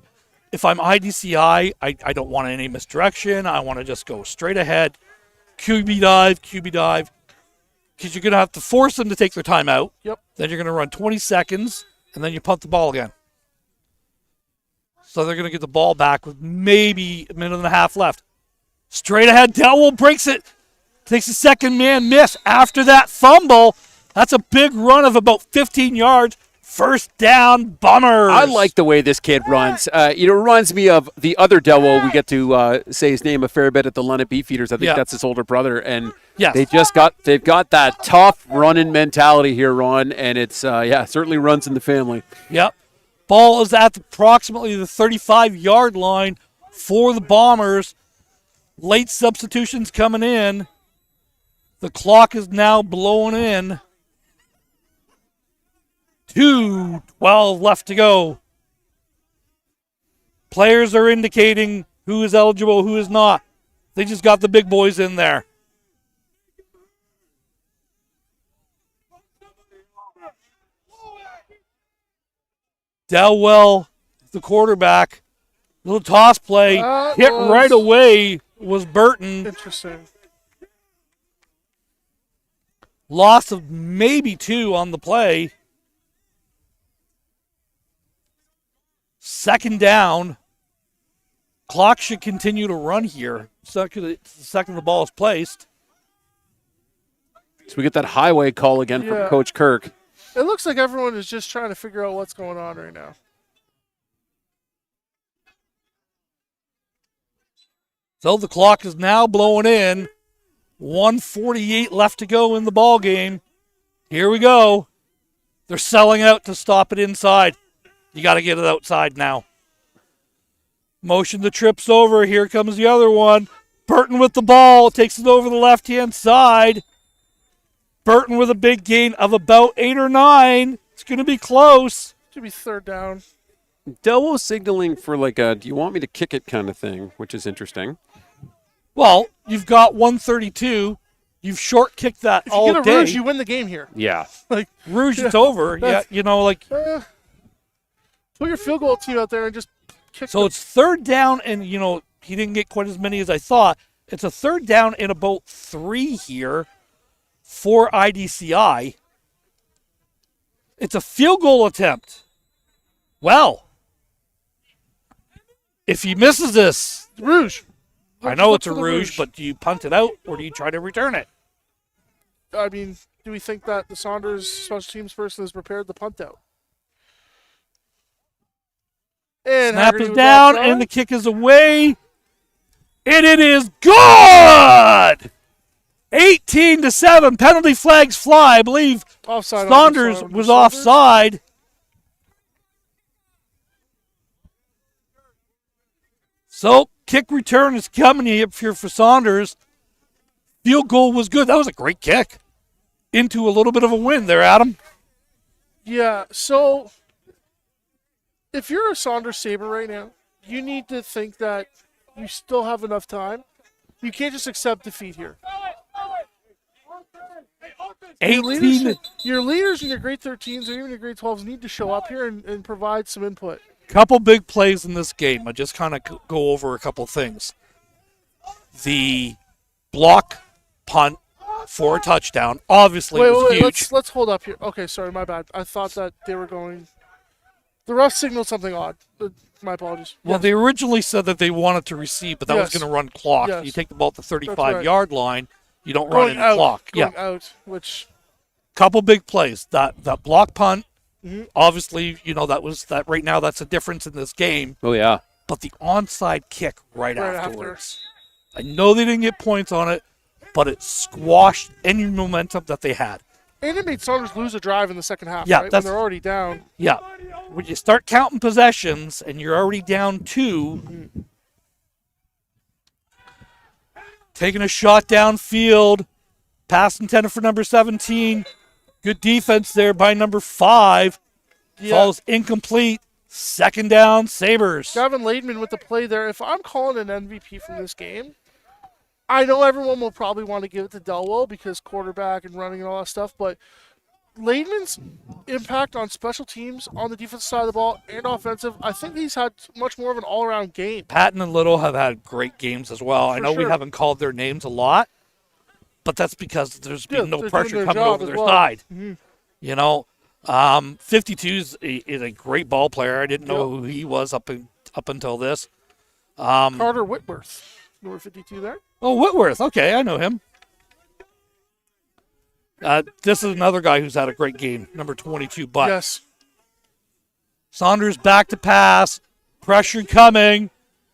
IDCI, I don't want any misdirection. I want to just go straight ahead. QB dive. Because you're going to have to force them to take their time out. Yep. Then you're going to run 20 seconds, and then you punt the ball again. So they're going to get the ball back with maybe a minute and a half left. Straight ahead, Delwell breaks it. Takes a second man miss after that fumble. That's a big run of about 15 yards. First down, Bummers. I like the way this kid runs. It reminds me of the other Delwo. We get to say his name a fair bit at the London Beefeaters. I think that's his older brother, and Yes. they've got that tough running mentality here, Ron, and it's certainly runs in the family. Yep. Ball is at approximately the 35-yard line for the Bombers. Late substitutions coming in. The clock is now blowing in. 2:12 left to go. Players are indicating who is eligible, who is not. They just got the big boys in there. Delwell, the quarterback, little toss play, hit right away was Burton. Interesting. Loss of maybe 2 on the play. Second down. Clock should continue to run here. Second the ball is placed. So we get that highway call again from Coach Kirk. It looks like everyone is just trying to figure out what's going on right now. So the clock is now blowing in. 1:48 left to go in the ball game. Here we go. They're selling out to stop it inside. You got to get it outside now. Motion the trips over. Here comes the other one. Burton with the ball. Takes it over the left-hand side. Burton with a big gain of about 8 or 9. It's going to be close. Should be third down. Delwo signaling for like a "do you want me to kick it" kind of thing, which is interesting. Well, you've got 132. You've short kicked that If you all get a day. Rouge, you win the game here. Yeah. Like Rouge, it's over. Yeah, put your field goal team out there and just kick. So it's third down, and, he didn't get quite as many as I thought. It's a third down and about 3 here for IDCI. It's a field goal attempt. Well, if he misses this, Rouge. I know Look it's a for the Rouge, but do you punt it out or do you try to return it? I mean, do we think that the Saunders special teams person has prepared the punt out? And Snap Haggerty is was down, offside. and the kick is away. And it is good! 18-7. Penalty flags fly. I believe Offside on Saunders the was Saunders. offside. So, kick return is coming up here for Saunders. Field goal was good. That was a great kick. Into a little bit of a win there, Adam. Yeah, so if you're a Saunders Sabre right now, you need to think that you still have enough time. You can't just accept defeat here. Your 18. leaders and your grade 13s or even your grade 12s need to show up here and provide some input. Couple big plays in this game. I just kind of go over a couple things. The block punt for a touchdown obviously was huge. Let's hold up here. Okay, sorry, my bad. I thought that they were going. The ref signaled something odd. My apologies. Well, Yes. they originally said that they wanted to receive, but that was Yes. going to run clock. Yes. You take the ball at the That's right. 35-yard line. You don't run going any out, clock. going Yeah, out, which couple big plays. That block punt. Mhm. Obviously, that right now that's a difference in this game. Oh yeah. But the onside kick right right afterwards. I know they didn't get points on it, but it squashed any momentum that they had. And it made Saunders lose a drive in the second half, Yeah, right? When they're already down. Yeah. When you start counting possessions and you're already down 2, taking a shot downfield, pass intended for number 17. Good defense there by number 5. Falls incomplete. Second down, Sabres. Gavin Laidman with the play there. If I'm calling an MVP from this game, I know everyone will probably want to give it to Delwell because quarterback and running and all that stuff, but Laidman's impact on special teams, on the defensive side of the ball, and offensive, I think he's had much more of an all-around game. Patton and Little have had great games as well. I know we haven't called their names a lot, but that's because there's been no pressure coming over their side. Mm-hmm. You know, 52 is a great ball player. I didn't know who he was up until this. Carter Whitworth, number 52 there. Oh, Whitworth. Okay, I know him. This is another guy who's had a great game, number 22. But yes. Saunders back to pass, pressure coming,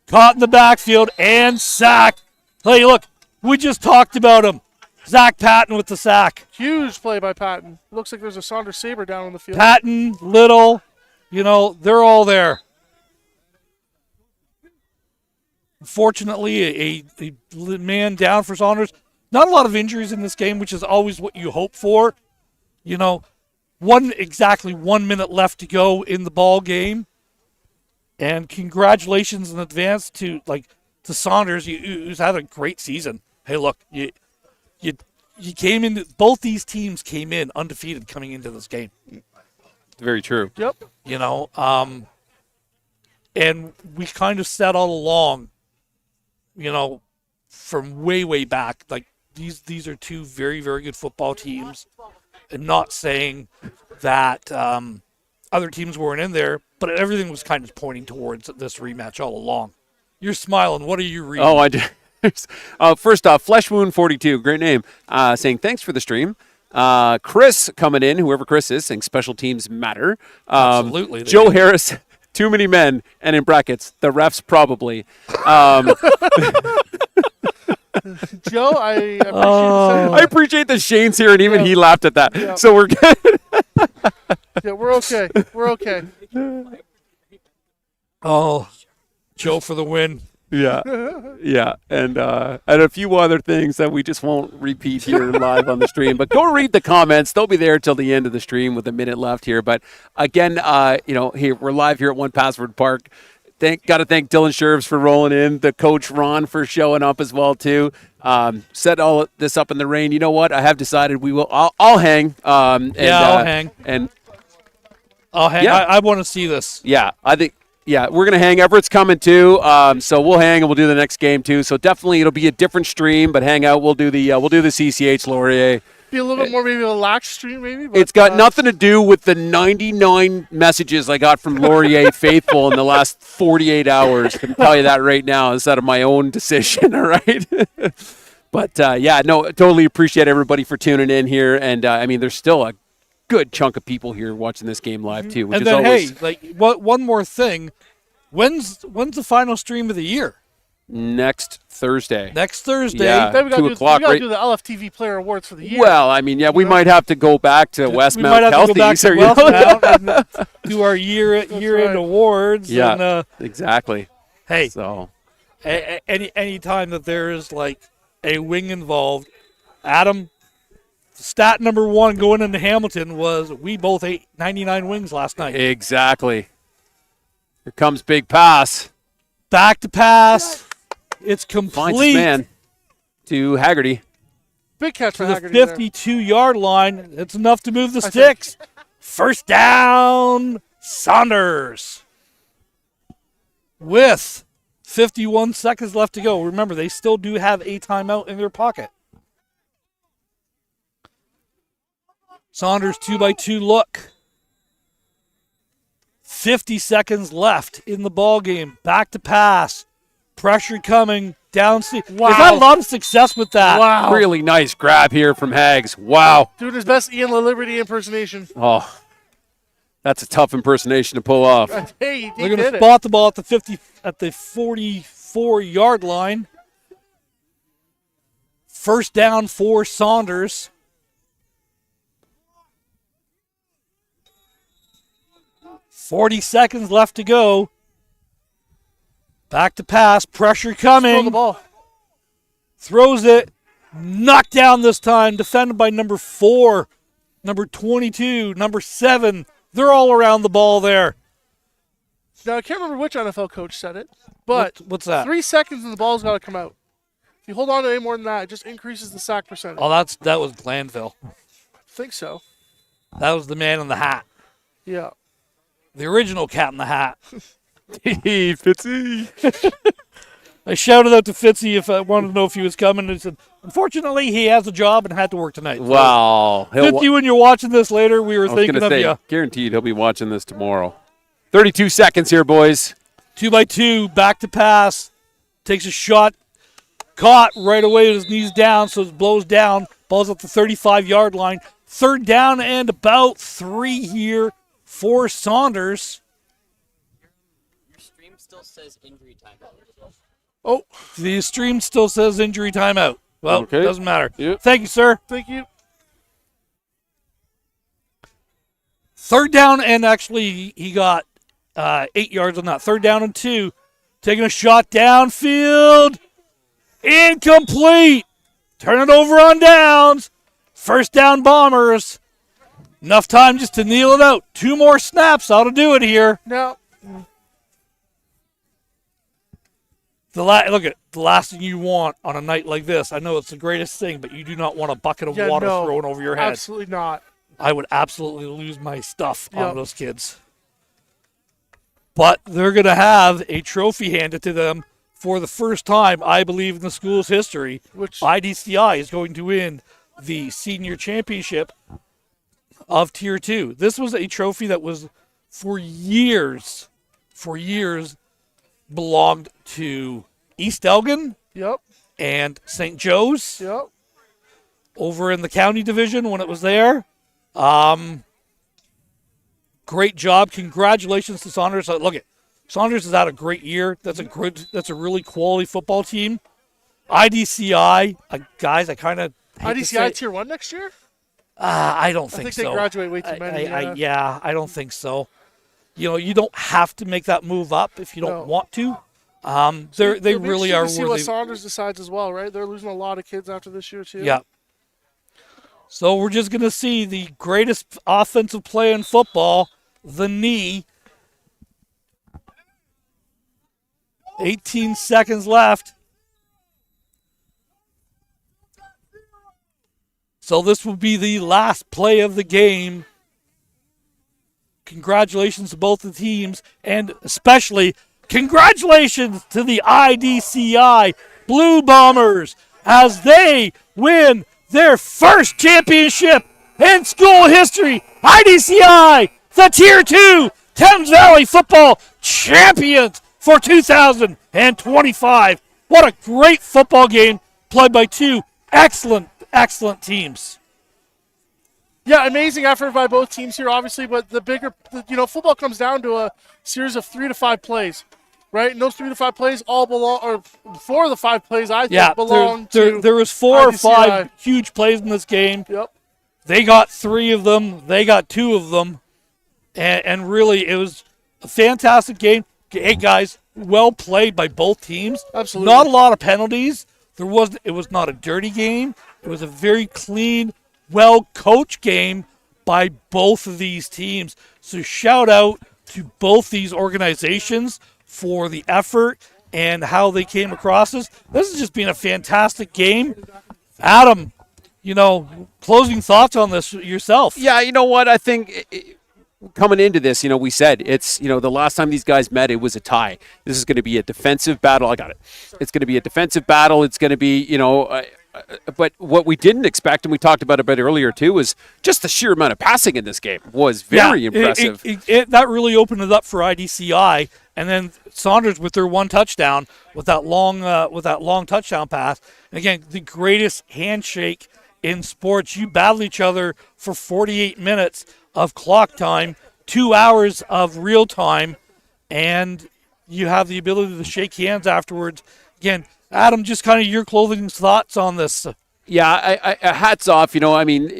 caught in the backfield, and sacked. Hey, look, we just talked about him. Zach Patton with the sack. Huge play by Patton. Looks like there's a Saunders Sabre down on the field. Patton, Little, they're all there. Unfortunately, a man down for Saunders. Not a lot of injuries in this game, which is always what you hope for. Exactly 1 minute left to go in the ball game. And congratulations in advance to Saunders, who's had a great season. Hey, look, you came in. Both these teams came in undefeated coming into this game. Very true. Yep. And we kind of said all along, from way back, like these are two very, very good football teams, and not saying that other teams weren't in there, but everything was kind of pointing towards this rematch all along. You're smiling. What are you reading? Oh, I did. First off, Flesh Wound 42, great name, saying thanks for the stream. Chris coming in, whoever Chris is, saying special teams matter. Absolutely. Joe Harris, too many men, and in brackets, the refs probably. Joe, I appreciate that Shane's here, and even he laughed at that. Yeah. So we're good. Yeah, we're okay. We're okay. Oh, Joe for the win. Yeah, and a few other things that we just won't repeat here live on the stream. But go read the comments; they'll be there till the end of the stream with a minute left here. But again, here we're live here at One Password Park. Got to thank Dylan Sherves for rolling in, the coach Ron for showing up as well too. Set all this up in the rain. You know what? I have decided we will. I'll hang. I'll hang. And I'll hang. Yeah. I want to see this. Yeah, I think. Yeah, we're going to hang. Everett's coming too, so we'll hang and we'll do the next game too. So definitely it'll be a different stream, but hang out. We'll do the CCH Laurier. Be a little bit more maybe a lax stream maybe. But, It's got nothing to do with the 99 messages I got from Laurier faithful in the last 48 hours. I can tell you that right now. It's out of my own decision, all right? But, totally appreciate everybody for tuning in here. And, there's still a good chunk of people here watching this game live too, which and is then, always one more thing. When's the final stream of the year? next Thursday. Next Thursday. Yeah, Then we got 2 o'clock. to do the LFTV Player Awards for the year. Well, we might have to go back to Westmount Healthies or Westmount and do our year-end awards. Yeah, and, exactly. Hey, so any time that there is a wing involved, Adam, stat number 1 going into Hamilton was we both ate 99 wings last night. Exactly. Here comes big pass. Back to pass. It's complete. Finds his man to Haggerty. Big catch for to Haggerty the 52-yard line. It's enough to move the sticks. First down, Saunders. With 51 seconds left to go. Remember, they still do have a timeout in their pocket. Saunders 2x2 look. 50 seconds left in the ball game. Back to pass. Pressure coming down. Wow. They've had a lot of success with that. Wow. Really nice grab here from Hags. Wow. Doing his best Ian LaLiberty impersonation. Oh, that's a tough impersonation to pull off. Hey, They're going to spot the ball at the 44-yard line. First down for Saunders. 40 seconds left to go. Back to pass. Pressure Throw the coming. ball. Throws it. Knocked down this time. Defended by number 4, number 22, number 7. They're all around the ball there. Now, I can't remember which NFL coach said it, but What's that? 3 seconds and the ball's got to come out. If you hold on to any more than that, it just increases the sack percentage. Oh, that was Glanville. I think so. That was the man in the hat. Yeah. The original cat in the hat. Hey, Fitzy. I shouted out to Fitzy if I wanted to know if he was coming. And he said, unfortunately, he has a job and had to work tonight. Wow. Fitzy, when you're watching this later, we were thinking of you. Guaranteed he'll be watching this tomorrow. 32 seconds here, boys. 2x2, back to pass. Takes a shot. Caught right away with his knees down, so it blows down. Ball's at the 35-yard line. 3rd down and about 3 here for Saunders. Your stream still says injury timeout. Oh, The stream still says injury timeout. Well, Okay. doesn't matter. Yep. Thank you, sir. thank you. 3rd down, and actually he got 8 yards on that. 3rd down and 2. Taking a shot downfield. Incomplete. Turn it over on downs. 1st down, Bombers. Enough time just to kneel it out. 2 more snaps ought to do it here. Now, Look at the last thing you want on a night like this. I know it's the greatest thing, but you do not want a bucket of water no, thrown over your head. absolutely not. I would absolutely lose my stuff Yep. on those kids. But they're going to have a trophy handed to them for the first time, I believe, in the school's history. Which IDCI is going to win the senior championship of Tier 2. This was a trophy that was for years, belonged to East Elgin Yep. and St. Joe's Yep. over in the county division when it was there. Great job. Congratulations to Saunders. Look at Saunders has had a great year. That's a really quality football team. IDCI, guys, I kind of IDCI Tier 1 next year? I don't I think so. they graduate way too many. I don't think so. You know, you don't have to make that move up if you don't No. want to. They It'll be really interesting are to see what worthy. Saunders decides as well, right? They're losing a lot of kids after this year too. Yeah. So we're just going to see the greatest offensive play in football, the knee. 18 seconds left. So this will be the last play of the game. Congratulations to both the teams, and especially congratulations to the IDCI Blue Bombers as they win their first championship in school history. IDCI, the Tier 2 Thames Valley football champions for 2025. What a great football game played by 2 excellent teams. Yeah, amazing effort by both teams here, obviously. But football comes down to a series of 3 to 5 plays, right? And those 3 to 5 plays all belong, or 4 of the 5 plays I think belong to. There was 4 or IDCI. 5 huge plays in this game. Yep. They got 3 of them. They got 2 of them, and really it was a fantastic game. Hey guys, well played by both teams. Absolutely. Not a lot of penalties. It was not a dirty game. It was a very clean, well-coached game by both of these teams. So shout out to both these organizations for the effort and how they came across this. This has just been a fantastic game. Adam, closing thoughts on this yourself. Yeah, you know what? I think coming into this, we said it's, the last time these guys met, it was a tie. This is going to be a defensive battle. I got it. It's going to be a defensive battle. It's going to be, but what we didn't expect, and we talked about it a bit earlier too, was just the sheer amount of passing in this game was very impressive. That really opened it up for IDCI, and then Saunders with their 1 touchdown with that long touchdown pass. And again, the greatest handshake in sports. You battle each other for 48 minutes of clock time, 2 hours of real time, and you have the ability to shake hands afterwards. Again, Adam, just kind of your closing thoughts on this. Yeah, I hats off.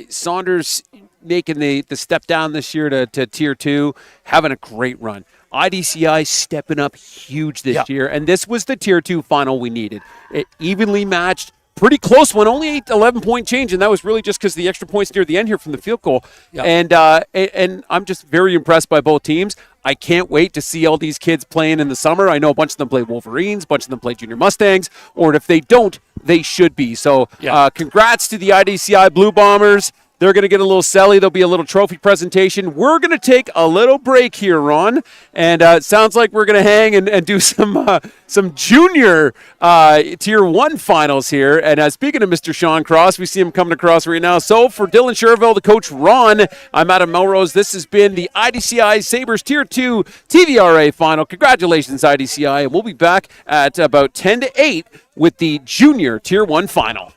Saunders making the step down this year to Tier 2, having a great run. IDCI stepping up huge this year, and this was the Tier 2 final we needed. It evenly matched, pretty close one, only 11-point change, and that was really just because the extra points near the end here from the field goal. And I'm just very impressed by both teams. I can't wait to see all these kids playing in the summer. I know a bunch of them play Wolverines, a bunch of them play Junior Mustangs, or if they don't, they should be. So congrats to the IDCI Blue Bombers. They're going to get a little selly. There'll be a little trophy presentation. We're going to take a little break here, Ron. And it sounds like we're going to hang and do some junior Tier 1 finals here. And speaking of Mr. Sean Cross, we see him coming across right now. So for Dylan Sherville, the coach Ron, I'm Adam Melrose. This has been the IDCI Sabres Tier 2 TVRA final. Congratulations, IDCI. And we'll be back at about 10 to 8 with the junior Tier 1 final.